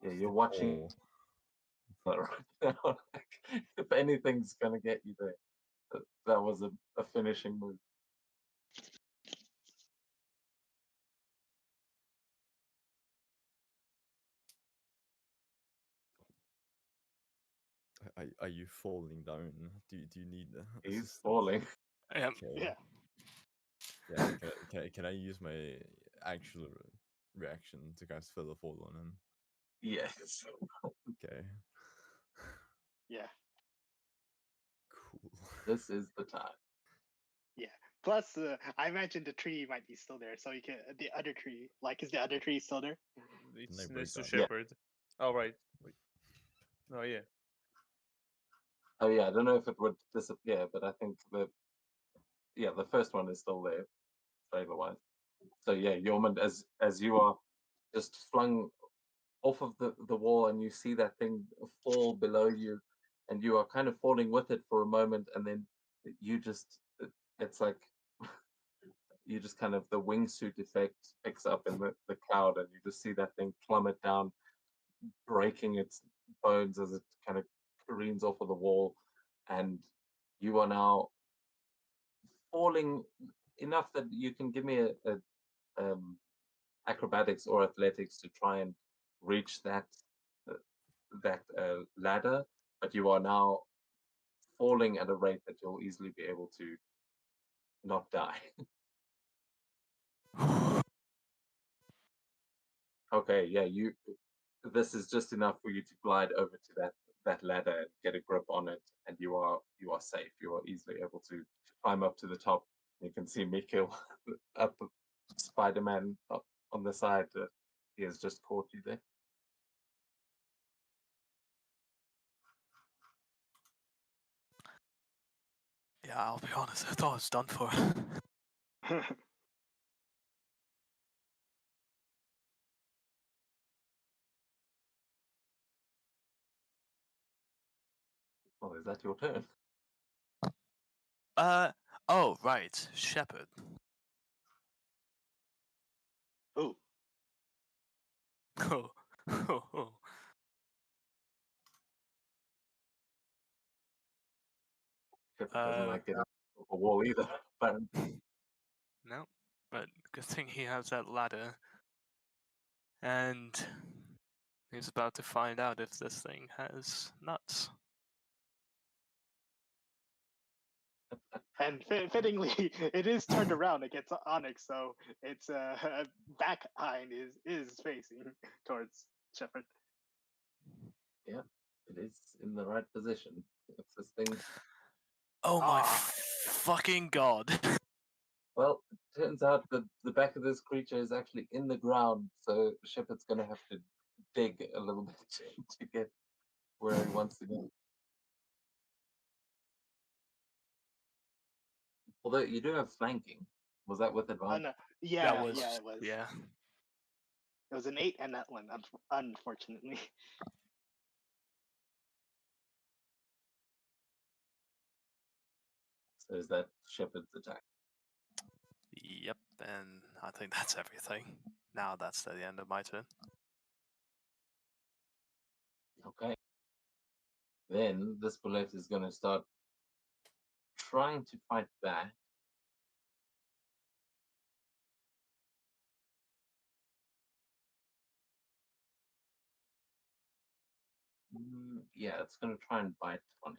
Yeah, you're watching. Right now. If anything's gonna get you there, that was a finishing move. Are you falling down? Do you need He's assistance? falling. Yeah. Yeah. Yeah. Can I use my actual reaction to cast Feather Fall on him? Yes. Okay. Yeah. Cool. This is the time. Yeah. Plus, I imagine the tree might be still there, so you can the other tree. Like, is the other tree still there? It's break next to that? Shepherd. Oh right. Wait. Oh yeah. Oh yeah, I don't know if it would disappear, but I think the first one is still there, flavor wise. So yeah, Yormund, as you are just flung off of the wall and you see that thing fall below you, and you are kind of falling with it for a moment, and then you just it's like you just kind of the wingsuit effect picks up in the cloud, and you just see that thing plummet down, breaking its bones as it kind of careens off of the wall, and you are now falling enough that you can give me a acrobatics or athletics to try and reach that ladder, but you are now falling at a rate that you'll easily be able to not die. Okay, yeah, you. This is just enough for you to glide over to that ladder and get a grip on it, and you are safe. You are easily able to climb up to the top. You can see Mikhail up, Spider-Man up on the side. He has just caught you there. Yeah, I'll be honest, I thought I was done for. Oh, is that your turn? Oh, right, Shepherd. Ooh. Oh, oh, oh. Shepard doesn't like getting off a wall either. But No, but good thing he has that ladder. And he's about to find out if this thing has nuts. And fittingly, it is turned around against Onyx, so its back hind is facing towards Shepard. yeah, it is in the right position. If this thing, Oh my Ah. fucking god. well, it turns out that the back of this creature is actually in the ground, so Shepard's gonna have to dig a little bit to get where he wants to go. Although you do have flanking. Was that with advantage? No. Yeah, That was, yeah, it was. yeah. It was an 8 and that one, unfortunately. So is that Shepard's attack? Yep, and I think that's everything. Now that's the end of my turn. Okay. Then this bullet is going to start trying to fight back. Yeah, it's going to try and bite on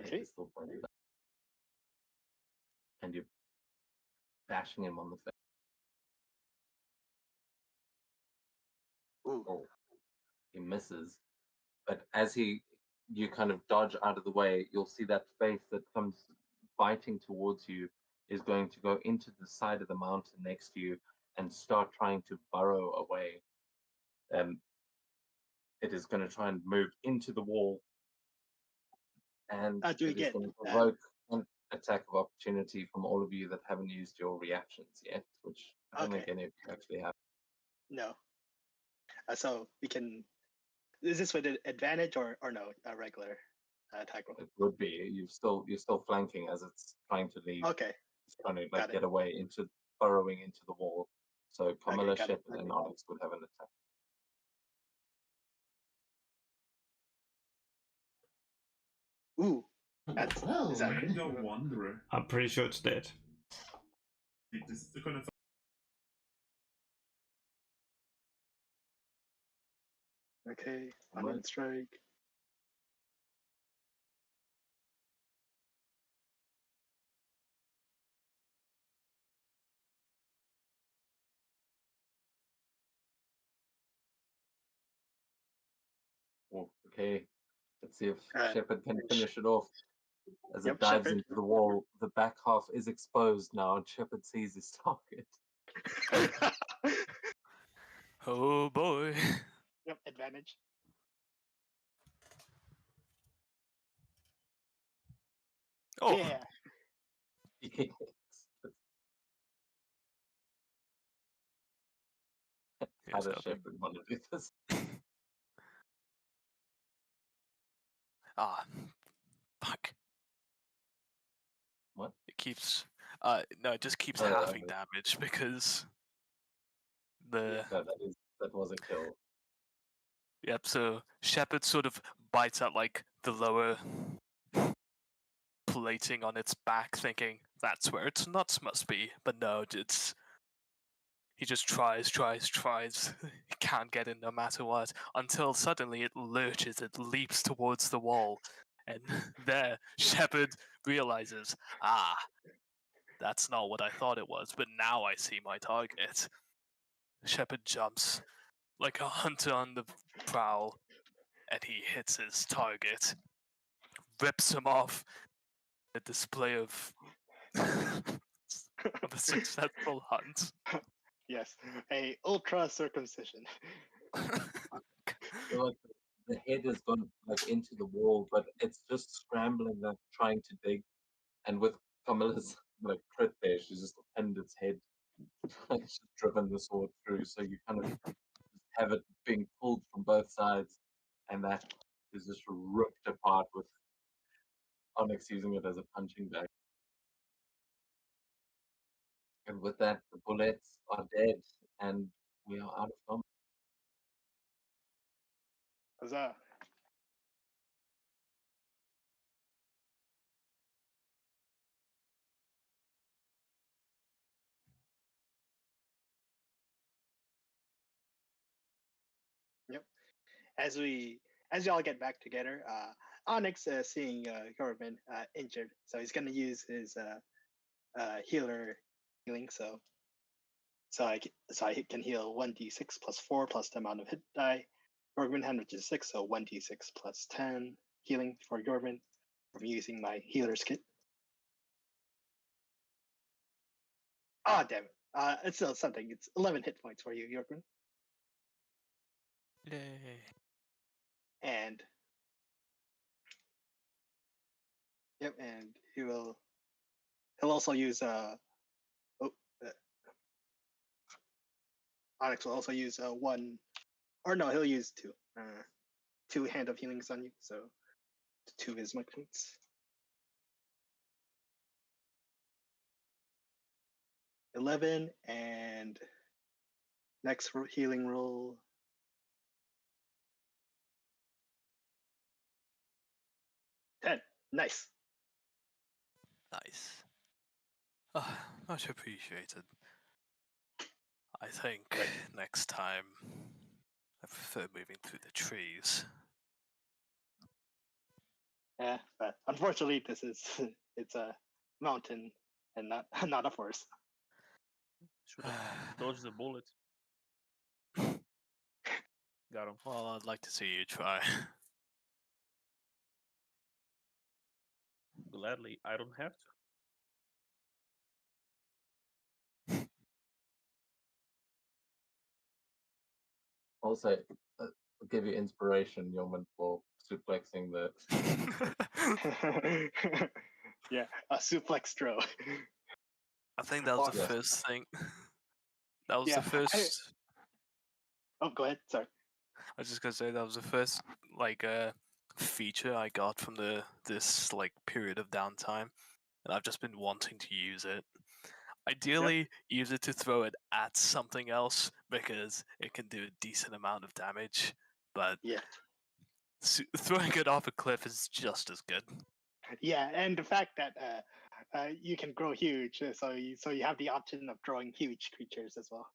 it. Okay. It's still pointing back. And you're bashing him on the face. Ooh. Oh, he misses. But as you kind of dodge out of the way, you'll see that face that comes biting towards you is going to go into the side of the mountain next to you and start trying to burrow away. It is going to try and move into the wall, and Do it is again. going to provoke an attack of opportunity from all of you that haven't used your reactions yet, which I don't think Okay. any of you actually have. No. So we can. Is this with an advantage or no? A regular attack roll. It would be you're still flanking as it's trying to leave. Okay. It's trying to Got it. get away into burrowing into the wall. So Camilla, got it. Shepard, and Onyx would have an attack. Ooh. That's Well, is that Mind your Wanderer. I'm pretty sure it's dead. This is the kind of okay? Alright. Unarmed strike. Oh, okay. Let's see if Uh, Shepard can finish it off. As Yep, it dives Shepard. into the wall, the back half is exposed now, and Shepard sees his target. Oh boy. Yep, advantage. Oh, Yeah. Yes. How here's does hoping. Shepard want to do this? Ah, fuck. What? It keeps. No, it just keeps Oh, halving okay. damage because the. No, that was a kill. Yep, so Shepard sort of bites at like the lower plating on its back, thinking that's where its nuts must be. But no, it's he just tries. He can't get in no matter what, until suddenly it lurches, it leaps towards the wall. And there, Shepard realizes, that's not what I thought it was, but now I see my target. Shepard jumps like a hunter on the prowl, and he hits his target, rips him off. A display of of a successful hunt. Yes. A ultra circumcision. So, like, the head has gone like into the wall, but it's just scrambling, like trying to dig. And with Camilla's like crit there, she's just pinned its head, like she's driven the sword through. So you kind of just have it being pulled from both sides, and that is just ripped apart with Onyx using it as a punching bag. And with that, the bullets are dead, and we are out of combat. Huzzah. Yep. As y'all get back together, Onyx seeing Yorvin injured, so he's gonna use his healer healing. So I can heal 1d6 plus 4 plus the amount of hit die. Yorvin had which is 6, so 1d6 plus 10 healing for Yorvin from using my healer's kit. Ah, damn it. It's still something. It's 11 hit points for you, Yorvin. Yay. And yep, and he'll also use Onyx will also use one, or no, he'll use two hand of healings on you, so 2 his mic points. 11, and next healing roll. 10. Nice. Nice. Much appreciated. I think Right. next time I prefer moving through the trees. Yeah, but unfortunately, this is it's a mountain and not not a forest. Should have dodged the bullet. Got him. Well, I'd like to see you try. Gladly, I don't have to. Also, I'll give you inspiration, Yeoman, for suplexing the. Yeah, a suplex throw. I think that was the Yes. first thing. That was Yeah, the first. Oh, go ahead. Sorry. I was just gonna say that was the first feature I got from this like period of downtime, and I've just been wanting to use it. Ideally, use it to throw it at something else because it can do a decent amount of damage. But Yeah. throwing it off a cliff is just as good. Yeah, and the fact that you can grow huge, so you have the option of drawing huge creatures as well.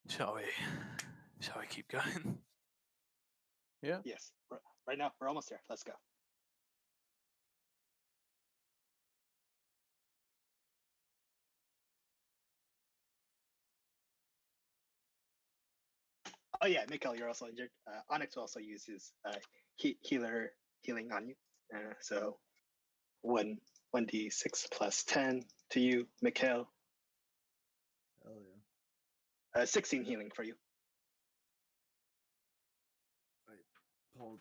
Shall we keep going? Yeah. Yes. Right now, we're almost there. Let's go. Oh yeah, Mikhail, you're also injured. Onyx will also use his healer healing on you. So 1d6 plus 10 to you, Mikhail. Hell yeah. 16 healing for you. Hold.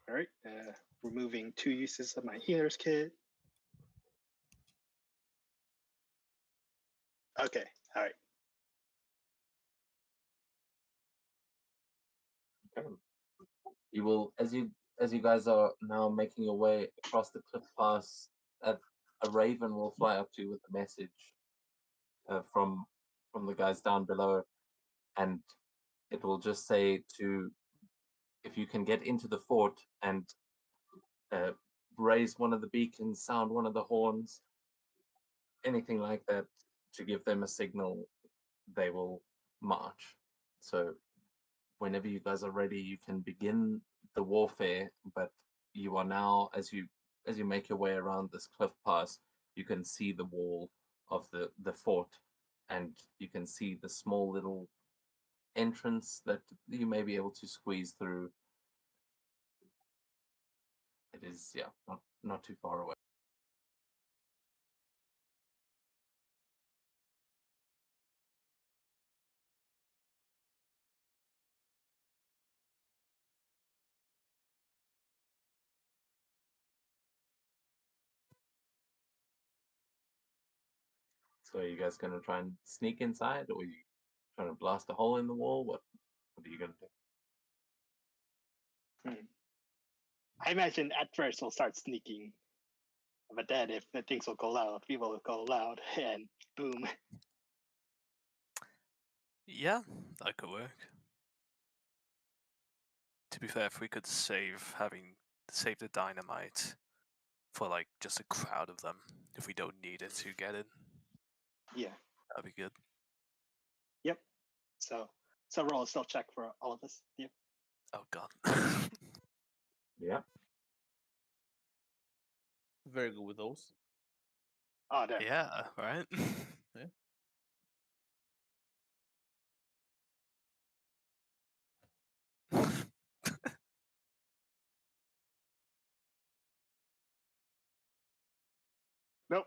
All right. Removing 2 uses of my healer's kit. Okay. All right. Okay. You will, as you guys are now making your way across the cliff pass, a raven will fly up to you with a message from the guys down below, and it will just say to, if you can get into the fort and raise one of the beacons, sound one of the horns, anything like that, to give them a signal, they will march. So whenever you guys are ready, you can begin the warfare, but you are now, as you make your way around this cliff pass, you can see the wall of the fort, and you can see the small little entrance that you may be able to squeeze through. It is, yeah, not too far away. So are you guys gonna try and sneak inside, or are you trying to blast a hole in the wall? What are you gonna do? I imagine at first we'll start sneaking, but then if the things will go loud, people will go loud, and boom. Yeah, that could work. To be fair, if we could save the dynamite for like just a crowd of them, if we don't need it to get in, Yeah. that'd be good. Yep. So roll a stealth check for all of us. Yep. Oh god. Yeah. Very good with those. Oh, there. Yeah, right? Yeah. Nope.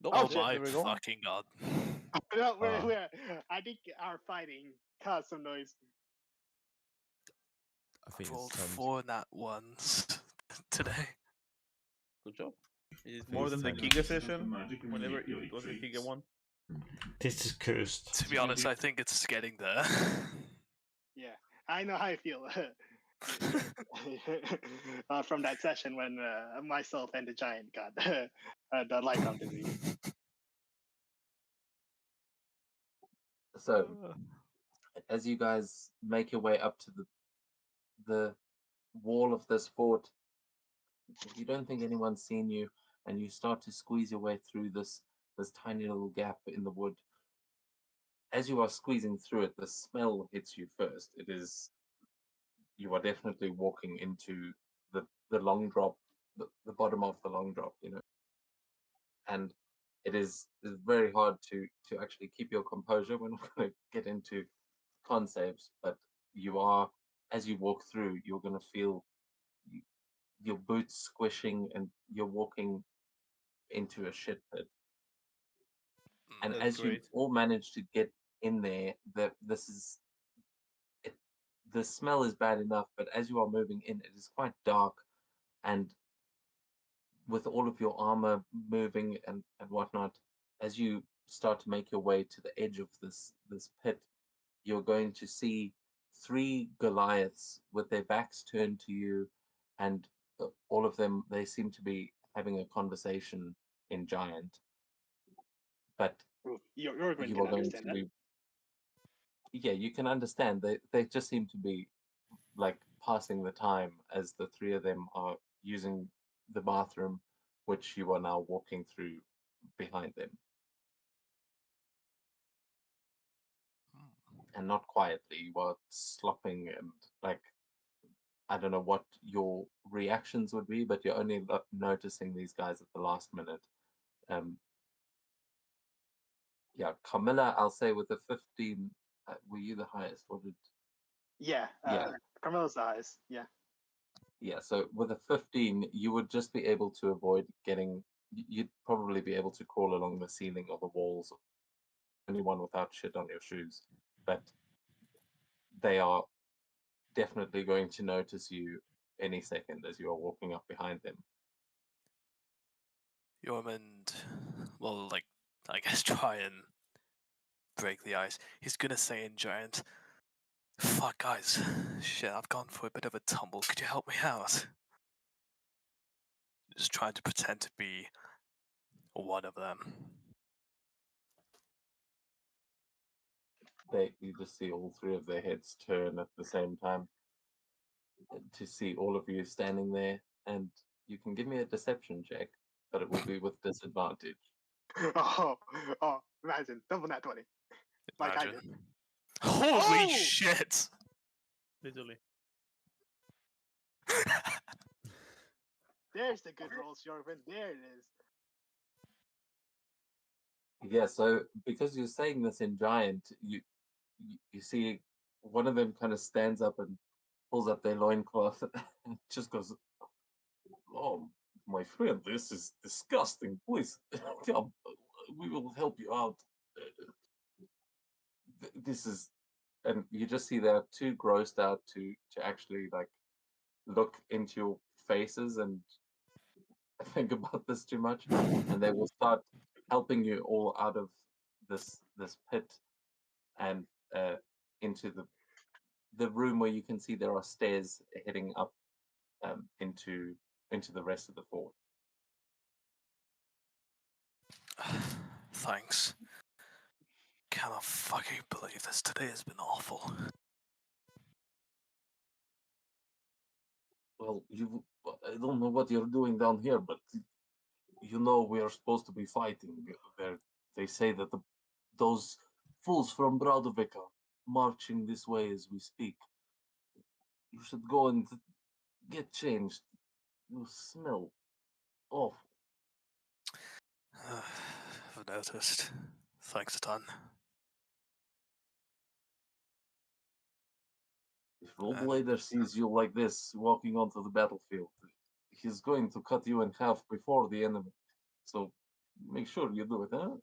Nope, Oh shit, my there we go. fucking god. No, we're, I think our fighting caused some noise. I think Rolled it's time. 4 nat ones today. Good job. It's think more it's than the time. Giga Just session. magically Whenever manipulate it was the traits. Giga one. This is cursed. To be honest, I think it's getting there. Yeah, I know how I feel. From that session when myself and the giant got the Lycon disease. So as you guys make your way up to the wall of this fort, you don't think anyone's seen you, and you start to squeeze your way through this tiny little gap in the wood. As you are squeezing through it, the smell hits you first. You are definitely walking into the long drop, the bottom of the long drop, and it's very hard to actually keep your composure. We're not going to get into con saves, but you are, as you walk through, you're going to feel your boots squishing, and you're walking into a shit pit. And That's as great. you all manage to get in there, the smell is bad enough, but as you are moving in, it is quite dark, and with all of your armor moving and whatnot, as you start to make your way to the edge of this pit, you're going to see 3 Goliaths with their backs turned to you, and all of them, they seem to be having a conversation in Giant. But Your you can are going understand to that. be, yeah, you can understand. They just seem to be like passing the time as the 3 of them are using the bathroom, which you are now walking through behind them. And not quietly, you are slopping, and like, I don't know what your reactions would be, but you're only noticing these guys at the last minute. Yeah, Camilla, I'll say with a 15, were you the highest? What did? Yeah. Yeah. Carmelo's the highest. Yeah. Yeah, so with a 15, you would just be able to avoid getting. You'd probably be able to crawl along the ceiling or the walls. Anyone without shit on your shoes, but they are definitely going to notice you any second as you are walking up behind them. Yormund will, like, I guess, try and break the ice. He's gonna say in giant, "Fuck, guys. Shit, I've gone for a bit of a tumble. Could you help me out?" Just trying to pretend to be one of them. You just see all three of their heads turn at the same time to see all of you standing there, and you can give me a deception check, but it will be with disadvantage. Oh, imagine double nat 20. Like I did. Imagine. Holy Oh! shit! Literally. There's the good rolls, Jorvin. There it is. Yeah, so because you're saying this in giant, you see one of them kind of stands up and pulls up their loincloth and just goes, "Oh, my friend, this is disgusting. Please, come, we will help you out. This is," and you just see they're too grossed out to actually like look into your faces and think about this too much, and they will start helping you all out of this pit and into the room where you can see there are stairs heading up into the rest of the fort. Thanks. Cannot fucking believe this. Today has been awful. Well, I don't know what you're doing down here, but you know we are supposed to be fighting. They say that those fools from Braudovik are marching this way as we speak. You should go and get changed. You smell awful. I've noticed. Thanks a ton. If Rollblader sees you like this walking onto the battlefield, he's going to cut you in half before the enemy. So make sure you do it, huh?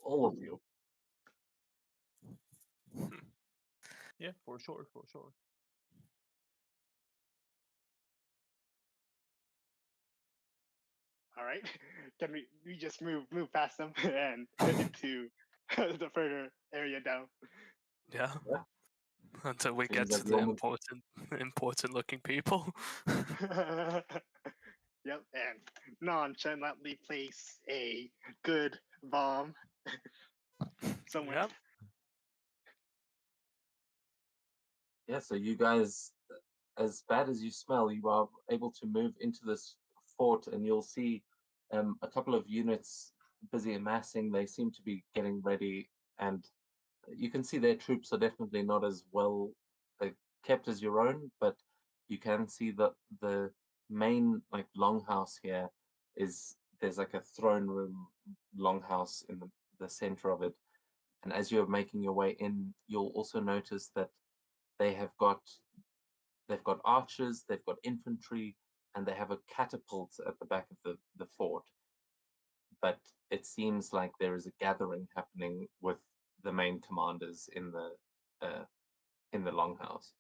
All of you. Yeah, for sure, for sure. All right. Can we just move past them and head into the further area down? Yeah. Yeah. Until we Seems get like to the the only- important looking people. Yep, and nonchalantly place a good bomb somewhere. Yep. Yeah, so you guys, as bad as you smell, you are able to move into this fort, and you'll see a couple of units busy amassing. They seem to be getting ready, and you can see their troops are definitely not as well kept as your own, but you can see that the main like longhouse here is there's like a throne room longhouse in the center of it, and as you're making your way in, you'll also notice that they have got they've got archers, they've got infantry, and they have a catapult at the back of the fort. But it seems like there is a gathering happening with the main commanders in the longhouse.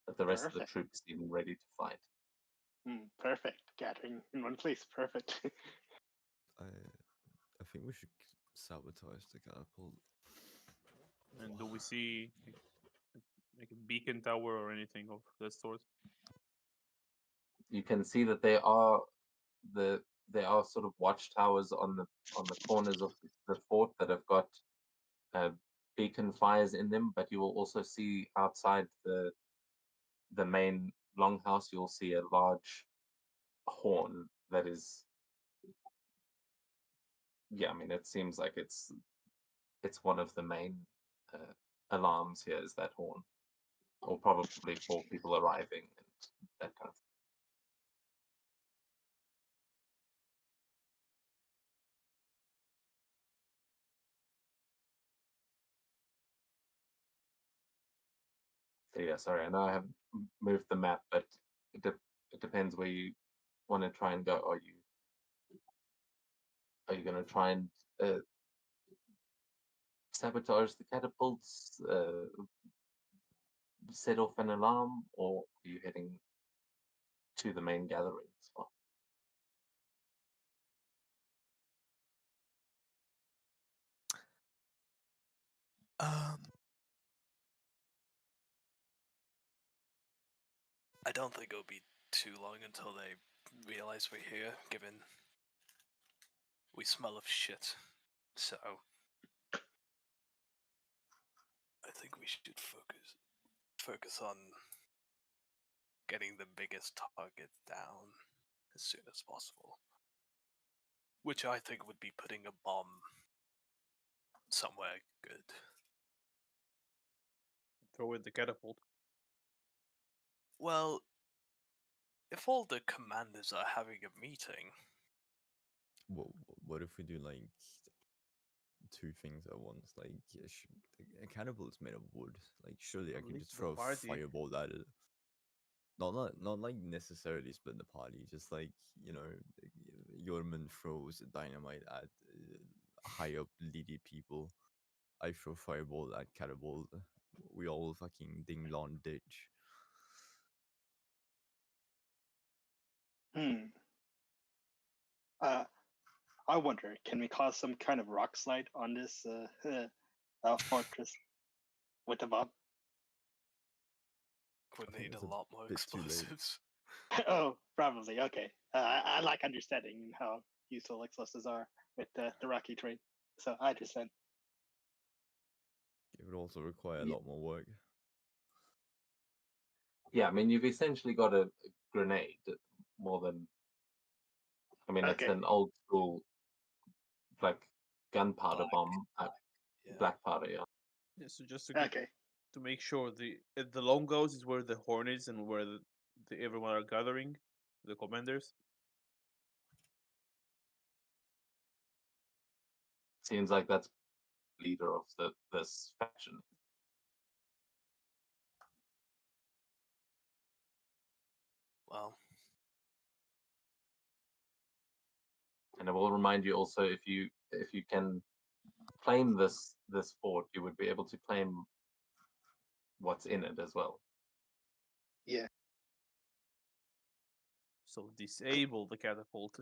But the rest of the Perfect. troops seem ready to fight. Perfect. Gathering in one place. Perfect. I think we should sabotage the catapult. And do we see like a beacon tower or anything of that sort? You can see that there are sort of watchtowers on the corners of the fort that have got beacon fires in them, but you will also see outside the main longhouse, you'll see a large horn that is, yeah, I mean, it seems like it's one of the main alarms here is that horn, or probably for people arriving and that kind of thing. So yeah, sorry, I know I haven't moved the map, but it depends where you want to try and go. Are you going to try and sabotage the catapults, set off an alarm, or are you heading to the main gathering spot? I don't think it'll be too long until they realize we're here, given we smell of shit. So I think we should focus on getting the biggest target down as soon as possible. Which I think would be putting a bomb somewhere good. Throw in the catapult. Well, if all the commanders are having a meeting, what if we do like two things at once? Like a cannibal is made of wood. Like surely I At can least just the throw a party. fireball at it. Not like necessarily split the party. Just like Yorman throws dynamite at high up leady people. I throw fireball at catapult. We all fucking ding dong ditch. I wonder, can we cause some kind of rock slide on this fortress with the bomb? would I think need it's a a lot more bit too late. explosives. Oh, probably. Okay. I like understanding how useful explosives are with the rocky terrain. So I understand. It would also require a Yeah. lot more work. Yeah, I mean, you've essentially got a grenade more than. I mean, it's Okay. an old school, like gunpowder Black. bomb, Yeah. black powder. Yeah. Yeah, so just to Okay. to make sure the longhouse is where the horn is and where the everyone are gathering, the commanders. Seems like that's leader of this faction. Well, And I will remind you also, if you can claim this fort, you would be able to claim what's in it as well. Yeah. So disable the catapult.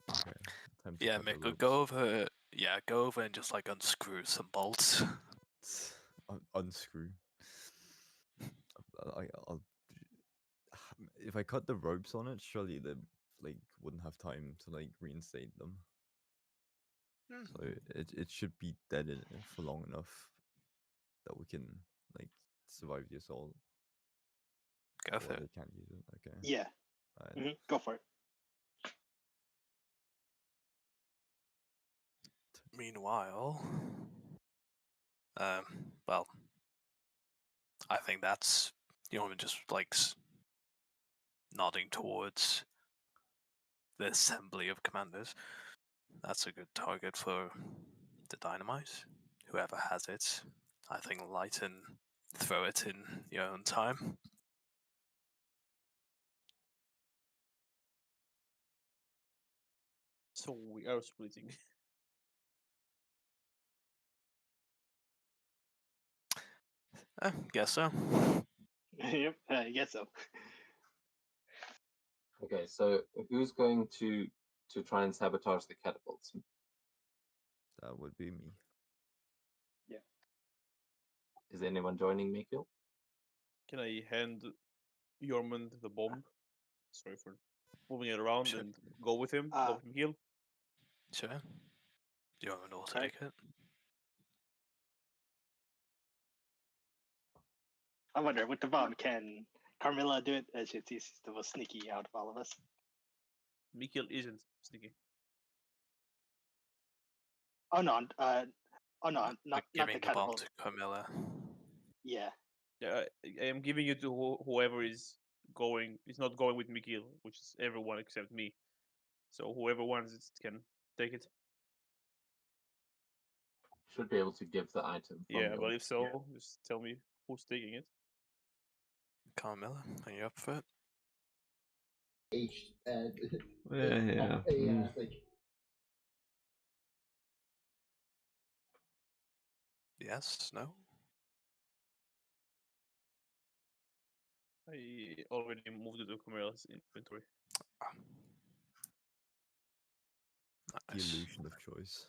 Okay. Time to yeah, cut the Mick, ropes. go over. Yeah, go over and just like unscrew some bolts. Unscrew. I'll if I cut the ropes on it, surely they like wouldn't have time to like reinstate them. So it should be dead for long enough that we can like survive the assault. Go for Or it. they can't use it. Okay. Yeah. Alright. Go for it. Meanwhile, well, I think that's just like nodding towards the assembly of commanders. That's a good target for the dynamite. Whoever has it, I think light and throw it in your own time. So we are splitting. Guess so. Yep. I guess so. Okay, so who's going to try and sabotage the catapults? That would be me. Is anyone joining Mikhail? Can I hand Yormund the bomb? Sorry for moving it around Sure. and go with him. Uh, Go with Mikhail. Sure. Do you want me to Alright. take it? I wonder, with the bomb, can Carmilla do it? As she's the most sneaky out of all of us. Mikhail isn't sneaky. Oh no, not Giving the the bomb catapult. to Camilla. Yeah. Yeah, I am giving it to whoever is not going with Mikhail, which is everyone except me. So whoever wants it can take it. Should be able to give the item. From Yeah, your- but if so, just tell me who's taking it. Carmilla, are you up for it? Yeah. Mm. Like Yes, no? I already moved it to Camilla's inventory. The Nice. illusion of choice.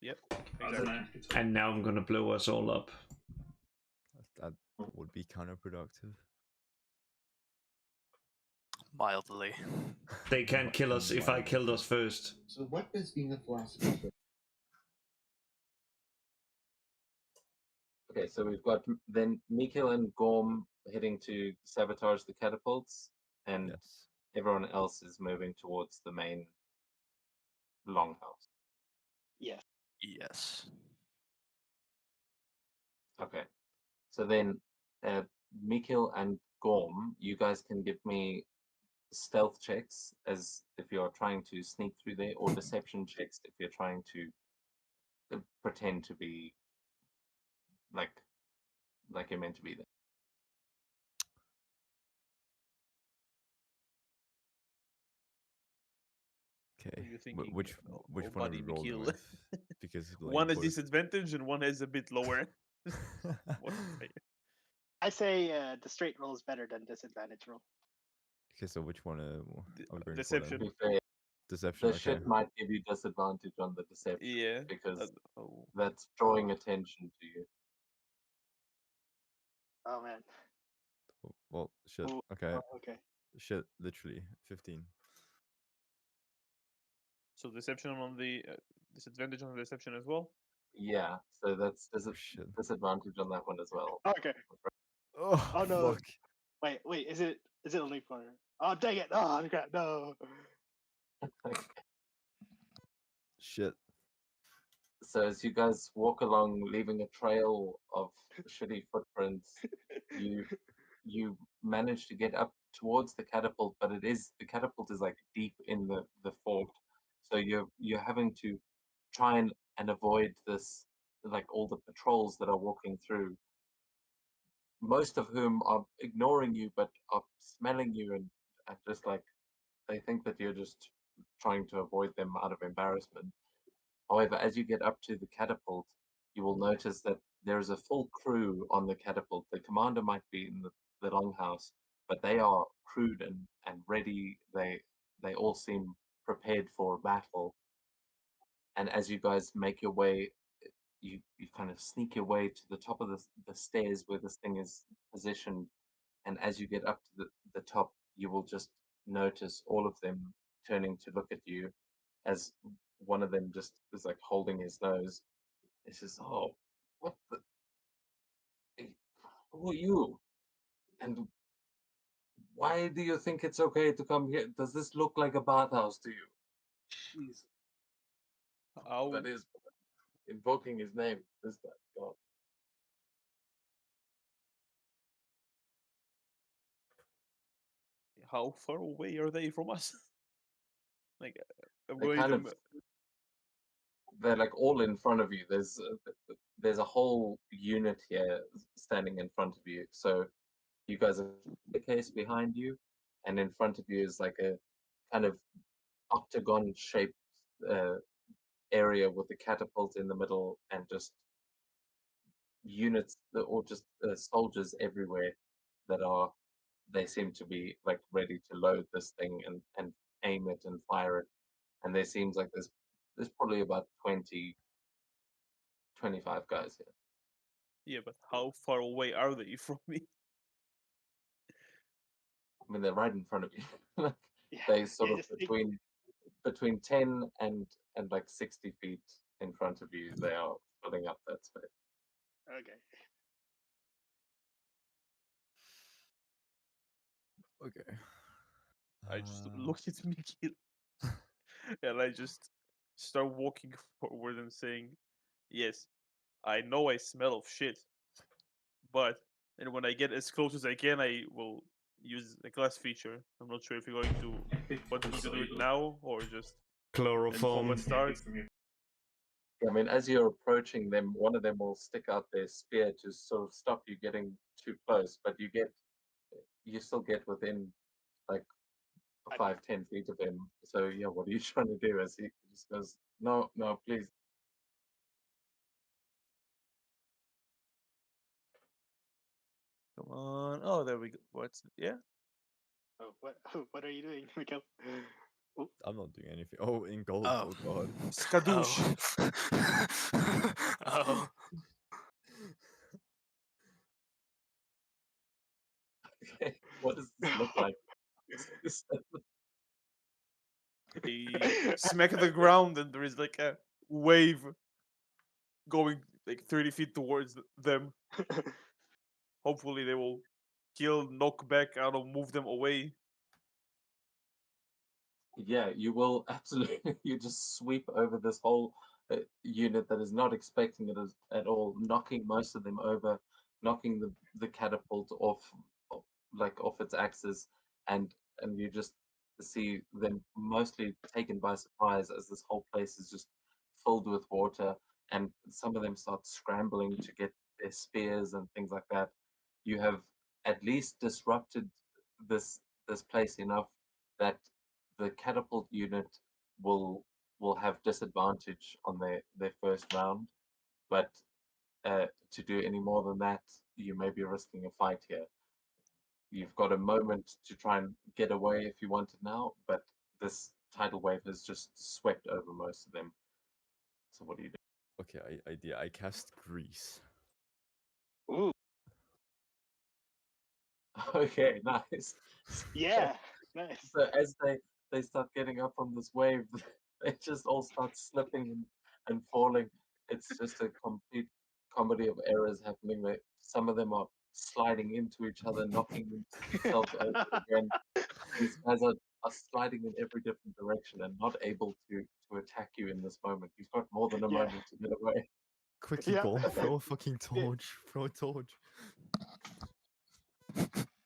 Yep. I don't know. And now I'm gonna blow us all up. That would be counterproductive. Mildly. They can't kill us if I killed us first. so, what does being a philosopher? Okay, so we've got then Mikhail and Gorm heading to sabotage the catapults, and Yes. everyone else is moving towards the main longhouse. Yes. Yes. Okay, so then Mikhail and Gorm, you guys can give me stealth checks as if you're trying to sneak through there, or deception checks if you're trying to pretend to be like you're meant to be there. Okay. You're thinking Which oh, one are we buddy, rolling Mikhail. with? Because like, One has both- disadvantage and one has a bit lower. I say the straight roll is better than disadvantage roll. Okay, so which one are we going for Deception. then? To be fair, Deception. the Okay. shit might give you disadvantage on the deception Yeah. because Oh. that's drawing attention to you. Oh man. Well, shit. Oh, Okay. oh, okay. Shit. Literally 15. So deception on the disadvantage on the deception as well. Yeah, so that's there's a Oh, shit. disadvantage on that one as well. Okay. Oh, Oh no. fuck. Wait. Is it only for? Oh dang it! Oh crap! No. Shit. So as you guys walk along, leaving a trail of shitty footprints, you manage to get up towards the catapult, but the catapult is like deep in the fort, so you're having to try and avoid this, like all the patrols that are walking through, most of whom are ignoring you but are smelling you and just like they think that you're just trying to avoid them out of embarrassment. However, as you get up to the catapult, you will notice that there is a full crew on the catapult. The commander might be in the longhouse, but they are crewed and ready. They all seem prepared for battle. And as you guys make your way, you kind of sneak your way to the top of the stairs where this thing is positioned. And as you get up to the top, you will just notice all of them turning to look at you as one of them just is like holding his nose. He says, "Oh, what the? Who are you? And why do you think it's okay to come here? Does this look like a bathhouse to you?" Jeez, How that is invoking his name. Is that God? how far away are they from us? Like I'm They going kind to of they're like all in front of you. There's a whole unit here standing in front of you. So you guys have the case behind you, and in front of you is like a kind of octagon shaped area with a catapult in the middle and just units or just soldiers everywhere that are they seem to be like ready to load this thing and aim it and fire it. And there seems like there's probably about 20 25 guys here. yeah, but how far away are they from me? I mean, they're right in front of you. Like, Yeah. they sort yeah, of just think- between 10 and like 60 feet in front of you, they are filling up that space. Okay. Okay. I just look at Mikhail and I just start walking forward and saying, "Yes, I know I smell of shit, but and when I get as close as I can, I will use the glass feature. I'm not sure if you're going to want me to do it now or just Chloroform. combat starts. Yeah, I mean, as you're approaching them, one of them will stick out their spear to sort of stop you getting too close, but you still get within like 5-10 feet of him. So yeah, what are you trying to do? As he just goes, no, no, please. Come on. Oh, there we go. What's yeah? Oh, what are you doing, Mikael? Oh, I'm not doing anything. Oh, in gold. Oh. Oh god. Skadoosh. Oh. Okay, what does this look like? They smack the ground, and there is like a wave going like 30 feet towards them. Hopefully, they will kill, knock back, I don't know, move them away. Yeah, you will absolutely. You just sweep over this whole unit that is not expecting it at all, knocking most of them over, knocking the catapult off its axis, and you just see them mostly taken by surprise as this whole place is just filled with water, and some of them start scrambling to get their spears and things like that. You have at least disrupted this place enough that the catapult unit will have disadvantage on their first round, but to do any more than that, you may be risking a fight here. You've got a moment to try and get away if you want it now, but this tidal wave has just swept over most of them. So what do you do? Okay, idea. I cast Grease. ooh, Okay, nice. yeah, nice. So as they start getting up from this wave, they just all start slipping and falling. It's just a complete comedy of errors happening. Some of them are sliding into each other, knocking themselves over again. These guys are sliding in every different direction and not able to attack you in this moment. You've got more than a Yeah. moment to get away. Quickly, Yeah. go on, throw a fucking torch. Throw a torch.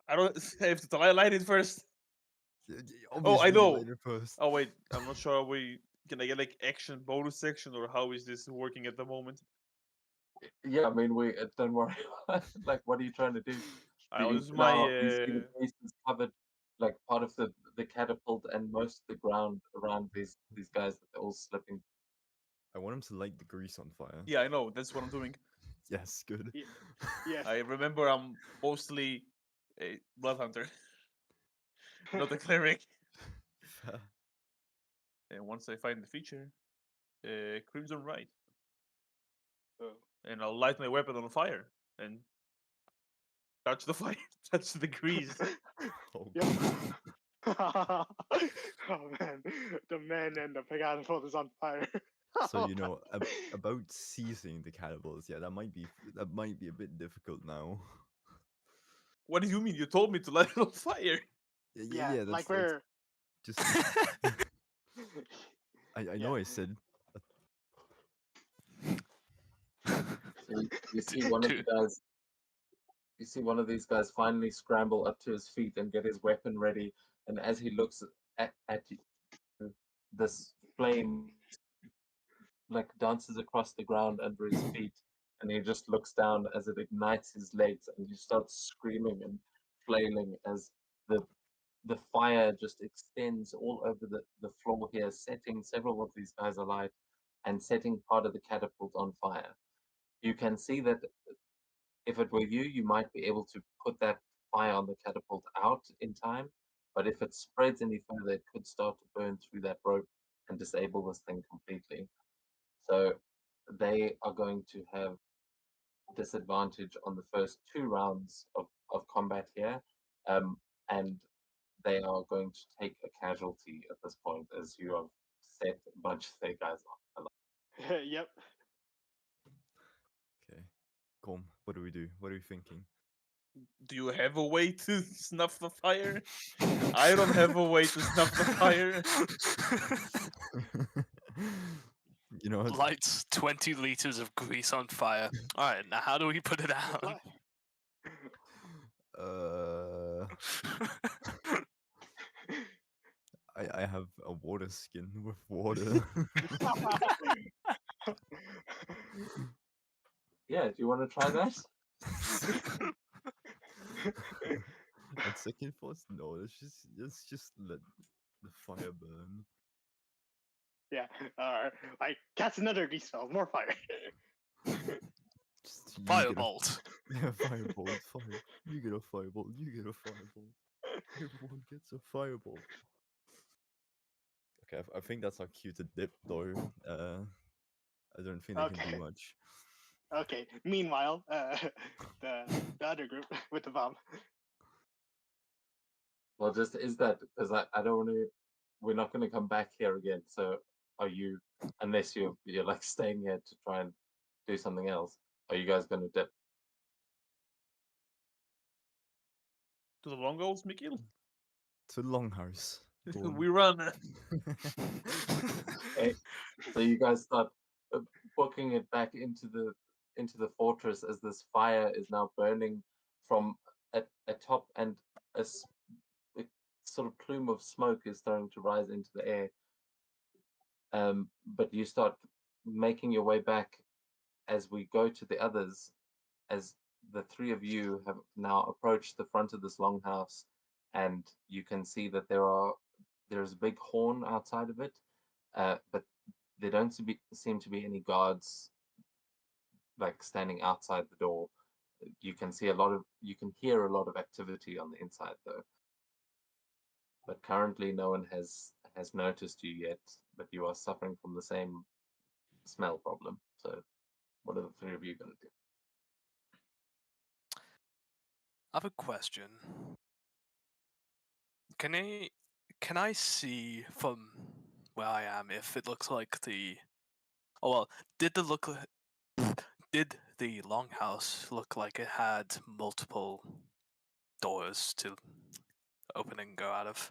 I don't I have to light it first. Obviously, I you know. light it first. Oh wait, I'm not sure. Can I get like action bonus section, or how is this working at the moment? Yeah, I mean, don't worry. Like, what are you trying to do? I'll use Now you see my the base is covered, like part of the catapult and most of the ground around these guys that they're all slipping. I want him to light the grease on fire. yeah, I know. That's what I'm doing. Yes, good. Yes. I remember I'm mostly a blood hunter, not a cleric. Fair. And once I find the feature, Crimson Rite, Oh. and I'll light my weapon on fire and touch the fire, touch the grease. Oh, Yep. God. Oh man, the man and the catapult is on fire. So you know about seizing the catapults. Yeah, that might be a bit difficult now. What do you mean? You told me to light it on fire. Yeah, like That's we're. just. I know. I said. So you see one of the guys. You see one of these guys finally scramble up to his feet and get his weapon ready. And as he looks at you, this flame like dances across the ground under his feet, and he just looks down as it ignites his legs, and he starts screaming and flailing as the fire just extends all over the floor here, setting several of these guys alight and setting part of the catapult on fire. You can see that if it were you, you might be able to put that fire on the catapult out in time, but if it spreads any further, it could start to burn through that rope and disable this thing completely. So they are going to have disadvantage on the first 2 rounds of combat here, and they are going to take a casualty at this point as you have set a bunch of their guys off. Yep. Okay, Colm, what do we do? What are you thinking? Do you have a way to snuff the fire? I don't have a way to snuff the fire. You know, Lights 20 liters of grease on fire. All right, now how do we put it out? I have a water skin with water. Yeah, do you want to try that? On second thoughts, no. Let's just let the fire burn. Yeah. I cast another grease spell. More fire. Just you get a Firebolt. yeah, firebolt, fire. You get a firebolt. You get a firebolt. Everyone gets a firebolt. Okay, I think that's our cue to dip, though. I don't think they can Okay. do much. Okay. Meanwhile, the other group with the bomb. Well, just is that because I don't want to. We're not going to come back here again. So, are you? Unless you're like staying here to try and do something else, are you guys going to dip? To the longhouse, Mikil? To the longhouse. Go on. We run. Okay. So you guys start booking it back into the fortress as this fire is now burning from a top, and a sort of plume of smoke is starting to rise into the air. But you start making your way back as we go to the others, as the three of you have now approached the front of this longhouse, and you can see that there's a big horn outside of it, but there don't seem to be any guards like standing outside the door. You can hear a lot of activity on the inside though. But currently no one has noticed you yet, but you are suffering from the same smell problem. So what are the three of you going to do? I have a question. Can I see from where I am if it looks like the? Oh well, did the longhouse look like it had multiple doors to open and go out of?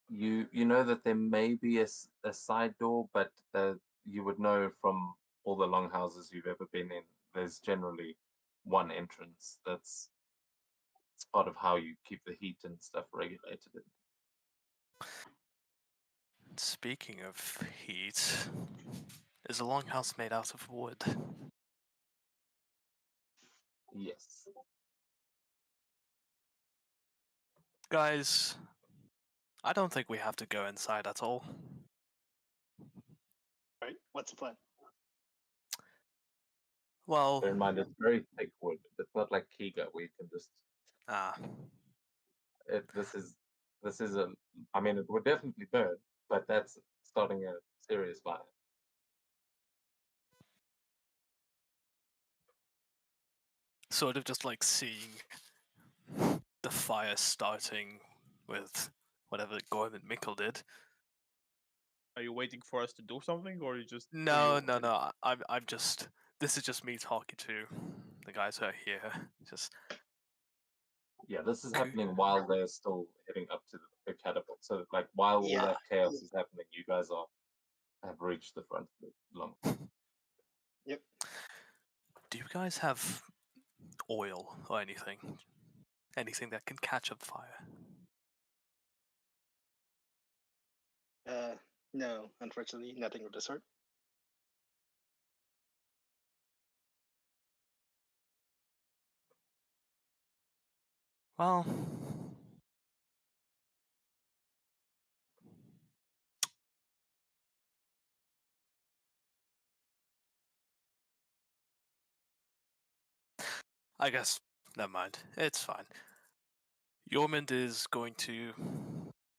You know that there may be a side door, but you would know from all the longhouses you've ever been in, there's generally one entrance. It's part of how you keep the heat and stuff regulated. Speaking of heat, is the longhouse made out of wood? Yes. Guys, I don't think we have to go inside at all. Right. What's the plan? Well, Bear in mind, it's very thick wood. It's not like Kiga where you can just. This is a. I mean, it would definitely burn, but that's starting a serious fire. sort of just like seeing the fire starting with whatever Gorm and Mikkel did. Are you waiting for us to do something, or you just? No. I'm just. This is just me talking to the guys who are here. Just. Yeah, this is happening while they're still heading up to the catapult. So, like, while all that chaos is happening, you guys have reached the front of the long. Yep. Do you guys have oil or anything? Anything that can catch up fire? No, unfortunately, nothing of the sort. Well, I guess never mind. It's fine. Yormund is going to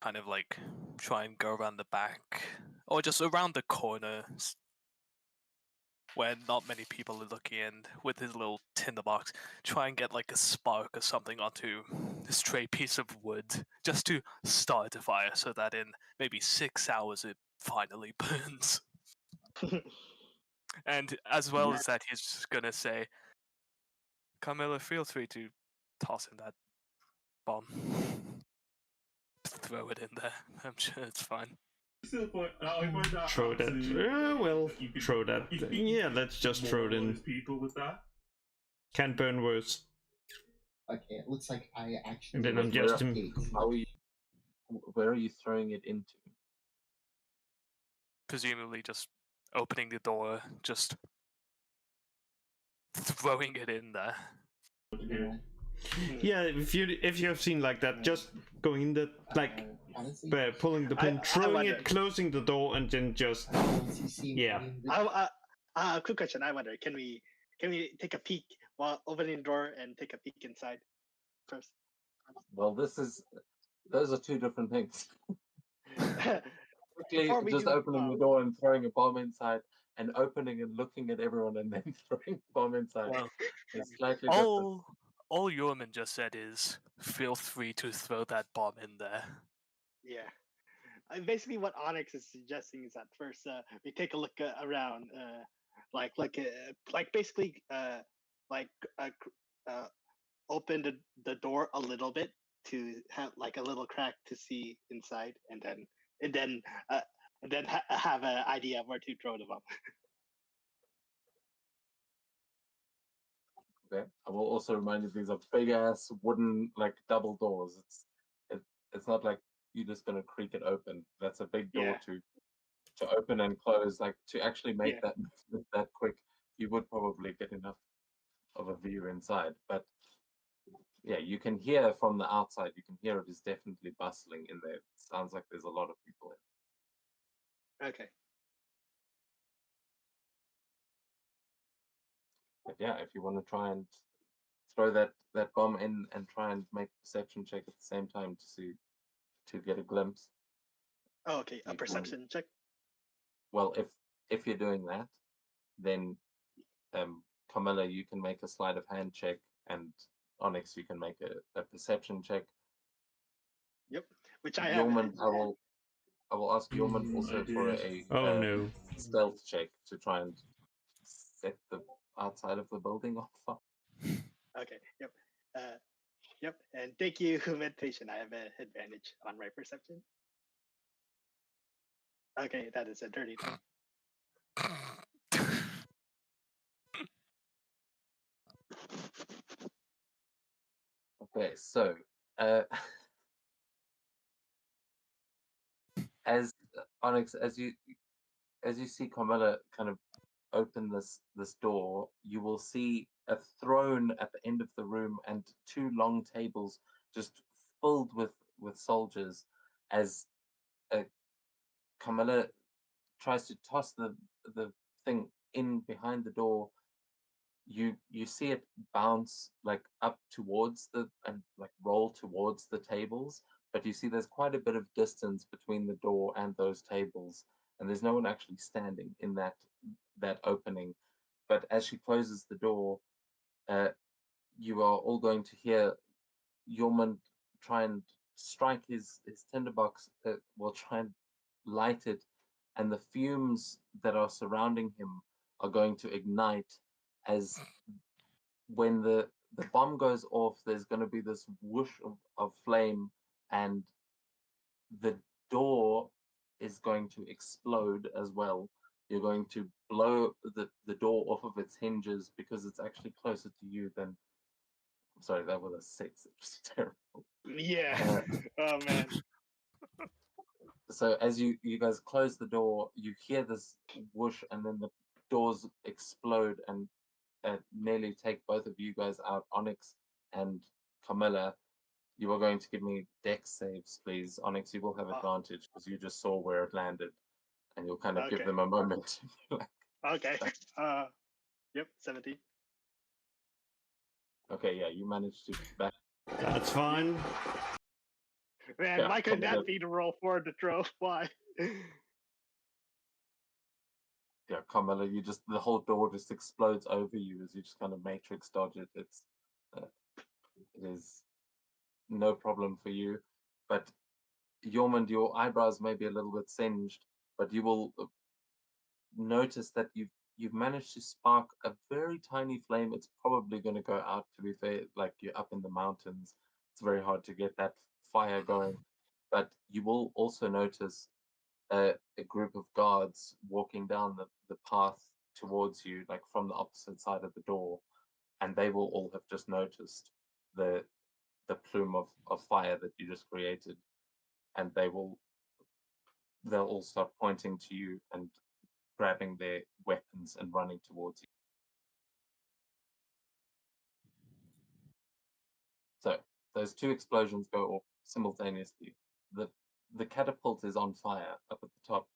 kind of like try and go around the back or just around the corner where not many people are looking in with his little tinderbox, try and get like a spark or something onto a stray piece of wood just to start a fire so that in maybe 6 hours it finally burns. And as well as that, he's just gonna say, Carmilla, feel free to toss in that bomb. Throw it in there. I'm sure it's fine. Throw that. Well, throw that. Yeah, let's just throw it in. People with that. Can burn worse. Okay, it looks like I actually. And then I'm just. Where are you throwing it into? presumably just opening the door, just throwing it in there. Yeah, if you have seen like that, just going in the like Honestly, pulling the pin, I throwing wonder. it, closing the door, and then just once you see Yeah. me in the- Quick question. I wonder, can we take a peek while opening the door and take a peek inside first? Well, those are two different things. Quickly, Before we just do- opening the door and throwing a bomb inside, and opening and looking at everyone and then throwing a bomb inside. Well, It's slightly different. all Yorman just said is, feel free to throw that bomb in there. Yeah. Basically, what Onyx is suggesting is that first we take a look around, like basically open the door a little bit to have like a little crack to see inside, and then have an idea of where to throw the bomb. Okay. I will also remind you these are big ass wooden like double doors. It's not like you're just gonna creak it open. That's a big door Yeah. to open and close. Like to actually make Yeah. that quick, you would probably get enough of a view inside. But yeah, you can hear from the outside. You can hear it is definitely bustling in there. It sounds like there's a lot of people in. Okay. But yeah, if you want to try and throw that bomb in and try and make a perception check at the same time to get a glimpse. Oh, okay. A You can- perception check. Well, if you're doing that, then Camilla, you can make a sleight of hand check, and Onyx, you can make a perception check. Yep. Which I have. Yeoman, I will ask Yeoman also for a oh no. stealth check to try and set the outside of the building on fire. Okay. Yep. Yep. And thank you, meditation. I have an advantage on my perception. Okay, that is a dirty 20. Okay, so as Onyx, as you see Carmilla kind of open this door, you will see a throne at the end of the room and two long tables just filled with soldiers. As Carmilla tries to toss the thing in behind the door, you see it bounce like up towards and like roll towards the tables, but you see there's quite a bit of distance between the door and those tables, and there's no one actually standing in that opening. But as she closes the door, you are all going to hear Yorman try and strike his tinderbox, will try and light it, and the fumes that are surrounding him are going to ignite. As when the bomb goes off, there's going to be this whoosh of flame, and the door is going to explode as well. You're going to blow the door off of its hinges because it's actually closer to you than. I'm sorry, that was a 6. It was terrible. Yeah. Oh man. So as you guys close the door, you hear this whoosh, and then the doors explode and nearly take both of you guys out. Onyx and Camilla, you are going to give me dex saves, please. Onyx, you will have advantage because you just saw where it landed, and you'll kind of give Okay. them a moment. Okay. Yep. 17. Okay, yeah, you managed to back. That's fine. Man, Yeah, why couldn't Camilla. that be the roll forward to throw? Why? Yeah, Carmilla, you just the whole door just explodes over you as you just kind of matrix dodge it. It is no problem for you, but Yormund, your eyebrows may be a little bit singed, but you will notice that you've managed to spark a very tiny flame. It's probably going to go out, to be fair. Like, you're up in the mountains, it's very hard to get that fire going. But you will also notice a group of guards walking down the path towards you, like from the opposite side of the door, and they will all have just noticed the plume of fire that you just created, and they will they'll all start pointing to you and grabbing their weapons and running towards you. So those two explosions go off simultaneously. The catapult is on fire up at the top,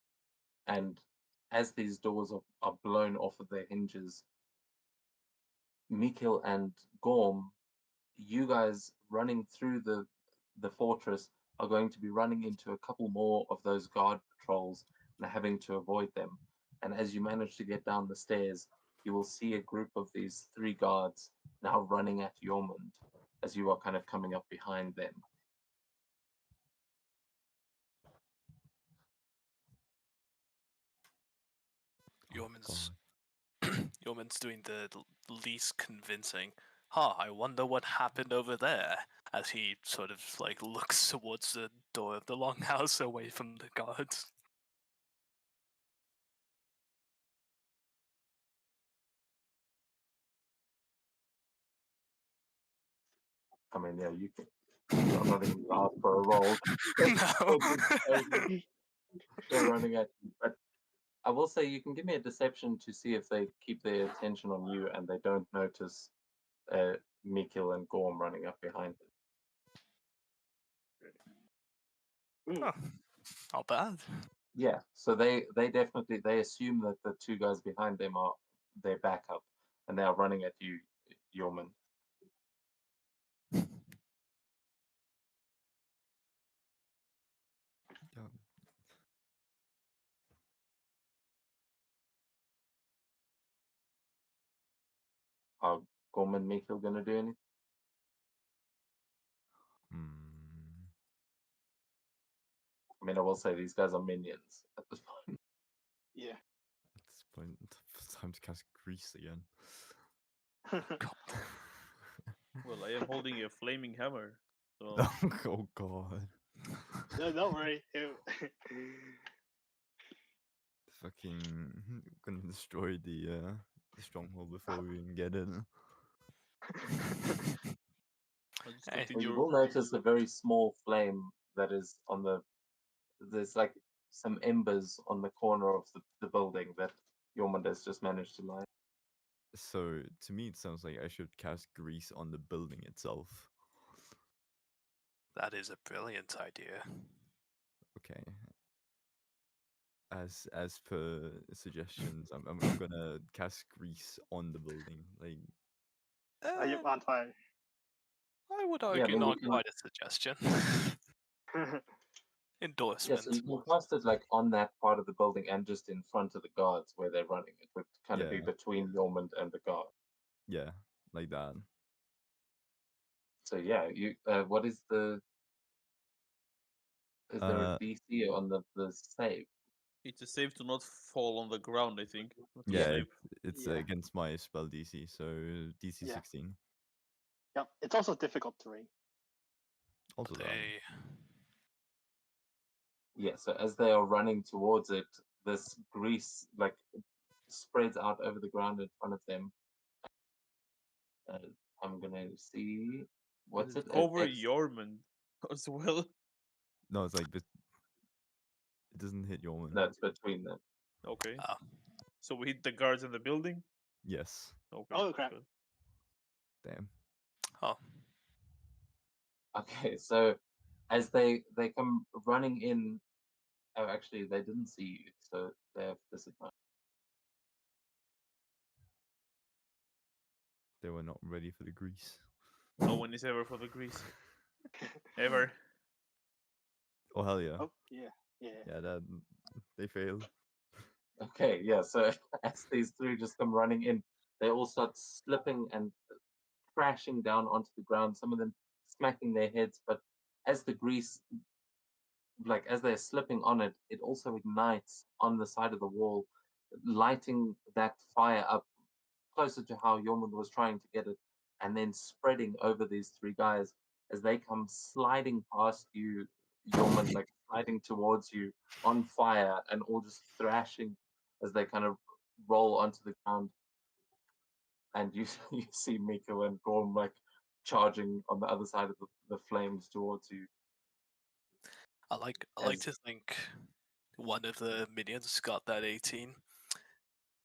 and as these doors are blown off of their hinges, Mikil and Gorm, you guys running through the fortress are going to be running into a couple more of those guard patrols and having to avoid them. And as you manage to get down the stairs, you will see a group of these 3 guards now running at Yormund as you are kind of coming up behind them. Yeoman's Yeoman's doing the least convincing. I wonder what happened over there. As he sort of like looks towards the door of the longhouse away from the guards. I mean, yeah, you can. I'm not even gonna ask for a roll. No. They're running at you, but I will say you can give me a deception to see if they keep their attention on you and they don't notice Mikil and Gorm running up behind them. Oh, not bad. Yeah, so they definitely they assume that the 2 guys behind them are their backup, and they are running at you, Yeoman. Yeah. Are Gorm and Mikil gonna do anything? I mean, I will say these guys are minions at this point. Yeah. At this point, time to cast Grease again. Well, I am holding a flaming hammer. So Oh god. No, don't worry. Fucking gonna destroy the stronghold before we even get in. I'll just Hey. Well, continue. you will notice a very small flame that is on the. There's like some embers on the corner of the building that Yormund has just managed to light. So to me, it sounds like I should cast Grease on the building itself. That is a brilliant idea. Okay. As per suggestions, I'm gonna cast Grease on the building. Like, Are you on fire? I would Yeah, I argue mean, you not can. quite a suggestion. Yeah, Endorsement. so you can cast it like on that part of the building and just in front of the guards where they're running. It would kind of be Yeah. between Yormund and the guard. yeah, like that. So yeah, you. What is the? Is there a DC on the save? It's a save to not fall on the ground, I think. Not to Yeah, slip. it's Yeah. against my spell DC, so DC Yeah. 16. Yep. It's also difficult terrain. Also that. They... Yeah, so as they are running towards it, this grease like spreads out over the ground in front of them. I'm gonna see what's it? Cover X- Yormund as well. No, it's like it doesn't hit Yorman. That's between them. Okay. Ah. So we hit the guards in the building? Yes. Okay. Oh crap! good. Damn. Oh, Okay, so as they come running in, oh actually they didn't see you, so they have disadvantage. They were not ready for the Grease. No one is ever for the grease. Ever. Oh hell yeah. Oh yeah, yeah. Yeah, that they failed. Okay, yeah, so as these 3 just come running in, they all start slipping and crashing down onto the ground, some of them smacking their heads, but as the grease, like as they're slipping on it, it also ignites on the side of the wall, lighting that fire up closer to how Yormund was trying to get it, and then spreading over these 3 guys as they come sliding past you, Yormund, like sliding towards you on fire and all just thrashing as they kind of roll onto the ground. And you you see Miko and Gorm like charging on the other side of the flames towards you. I like As- to think one of the minions got that 18.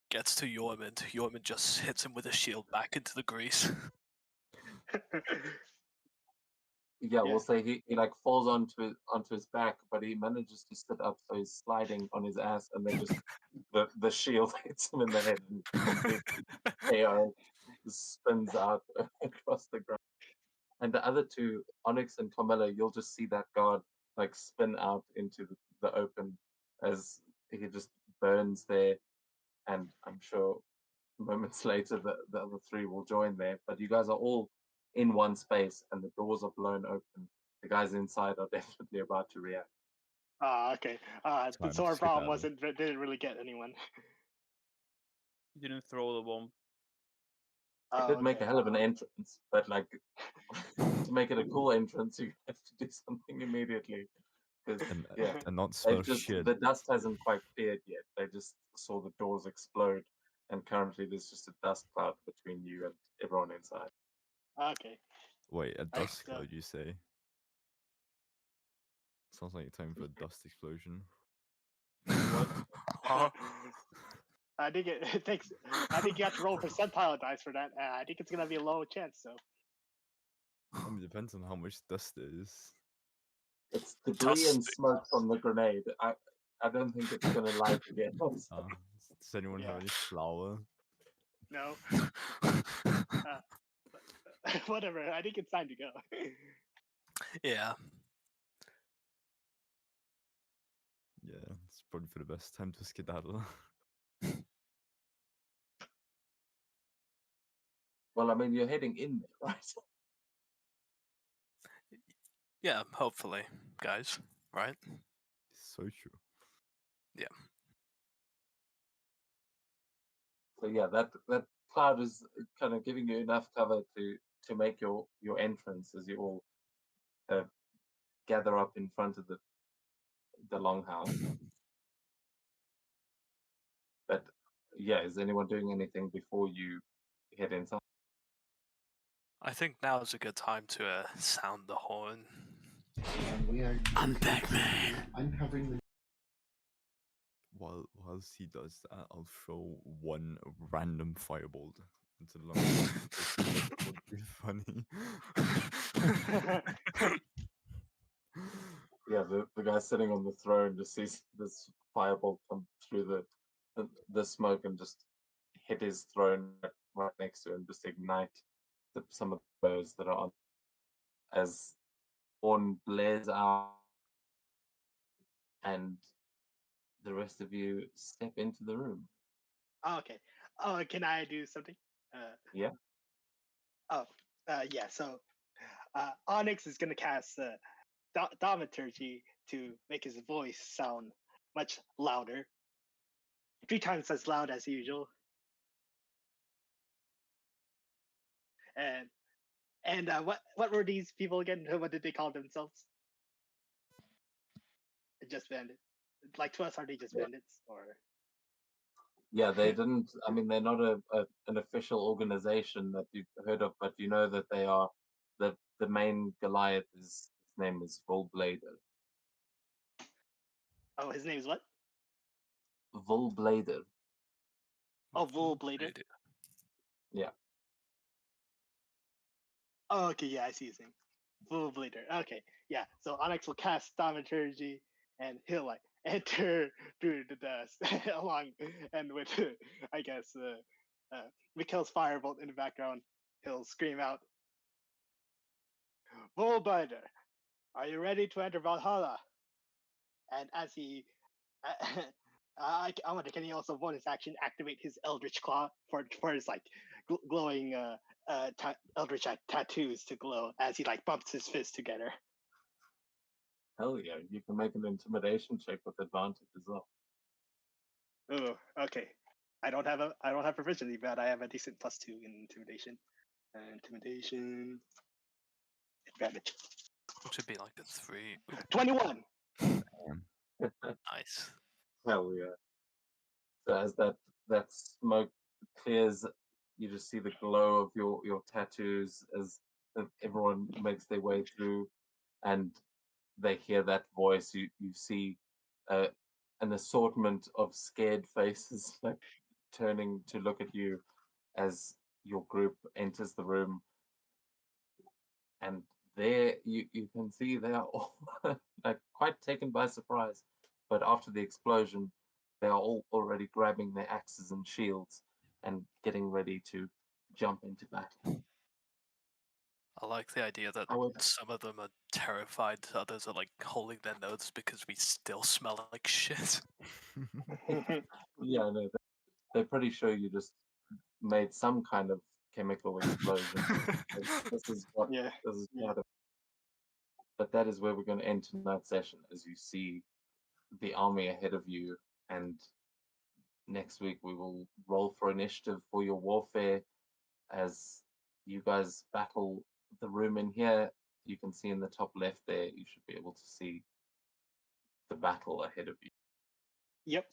Gets to Yormund. Yormund just hits him with a shield back into the grease. Yeah, we'll say he like falls onto his back, but he manages to sit up, so he's sliding on his ass, and then just the shield hits him in the head and completely KO, spins out across the ground. And the other two, Onyx and Carmilla, you'll just see that guard like spin out into the open as he just burns there, and I'm sure moments later the other three will join there. But you guys are all in one space and the doors are blown open. The guys inside are definitely about to react. Okay. Time So to our problem skedaddle. didn't really get anyone. Didn't throw the bomb. It did make a hell of an entrance, but like to make it a cool entrance, you have to do something immediately. Because And not smell just shit. the dust hasn't quite cleared yet. They just saw the doors explode, and currently there's just a dust cloud between you and everyone inside. Okay. Wait, a Right, dust so- cloud, you say? Sounds like time for a dust explosion. I think it takes. I think you have to roll percentile dice for that. I think it's gonna be a low chance. So I mean, depends on how much dust it is. It's debris and smoke from the grenade. I don't think it's gonna light again. Does anyone have any flour? no. Whatever. I think it's time to go. Yeah. Yeah, it's probably for the best time to skedaddle. Well, I mean, you're heading in there, right? Yeah, hopefully, guys. Right? So true. Yeah. So yeah, that cloud is kind of giving you enough cover to make your entrance as you all gather up in front of the longhouse. But yeah, is anyone doing anything before you head inside? I think now is a good time to sound the horn. And we are. I'm Batman. Uncovering the. Whilst he does that, I'll throw one random firebolt into the longhouse. That would be funny. Yeah, the guy sitting on the throne just sees this firebolt come through the smoke and just hit his throne right next to him, just ignite some of the bows that are on as horn blares out, and the rest of you step into the room. Okay. Oh, can I do something? Yeah. Yeah. So, Onyx is gonna cast Thaumaturgy to make his voice sound much louder, 3 times as loud as usual. And what were these people again? What did they call themselves? Just bandits. Like to us, are they just bandits or? Yeah, they didn't. I mean, they're not an official organization that you've heard of, but you know that they are. The main Goliath his name is Volblader. Oh, his name is what? Volblader. Oh, Volblader. Yeah. Oh, okay, yeah, I see his name. Volblader. Okay, yeah. So Onyx will cast Thaumaturgy, and he'll like enter through the dust along, and with I guess Mikhail's firebolt in the background, he'll scream out, "Volblader, are you ready to enter Valhalla?" And as he, I wonder, can he also bonus action activate his Eldritch Claw for his like glowing Eldritch tattoos to glow as he like bumps his fists together? Hell yeah! You can make an intimidation check with advantage as well. Oh, okay. I don't have proficiency, but I have a decent +2 in intimidation. Intimidation advantage. It should be like a 3. 21. Nice. Hell yeah! So as that smoke clears, you just see the glow of your tattoos as everyone makes their way through, and they hear that voice. You see an assortment of scared faces like turning to look at you as your group enters the room, and there you can see they are all like quite taken by surprise. But after the explosion, they are all already grabbing their axes and shields and getting ready to jump into battle. I like the idea that However, some of them are terrified, others are like holding their nose because we still smell like shit. yeah, no, they're pretty sure you just made some kind of chemical explosion. This is what Yeah. this is part of. But that is where we're going to end tonight's session, as you see the army ahead of you, and next week we will roll for initiative for your warfare as you guys battle the room in here. You can see in the top left there, you should be able to see the battle ahead of you. Yep.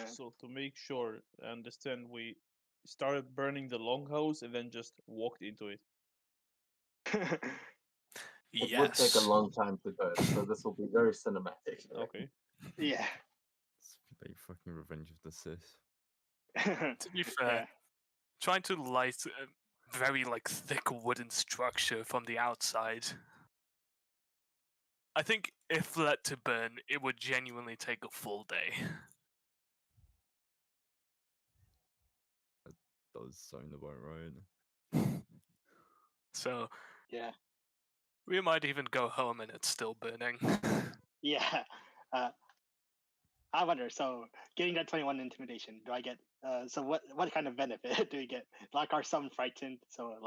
So to make sure I understand, we started burning the longhouse and then just walked into it. It would take a Yes. long time to burn, so this will be very cinematic. Okay. Yeah. It's like fucking Revenge of the Sith. To be fair, Yeah. trying to light a very like thick wooden structure from the outside. I think if let to burn, it would genuinely take a full day. Does sound about right. So Yeah. we might even go home and it's still burning. Yeah. I wonder. So, getting that 21 intimidation, do I get? So what kind of benefit do we get? Like, are some frightened? So,